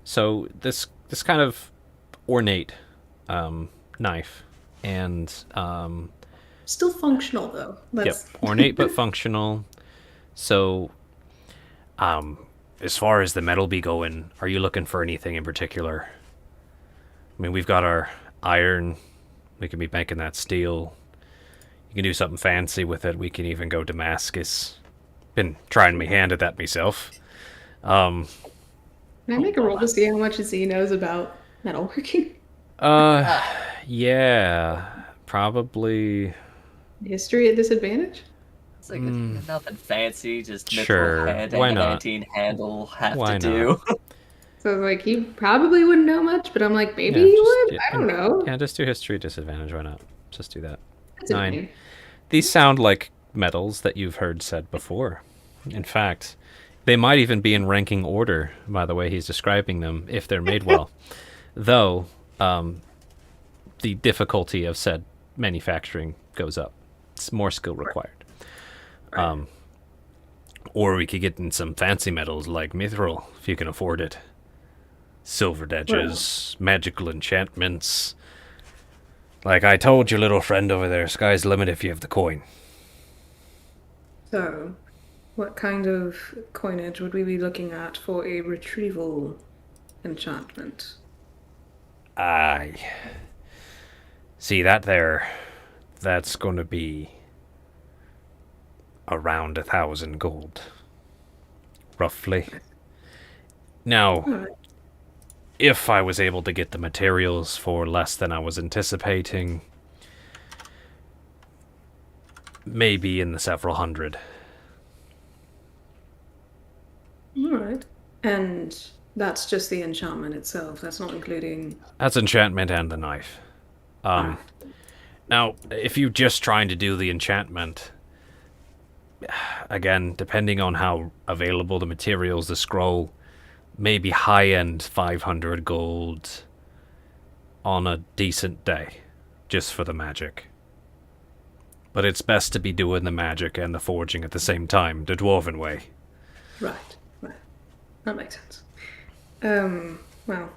So this kind of ornate knife, and
Still functional though. Let's
ornate but functional. So, as far as the metal be going, are you looking for anything in particular? I mean, we've got our iron. We can be making that steel. You can do something fancy with it. We can even go Damascus. Been trying my hand at that myself.
Can I make a roll to see how much Z knows about metalworking?
Yeah, probably.
History at disadvantage?
It's like nothing fancy, just
Sure,
mithril hand
why
and
not?
adamantine handle have
Why
to do.
So like he probably wouldn't know much, but I'm like maybe
Yeah,
he
just-
would.
yeah,
I don't know.
Yeah, just do history at disadvantage. Why not? Just do that.
That's a
9.
name.
These sound like metals that you've heard said before. In fact, they might even be in ranking order, by the way he's describing them, if they're made well. Though, the difficulty of said manufacturing goes up. It's more skill required. Or we could get in some fancy metals like mithril, if you can afford it. Silvered edges, magical enchantments. Like I told your little friend over there, sky's the limit if you have the coin.
So, what kind of coinage would we be looking at for a retrieval enchantment?
Aye. See that there? That's going to be around 1,000 gold. Roughly. Now,
Alright.
if I was able to get the materials for less than I was anticipating, maybe in the several hundred.
Alright. And that's just the enchantment itself. That's not including.
That's enchantment and the knife. Now, if you're just trying to do the enchantment, again, depending on how available the materials, the scroll, maybe high-end 500 gold on a decent day, just for the magic. But it's best to be doing the magic and the forging at the same time, the dwarven way.
Right. That makes sense. Well,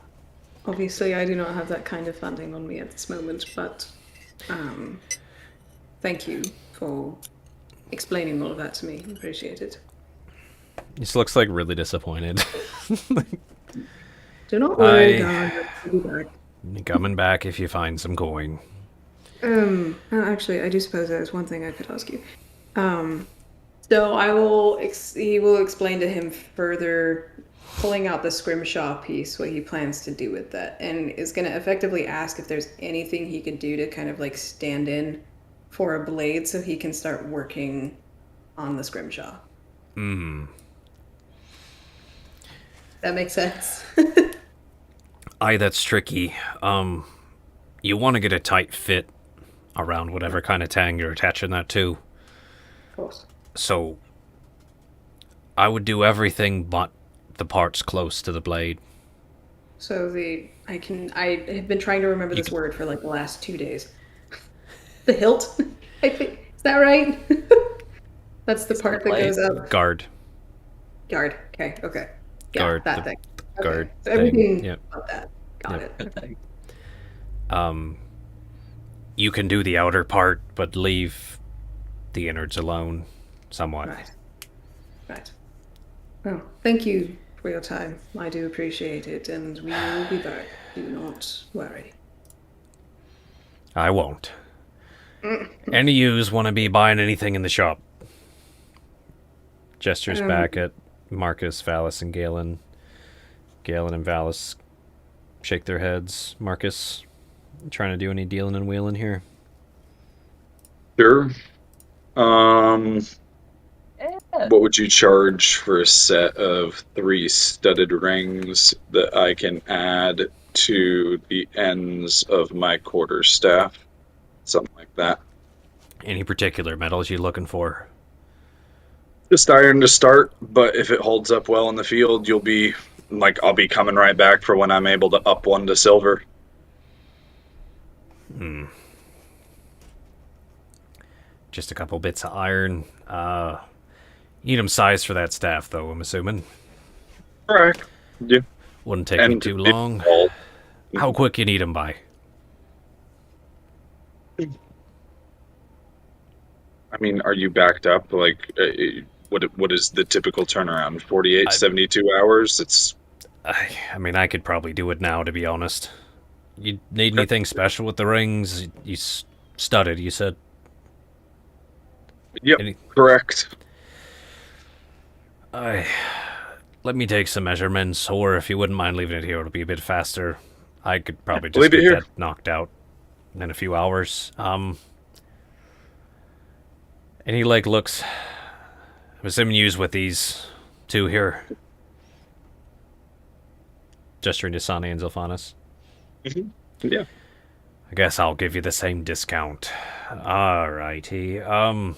obviously I do not have that kind of funding on me at this moment, but thank you for explaining all of that to me. Appreciate it.
He just looks like really disappointed.
Do not worry,
I-
God. I'll be back.
Coming back if you find some coin.
Actually, I do suppose there's one thing I could ask you. So I will. He will explain to him further, pulling out the scrimshaw piece, what he plans to do with that, and is going to effectively ask if there's anything he could do to kind of like stand in for a blade, so he can start working on the scrimshaw. That makes sense.
Aye, that's tricky. You want to get a tight fit around whatever kind of tang you're attaching that to.
Of course.
So, I would do everything but the parts close to the blade.
So I have been trying to remember this word for like the last 2 days. The hilt, I think. Is that right? That's the part that goes up.
Guard.
Guard. Okay. Yeah,
Guard,
that
the
thing.
guard
Okay. So everything
thing, yep.
about that. Got it.
You can do the outer part, but leave the innards alone, somewhat.
Right. Well, thank you for your time. I do appreciate it, and we will be back. Do not worry.
I won't. Any yous want to be buying anything in the shop? Gestures back at Marcus, Valis, and Galen. Galen and Valis shake their heads. Marcus, trying to do any dealing and wheeling here?
Sure. What would you charge for a set of 3 studded rings that I can add to the ends of my quarterstaff? Something like that.
Any particular metals you're looking for?
Just iron to start, but if it holds up well in the field, I'll be coming right back for when I'm able to up one to silver.
Just a couple bits of iron. Need 'em sized for that staff, though, I'm assuming.
Correct. Yeah.
Wouldn't take me too long. How quick you need 'em by?
I mean, are you backed up? Like, what is the typical turnaround? 48, 72 hours? It's...
I mean, I could probably do it now, to be honest. You need anything special with the rings? You studded, you said?
Yep, correct.
Let me take some measurements, or if you wouldn't mind leaving it here, it'll be a bit faster. I could probably just get that knocked out in a few hours. And he, looks... I'm assuming you use with these 2 here. Gesturing to Sane and Zilphanis.
Yeah.
I guess I'll give you the same discount. Alrighty.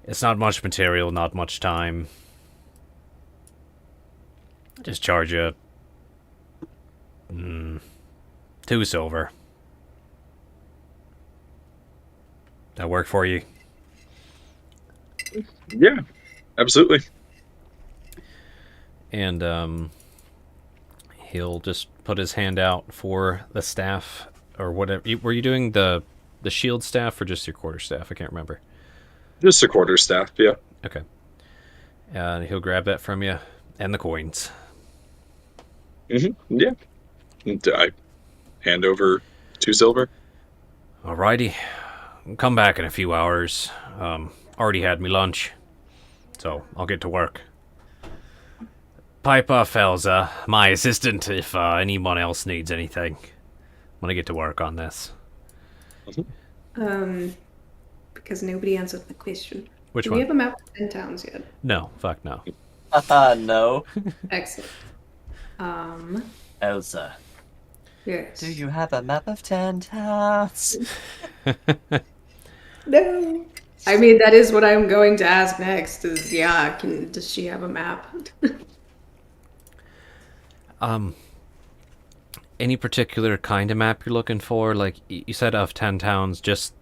It's not much material, not much time. Just charge you 2 silver. That work for you?
Yeah, absolutely.
And he'll just put his hand out for the staff or whatever. Were you doing the shield staff or just your quarterstaff? I can't remember.
Just a quarterstaff, yeah.
Okay. He'll grab that from you and the coins.
Yeah. And I hand over 2 silver.
Alrighty. Come back in a few hours. Already had me lunch, so I'll get to work. Piper Felza, my assistant, if anyone else needs anything. I'm gonna get to work on this.
Because nobody answered the question.
Which
Do
one?
we have a map of 10 towns yet?
No, fuck no.
No.
Excellent.
Elsa,
Yes.
do you have a map of 10 towns?
No. I mean, that is what I'm going to ask next. Does she have a map?
Any particular kind of map you're looking for? Like, you said of 10 towns, just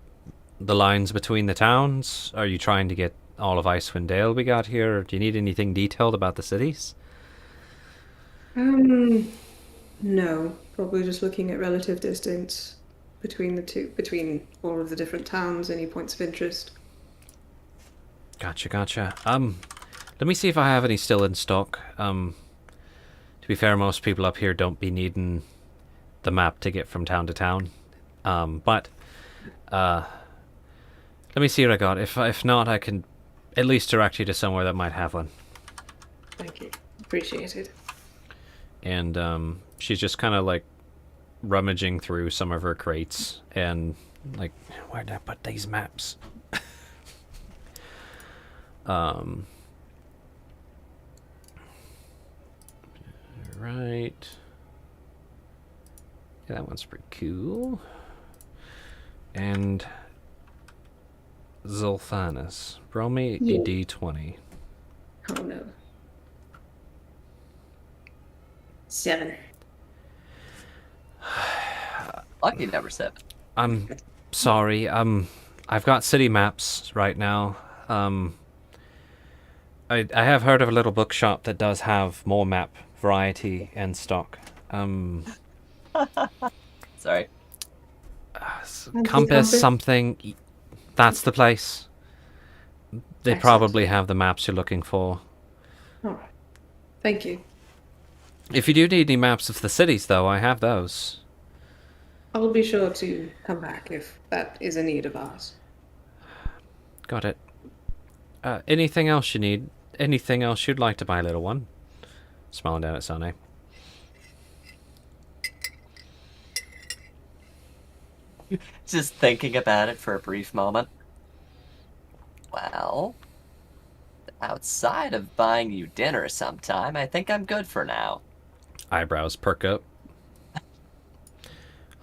the lines between the towns? Are you trying to get all of Icewind Dale we got here? Or do you need anything detailed about the cities?
No. Probably just looking at relative distance between all of the different towns, any points of interest.
Gotcha. Let me see if I have any still in stock. To be fair, most people up here don't be needing the map to get from town to town. But let me see what I got. If not, I can at least direct you to somewhere that might have one.
Thank you. Appreciate it.
And she's just kind of like rummaging through some of her crates and like, where did I put these maps? Right. Yeah, that one's pretty cool. And Zulfanis. Roll me a
Yeah.
d20.
Oh no. 7.
Lucky number 7.
I'm sorry. I've got city maps right now. I have heard of a little bookshop that does have more map variety in stock.
Sorry.
Compass something. That's the place. They
Excellent.
probably have the maps you're looking for.
All right. Thank you.
If you do need any maps of the cities, though, I have those.
I'll be sure to come back if that is a need of ours.
Got it. Anything else you need? Anything else you'd like to buy, little one? Smiling down at Sane.
Just thinking about it for a brief moment. Well, outside of buying you dinner sometime, I think I'm good for now.
Eyebrows perk up.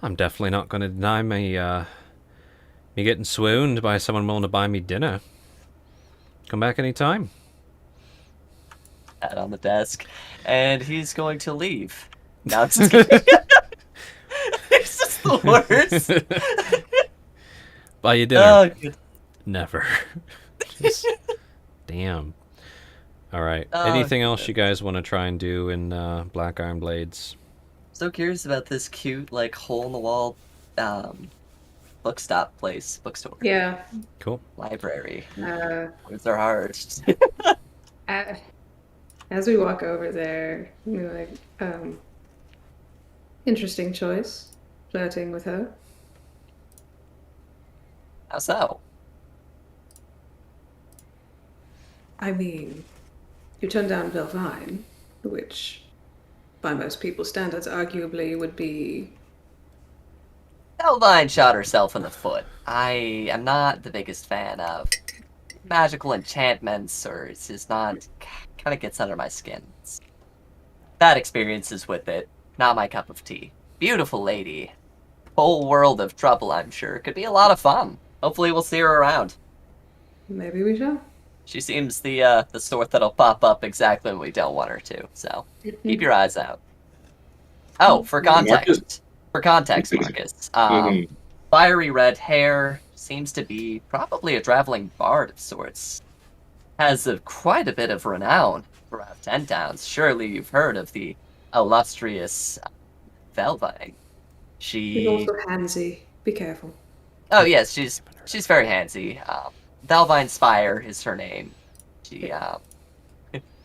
I'm definitely not going to deny me getting swooned by someone willing to buy me dinner. Come back anytime.
Pat on the desk, and he's going to leave. No, I'm just kidding. It's just the worst.
Buy you dinner.
Oh, good.
Never. Just- damn. All right.
Oh,
Anything else you guys want to try and do in Black Iron Blades?
So curious about this cute, like, hole-in-the-wall bookstop place, bookstore,
Yeah.
Cool.
library.
Uh,
Words are hard.
as we walk over there, we're like, interesting choice, flirting with her.
How so?
I mean, you turned down Belvine, which, by most people's standards, arguably would be.
Elvine shot herself in the foot. I am not the biggest fan of magical enchantments, or it's just not. Kind of gets under my skin. Bad experiences with it. Not my cup of tea. Beautiful lady. Whole world of trouble, I'm sure. Could be a lot of fun. Hopefully we'll see her around.
Maybe we shall.
She seems the sort that'll pop up exactly when we don't want her to, so keep your eyes out. Oh, for context. Marcus. Fiery red hair, seems to be probably a traveling bard of sorts. Has quite a bit of renown throughout 10 towns. Surely you've heard of the illustrious Velvine.
She's also handsy. Be careful.
Oh yes, she's very handsy. Velvine Spire is her name. She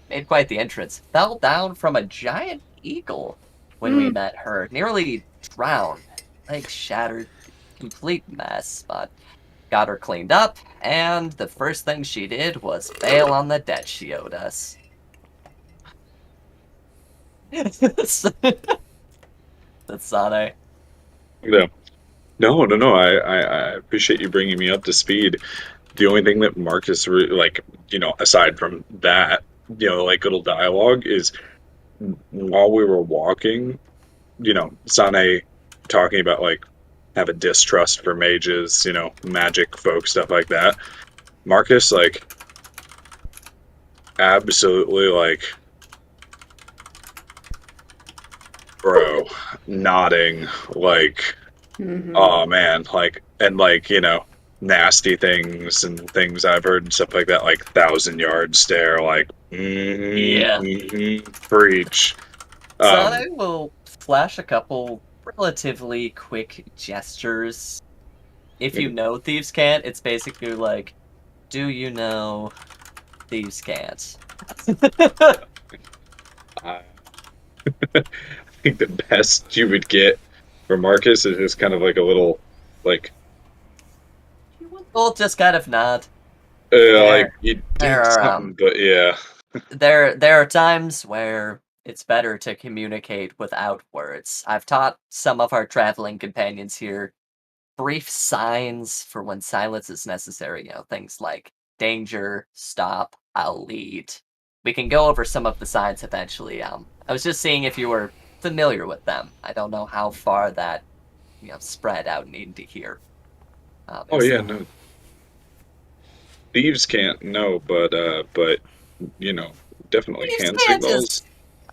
made quite the entrance. Fell down from a giant eagle when we met her. Nearly drowned. Legs shattered. Complete mess, but got her cleaned up, and the first thing she did was bail on the debt she owed us. That's Sane.
No. No. I appreciate you bringing me up to speed. The only thing that Marcus, aside from that, little dialogue is while we were walking, Sane talking about, have a distrust for mages, magic folk, stuff like that. Marcus, absolutely, bro, nodding, oh man, and nasty things and things I've heard and stuff like that, 1,000-yard stare, preach.
Sane will flash a couple relatively quick gestures. If you know Thieves' Cant, it's basically like, do you know Thieves' Cant?
I think the best you would get from Marcus is just kind of like a little,
We'll just kind of nod.
you did
there are,
something, but yeah.
There are times where it's better to communicate without words. I've taught some of our traveling companions here brief signs for when silence is necessary. Things like danger, stop, I'll lead. We can go over some of the signs eventually. I was just seeing if you were familiar with them. I don't know how far that spread out needing to hear.
Oh yeah, no. Thieves can't, no, but you know, definitely
Thieves
hand
can't
signals.
is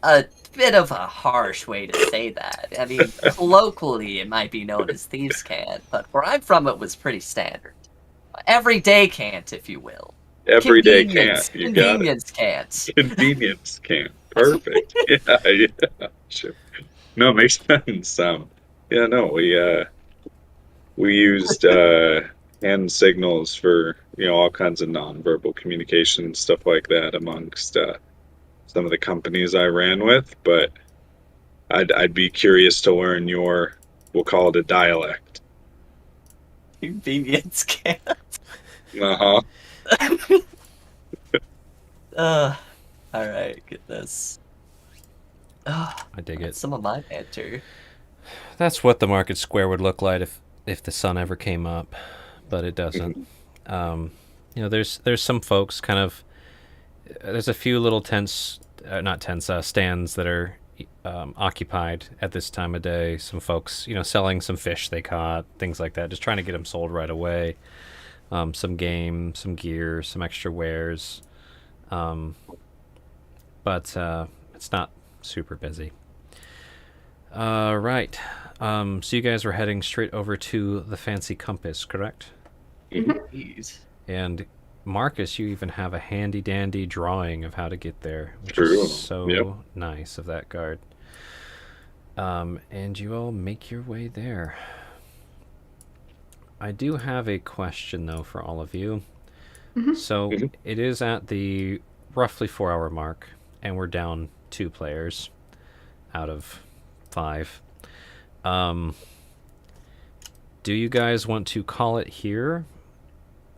a bit of a harsh way to say that. I mean, colloquially it might be known as thieves' cant, but where I'm from it was pretty standard. Everyday cant, if you will.
Everyday can't. You got it.
Convenience cant.
Convenience can't. Perfect. Yeah. Sure. No, it makes sense. Yeah, no, we used hand signals for all kinds of nonverbal communication stuff like that amongst some of the companies I ran with. But I'd be curious to learn your, we'll call it a dialect.
Convenience cant.
Uh huh.
Alright, get this.
I dig it.
Some of my banter.
That's what the market square would look like if the sun ever came up, but it doesn't. There's some folks kind of. There's a few little tents, not tents, stands that are occupied at this time of day. Some folks, selling some fish they caught, things like that, just trying to get them sold right away. Some game, some gear, some extra wares, but it's not super busy. Right. So you guys were heading straight over to the Fancy Compass, correct?
Jeez.
And Marcus, you even have a handy dandy drawing of how to get there, which
True.
is so
Yep.
nice of that guard. And you all make your way there. I do have a question though for all of you. So it is at the roughly 4-hour mark, and we're down 2 players out of 5. Do you guys want to call it here?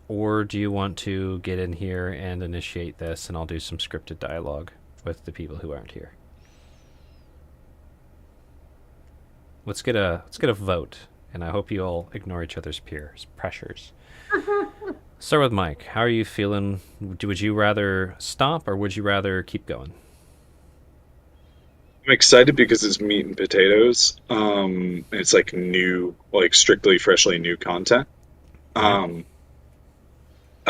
Or do you want to get in here and initiate this, and I'll do some scripted dialogue with the people who aren't here? Let's get a vote, and I hope you all ignore each other's pressures. Start with Mike. How are you feeling? Would you rather stop, or would you rather keep going?
I'm excited because it's meat and potatoes. It's like new, like strictly freshly new content.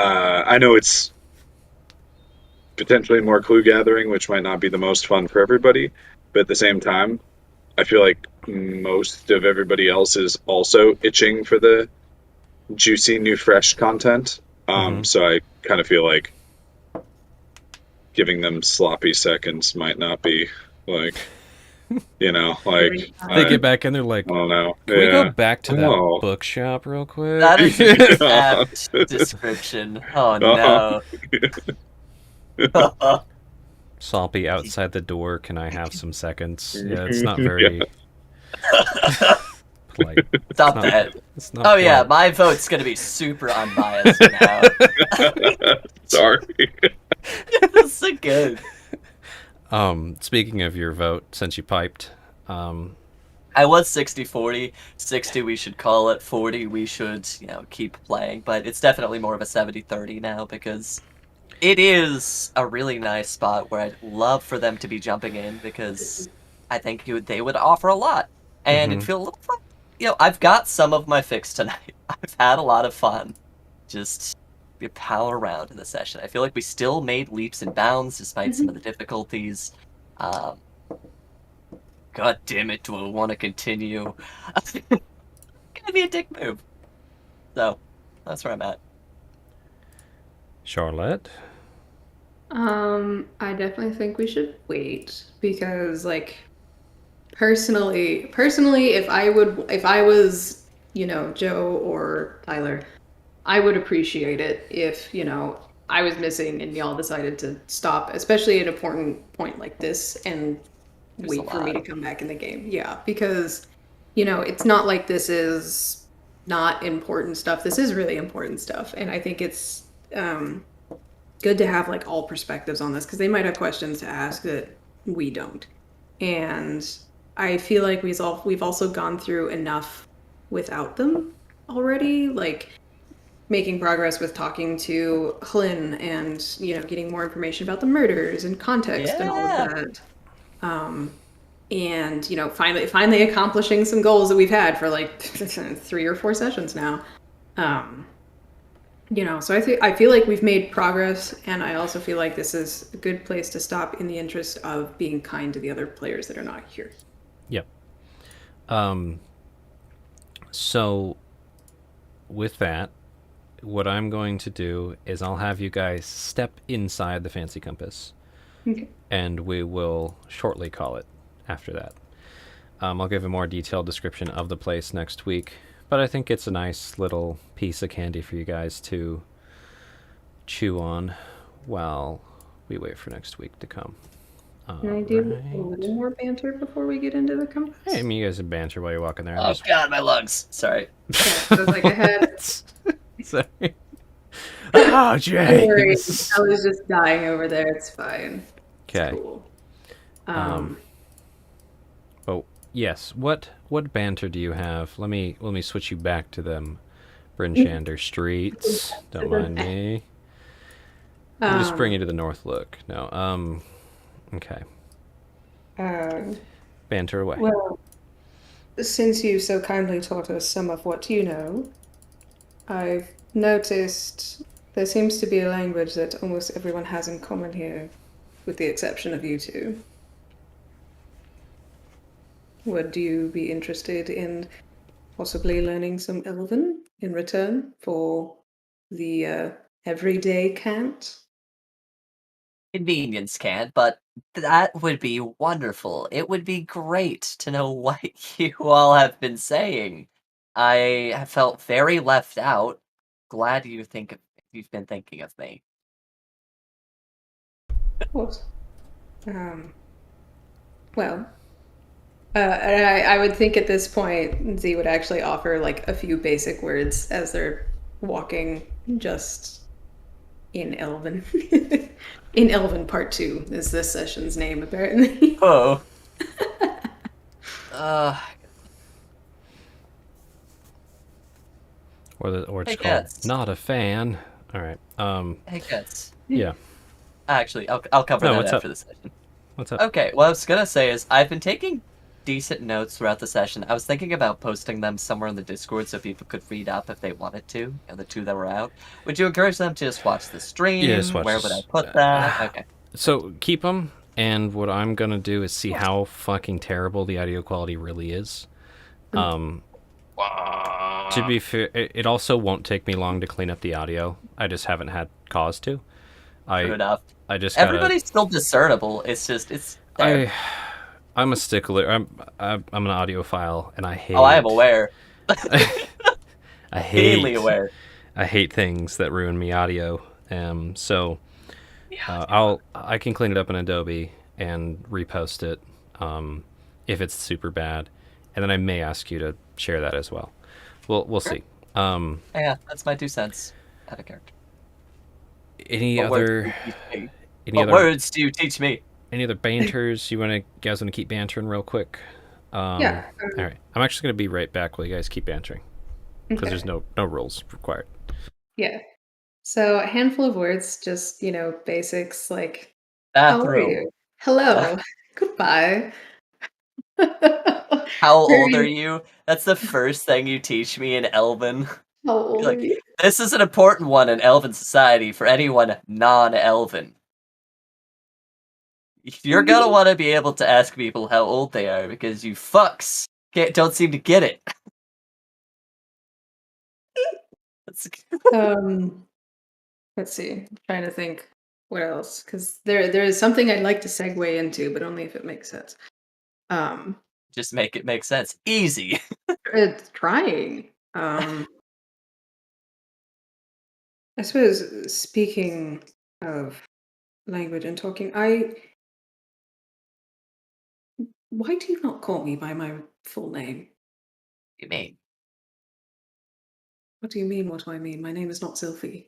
I know it's potentially more clue gathering, which might not be the most fun for everybody, but at the same time, I feel like most of everybody else is also itching for the juicy new fresh content. So I kind of feel like giving them sloppy seconds might not be like, like
They get back and they're like,
I don't know.
can we go back to that bookshop real quick?
That is an apt description. Oh no.
Salpy outside the door, can I have some seconds? Yeah, it's not very polite.
Stop that.
It's not
Oh yeah,
polite.
my vote's gonna be super unbiased now.
Sorry.
This is so good.
Speaking of your vote, since you piped,
I was 60-40. 60 we should call it, 40 we should, keep playing, but it's definitely more of a 70-30 now because it is a really nice spot where I'd love for them to be jumping in because I think they would offer a lot. And it'd feel a little fun. I've got some of my fix tonight. I've had a lot of fun. Just pal around in the session. I feel like we still made leaps and bounds despite some of the difficulties. God damn it, do I want to continue? Gonna be a dick move. So, that's where I'm at.
Charlotte?
I definitely think we should wait because, personally, if I was, Joe or Tyler, I would appreciate it if, I was missing and y'all decided to stop, especially at an important point like this, and wait for me to come back in the game. Yeah, because, it's not like this is not important stuff. This is really important stuff, and I think it's good to have all perspectives on this because they might have questions to ask that we don't. And I feel like we've also gone through enough without them already, making progress with talking to Hlyn and getting more information about the murders and context and all of that. And finally accomplishing some goals that we've had for 3 or 4 sessions now. So I feel like we've made progress, and I also feel like this is a good place to stop in the interest of being kind to the other players that are not here.
Yep. So, with that, what I'm going to do is I'll have you guys step inside the fancy compass,
Okay.
and we will shortly call it after that. I'll give a more detailed description of the place next week, but I think it's a nice little piece of candy for you guys to chew on while we wait for next week to come.
Can I do a
Alright.
little more banter before we get into the compass?
Hey, I mean, you guys can banter while you're walking there. I'm
Oh
just...
god, my lungs. Sorry.
Okay, I was like, I had.
Sorry. Oh,
Don't worry,
James.
I was just dying over there. It's fine. It's
Okay.
cool.
Oh, yes. What banter do you have? Let me switch you back to them Brynchander streets. Don't mind me. We'll just bring you to the North Look. No. Okay. Banter away.
Well, since you so kindly taught us some of what you know, I've noticed there seems to be a language that almost everyone has in common here, with the exception of you two. Would you be interested in possibly learning some Elven in return for the everyday cant?
Convenience can, but that would be wonderful. It would be great to know what you all have been saying. I have felt very left out. Glad you've been thinking of me.
Of course. Well, and I would think at this point Z would actually offer like a few basic words as they're walking, just in Elven. In Elven Part 2 is this session's name, apparently.
Oh. uh,
Or it's
Hey,
called
cats.
Not a Fan. All right.
hey, guys.
Yeah.
Actually, I'll cover
No,
that
what's
after
up?
the session.
What's up?
Okay, what I was gonna say is I've been taking decent notes throughout the session. I was thinking about posting them somewhere in the Discord so people could read up if they wanted to, the two that were out. Would you encourage them to just watch the stream?
Yeah, just watch
Where
this.
would I put that? Okay.
So keep them, and what I'm gonna do is see how fucking terrible the audio quality really is. To be fair, it also won't take me long to clean up the audio. I just haven't had cause to.
True enough.
I just gotta,
Everybody's still discernible. It's just it's there.
I'm a stickler. I'm an audiophile, and I hate.
Oh, I am aware.
I hate.
Keenly aware.
I hate things that ruin me audio. So I can clean it up in Adobe and repost it if it's super bad, and then I may ask you to share that as well. We'll see.
Yeah, that's my 2 cents. Out of character.
Any
What
other
words do you teach me?
any other banters you guys want to keep bantering real quick?
Yeah.
All right. I'm actually going to be right back while you guys keep bantering because there's no rules required.
Yeah. So a handful of words, just, basics like, how are
Bathroom.
you? Hello. Goodbye.
How old are you? That's the first thing you teach me in Elven.
How old
Like,
are you?
this is an important one in Elven society for anyone non-Elven. You're gonna want to be able to ask people how old they are because you fucks don't seem to get it.
Let's see. I'm trying to think what else, because there is something I'd like to segue into, but only if it makes sense.
Just make it make sense. Easy.
It's trying. I suppose speaking of language and talking, why do you not call me by my full name?
You mean?
What do you mean? What do I mean? My name is not Sylphie.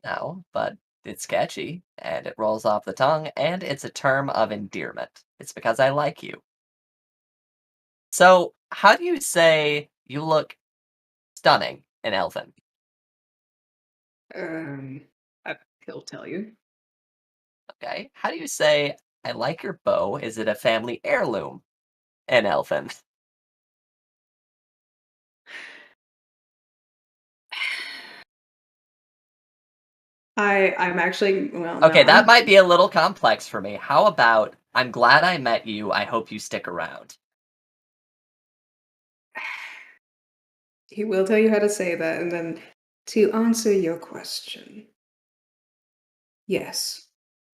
No, but it's catchy, and it rolls off the tongue, and it's a term of endearment. It's because I like you. So, how do you say you look stunning in Elven?
He'll tell you.
Okay. How do you say I like your bow? Is it a family heirloom in Elven?
I'm actually well.
Okay,
no,
that
I'm-
might be a little complex for me. How about, I'm glad I met you, I hope you stick around.
He will tell you how to say that, and then to answer your question, yes,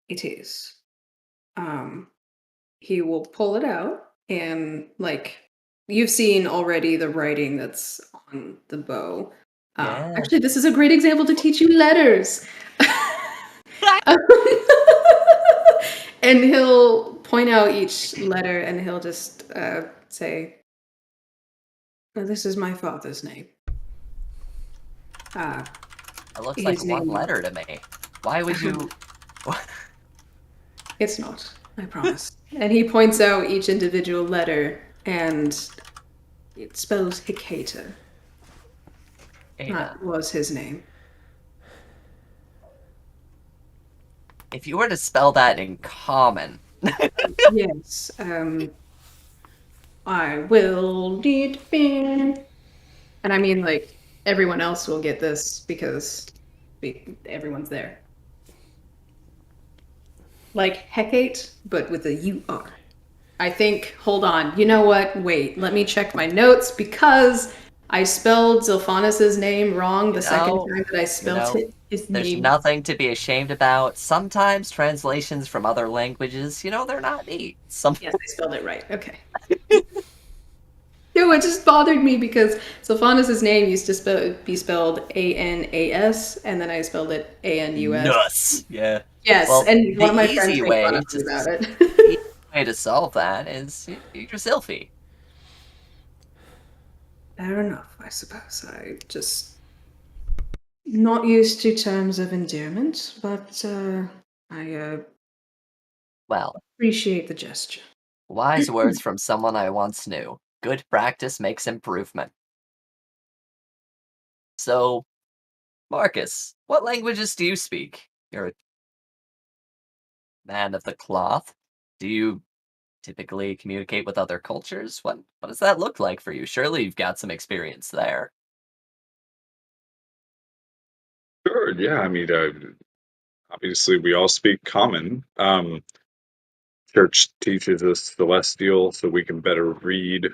it is. He will pull it out, and like you've seen already the writing that's on the bow.
Yeah.
Actually, this is a great example to teach you letters. And he'll point out each letter, and he'll just say, "Oh, this is my father's name."
It looks
His
like one
name-
letter to me. Why would you...
It's not, I promise. And he points out each individual letter, and it spells Hecata.
Ada,
That was his name.
if you were to spell that in common...
Yes, I will need bin. And I mean, like, everyone else will get this because everyone's there. Like Hecate, but with a U-R. I think, hold on, you know what? Wait, let me check my notes because I spelled Zilphanus' name wrong the second
know,
time that I spelled it. His
There's
name.
nothing to be ashamed about. Sometimes translations from other languages, they're not neat.
Yes, I spelled it right. Okay. No, it just bothered me because Sylphanus' name used to be spelled A-N-A-S, and then I spelled it A-N-U-S.
Nuts. Yeah.
Yes,
Well,
and one of my
the
friends
easy
made
way
fun of
to
me about
The
it.
way to solve that is you're Sylphie.
Fair enough, I suppose. I just not used to terms of endearment, but I
Well,
appreciate the gesture.
wise words from someone I once knew. Good practice makes improvement. So, Marcus, what languages do you speak? You're a man of the cloth. Do you typically communicate with other cultures? What does that look like for you? Surely you've got some experience there.
Sure, yeah. I mean, obviously, we all speak common. Church teaches us Celestial so we can better read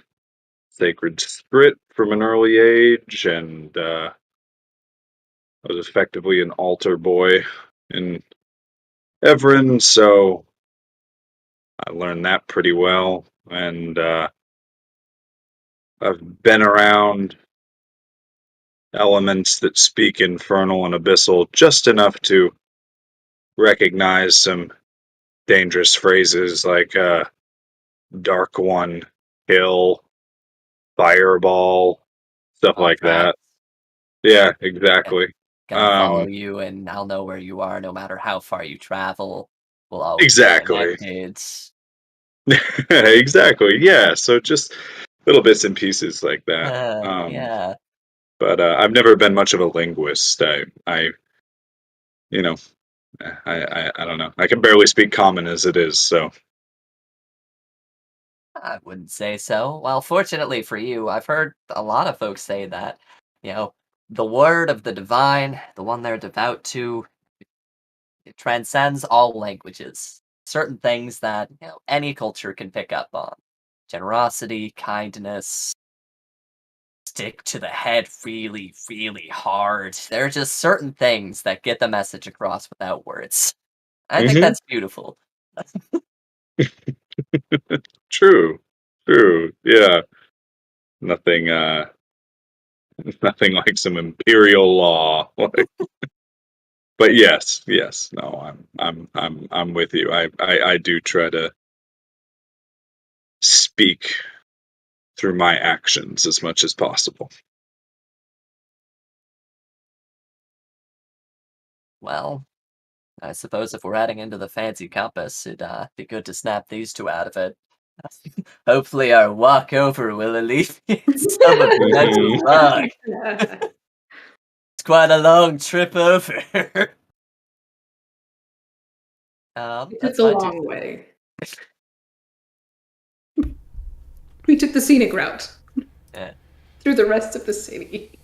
sacred script from an early age, and I was effectively an altar boy in Everin, so I learned that pretty well. And I've been around elements that speak infernal and abyssal just enough to recognize some dangerous phrases like Dark One, Kill, Fireball, stuff like that. Yeah, exactly.
Gonna follow you, and I'll know where you are no matter how far you travel. We'll always
Exactly.
be connected.
Exactly. Yeah. So just little bits and pieces like that.
Yeah.
But I've never been much of a linguist. You know, I don't know. I can barely speak common as it is. So
I wouldn't say so. Well, fortunately for you, I've heard a lot of folks say that, the word of the divine, the one they're devout to, it transcends all languages. Certain things that, any culture can pick up on. Generosity, kindness, stick to the head really, really hard. There are just certain things that get the message across without words. I think
Mhm.
that's beautiful.
true, true. Yeah. Nothing. Nothing like some imperial law. But yes, yes. No, I'm with you. I do try to speak through my actions as much as possible.
Well, I suppose if we're heading into the fancy compass, it'd be good to snap these two out of it. Hopefully our walkover will alleviate some of the mental fog. It's quite a long trip over.
It's
That's
a
fine
long
too.
way. We took the scenic route
Yeah.
through the rest of the city.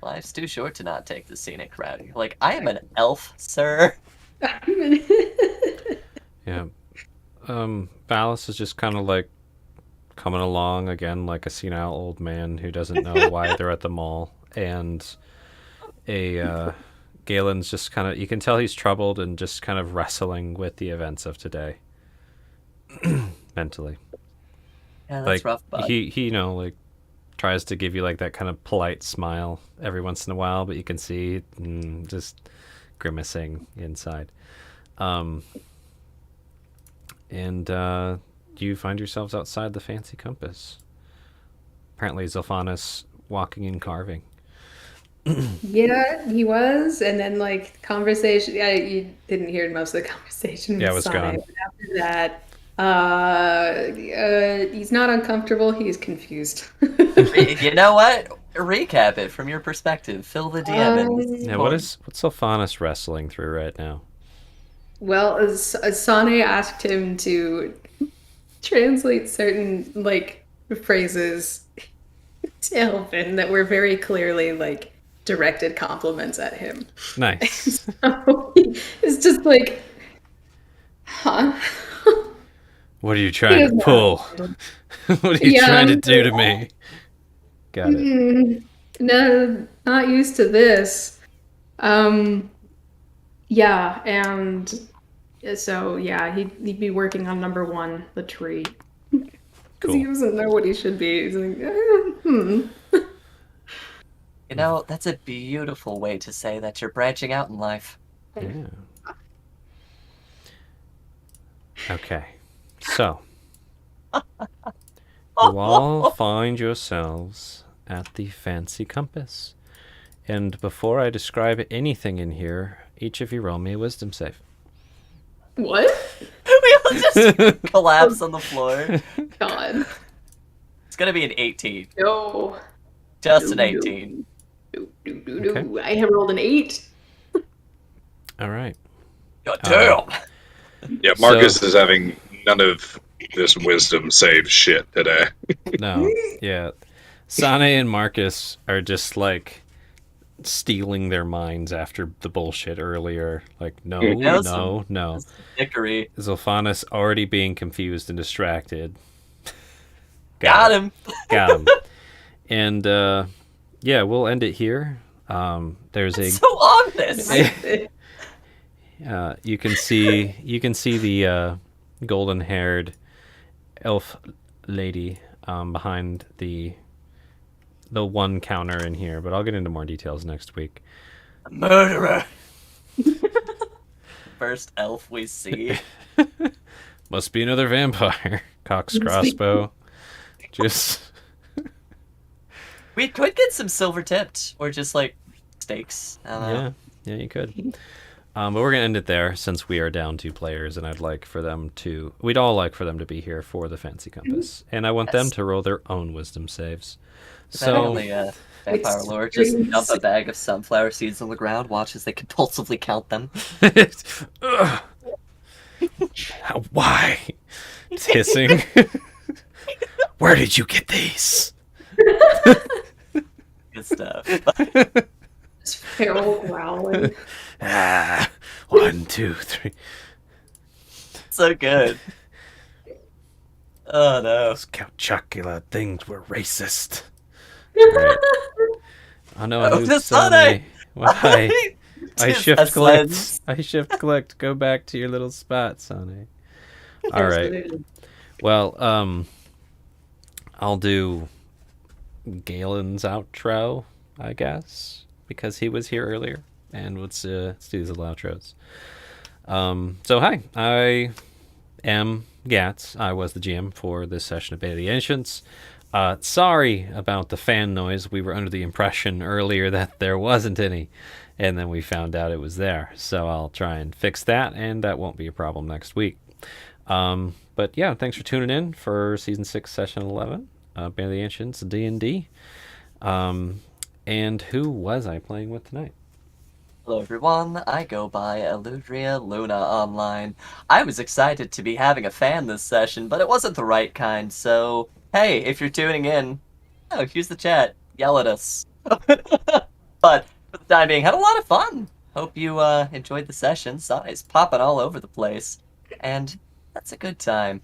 Life's too short to not take the scenic route. You're like, I am an elf, sir.
Yeah. Valis is just kind of like coming along again like a senile old man who doesn't know why they're at the mall. And Galen's just kind of, you can tell he's troubled and just kind of wrestling with the events of today. Mentally.
Yeah, that's
Like,
rough, bud.
he like tries to give you like that kind of polite smile every once in a while, but you can see just grimacing inside. And you find yourselves outside the fancy compass. Apparently Zilphanis walking and carving.
Yeah, he was, and then like conversation. Yeah, you didn't hear most of the conversation.
Yeah, it
with
was
Sane,
gone.
but after that, he's not uncomfortable. He's confused.
You know what? Recap it from your perspective. Fill the DM in.
Yeah, what's Zilphanis wrestling through right now?
Well, Sane asked him to translate certain like phrases to Elfin that were very clearly like directed compliments at him.
Nice.
So it's just like, huh?
What are you trying to pull? What are you trying to do to me? Got it.
No, not used to this. Yeah, and so yeah, he'd be working on number 1, the tree, because he
Cool.
doesn't know what he should be. He's like,
You know, that's a beautiful way to say that you're branching out in life.
Yeah. Okay. So, you all find yourselves at the fancy compass. And before I describe anything in here, each of you roll me a wisdom save.
What?
We all just collapse on the floor.
God,
It's gonna be an 18.
no.
Just an
No.
18.
No. I have rolled an 8.
All right.
God damn!
Yeah, Marcus is having none of this wisdom save shit today.
No. Yeah. Sane and Marcus are just like stealing their minds after the bullshit earlier. Like, no,
Yeah,
no.
Dickery.
Zilphanis already being confused and distracted.
Got him!
Got him. And yeah, we'll end it here. There's a
So honest!
you can see the golden-haired elf lady behind the one counter in here, but I'll get into more details next week.
Murderer! First elf we see.
Must be another vampire. Cox crossbow. Just
We could get some silver tipped, or just like steaks. I don't know.
yeah, you could. But we're gonna end it there since we are down 2 players, and we'd all like for them to be here for the fancy compass, and I want them
Yes.
to roll their own wisdom saves.
Apparently,
So
Vampire Lord just dump a bag of sunflower seeds on the ground, watch as they compulsively count them.
Ugh. Why? It's hissing. Where did you get these?
Good stuff.
Just feral growling.
1, 2, 3.
So good. Oh no.
Those Count Chocula things were racist. Right. Oh no, I
Oh,
moved
the
Sane.
Sane!
Why? I
Tis
shift
a
collect.
sense.
I shift collect. Go back to your little spot, Sane. All right.
Absolutely.
Well, I'll do Galen's outro, I guess, because he was here earlier, and let's do these little outros. So hi, I am Gats. I was the GM for this session of Beta of the Ancients. Sorry about the fan noise. We were under the impression earlier that there wasn't any, and then we found out it was there. So I'll try and fix that, and that won't be a problem next week. But yeah, thanks for tuning in for Season 6, Session 11, Band of the Ancients, D&D. And who was I playing with tonight?
Hello everyone, I go by Eludria Luna online. I was excited to be having a fan this session, but it wasn't the right kind, so hey, if you're tuning in, use the chat, yell at us. But for the time being, had a lot of fun. Hope you enjoyed the session. Sane's popping all over the place. And that's a good time.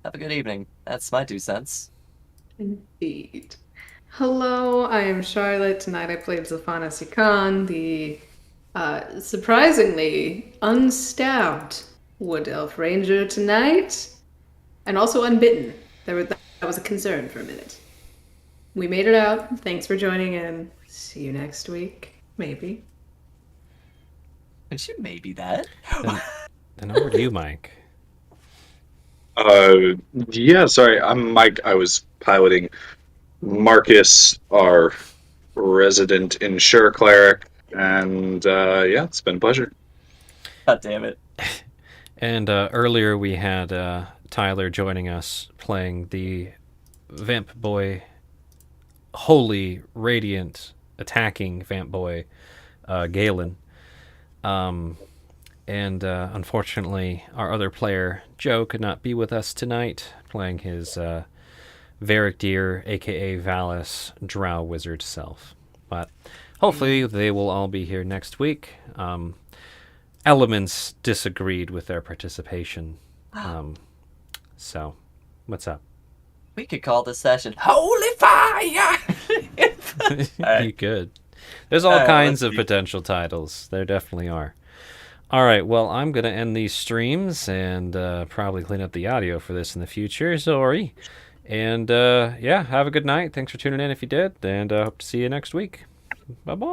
Have a good evening. That's my 2 cents.
Indeed. Hello, I am Charlotte. Tonight I played Zafana Sikan, the surprisingly unstabbed Wood Elf Ranger tonight, and also unbitten. That was a concern for a minute. We made it out. Thanks for joining in. See you next week. Maybe.
Did you maybe that?
Then over to you, Mike.
Yeah, sorry, I'm Mike. I was piloting Marcus, our resident Insure cleric, and yeah, it's been a pleasure.
God damn it.
And earlier we had Tyler joining us playing the Vamp Boy, holy, radiant, attacking Vamp Boy, Galen. And unfortunately, our other player, Joe, could not be with us tonight, playing his Varric Deer, aka Valis, Drow Wizard self. But hopefully they will all be here next week. Elements disagreed with their participation. So, what's up?
We could call this session Holy Fire!
You could. There's all kinds of potential titles. There definitely are. All right, well, I'm going to end these streams and probably clean up the audio for this in the future. Sorry. And yeah, have a good night. Thanks for tuning in if you did. And hope to see you next week. Bye-bye.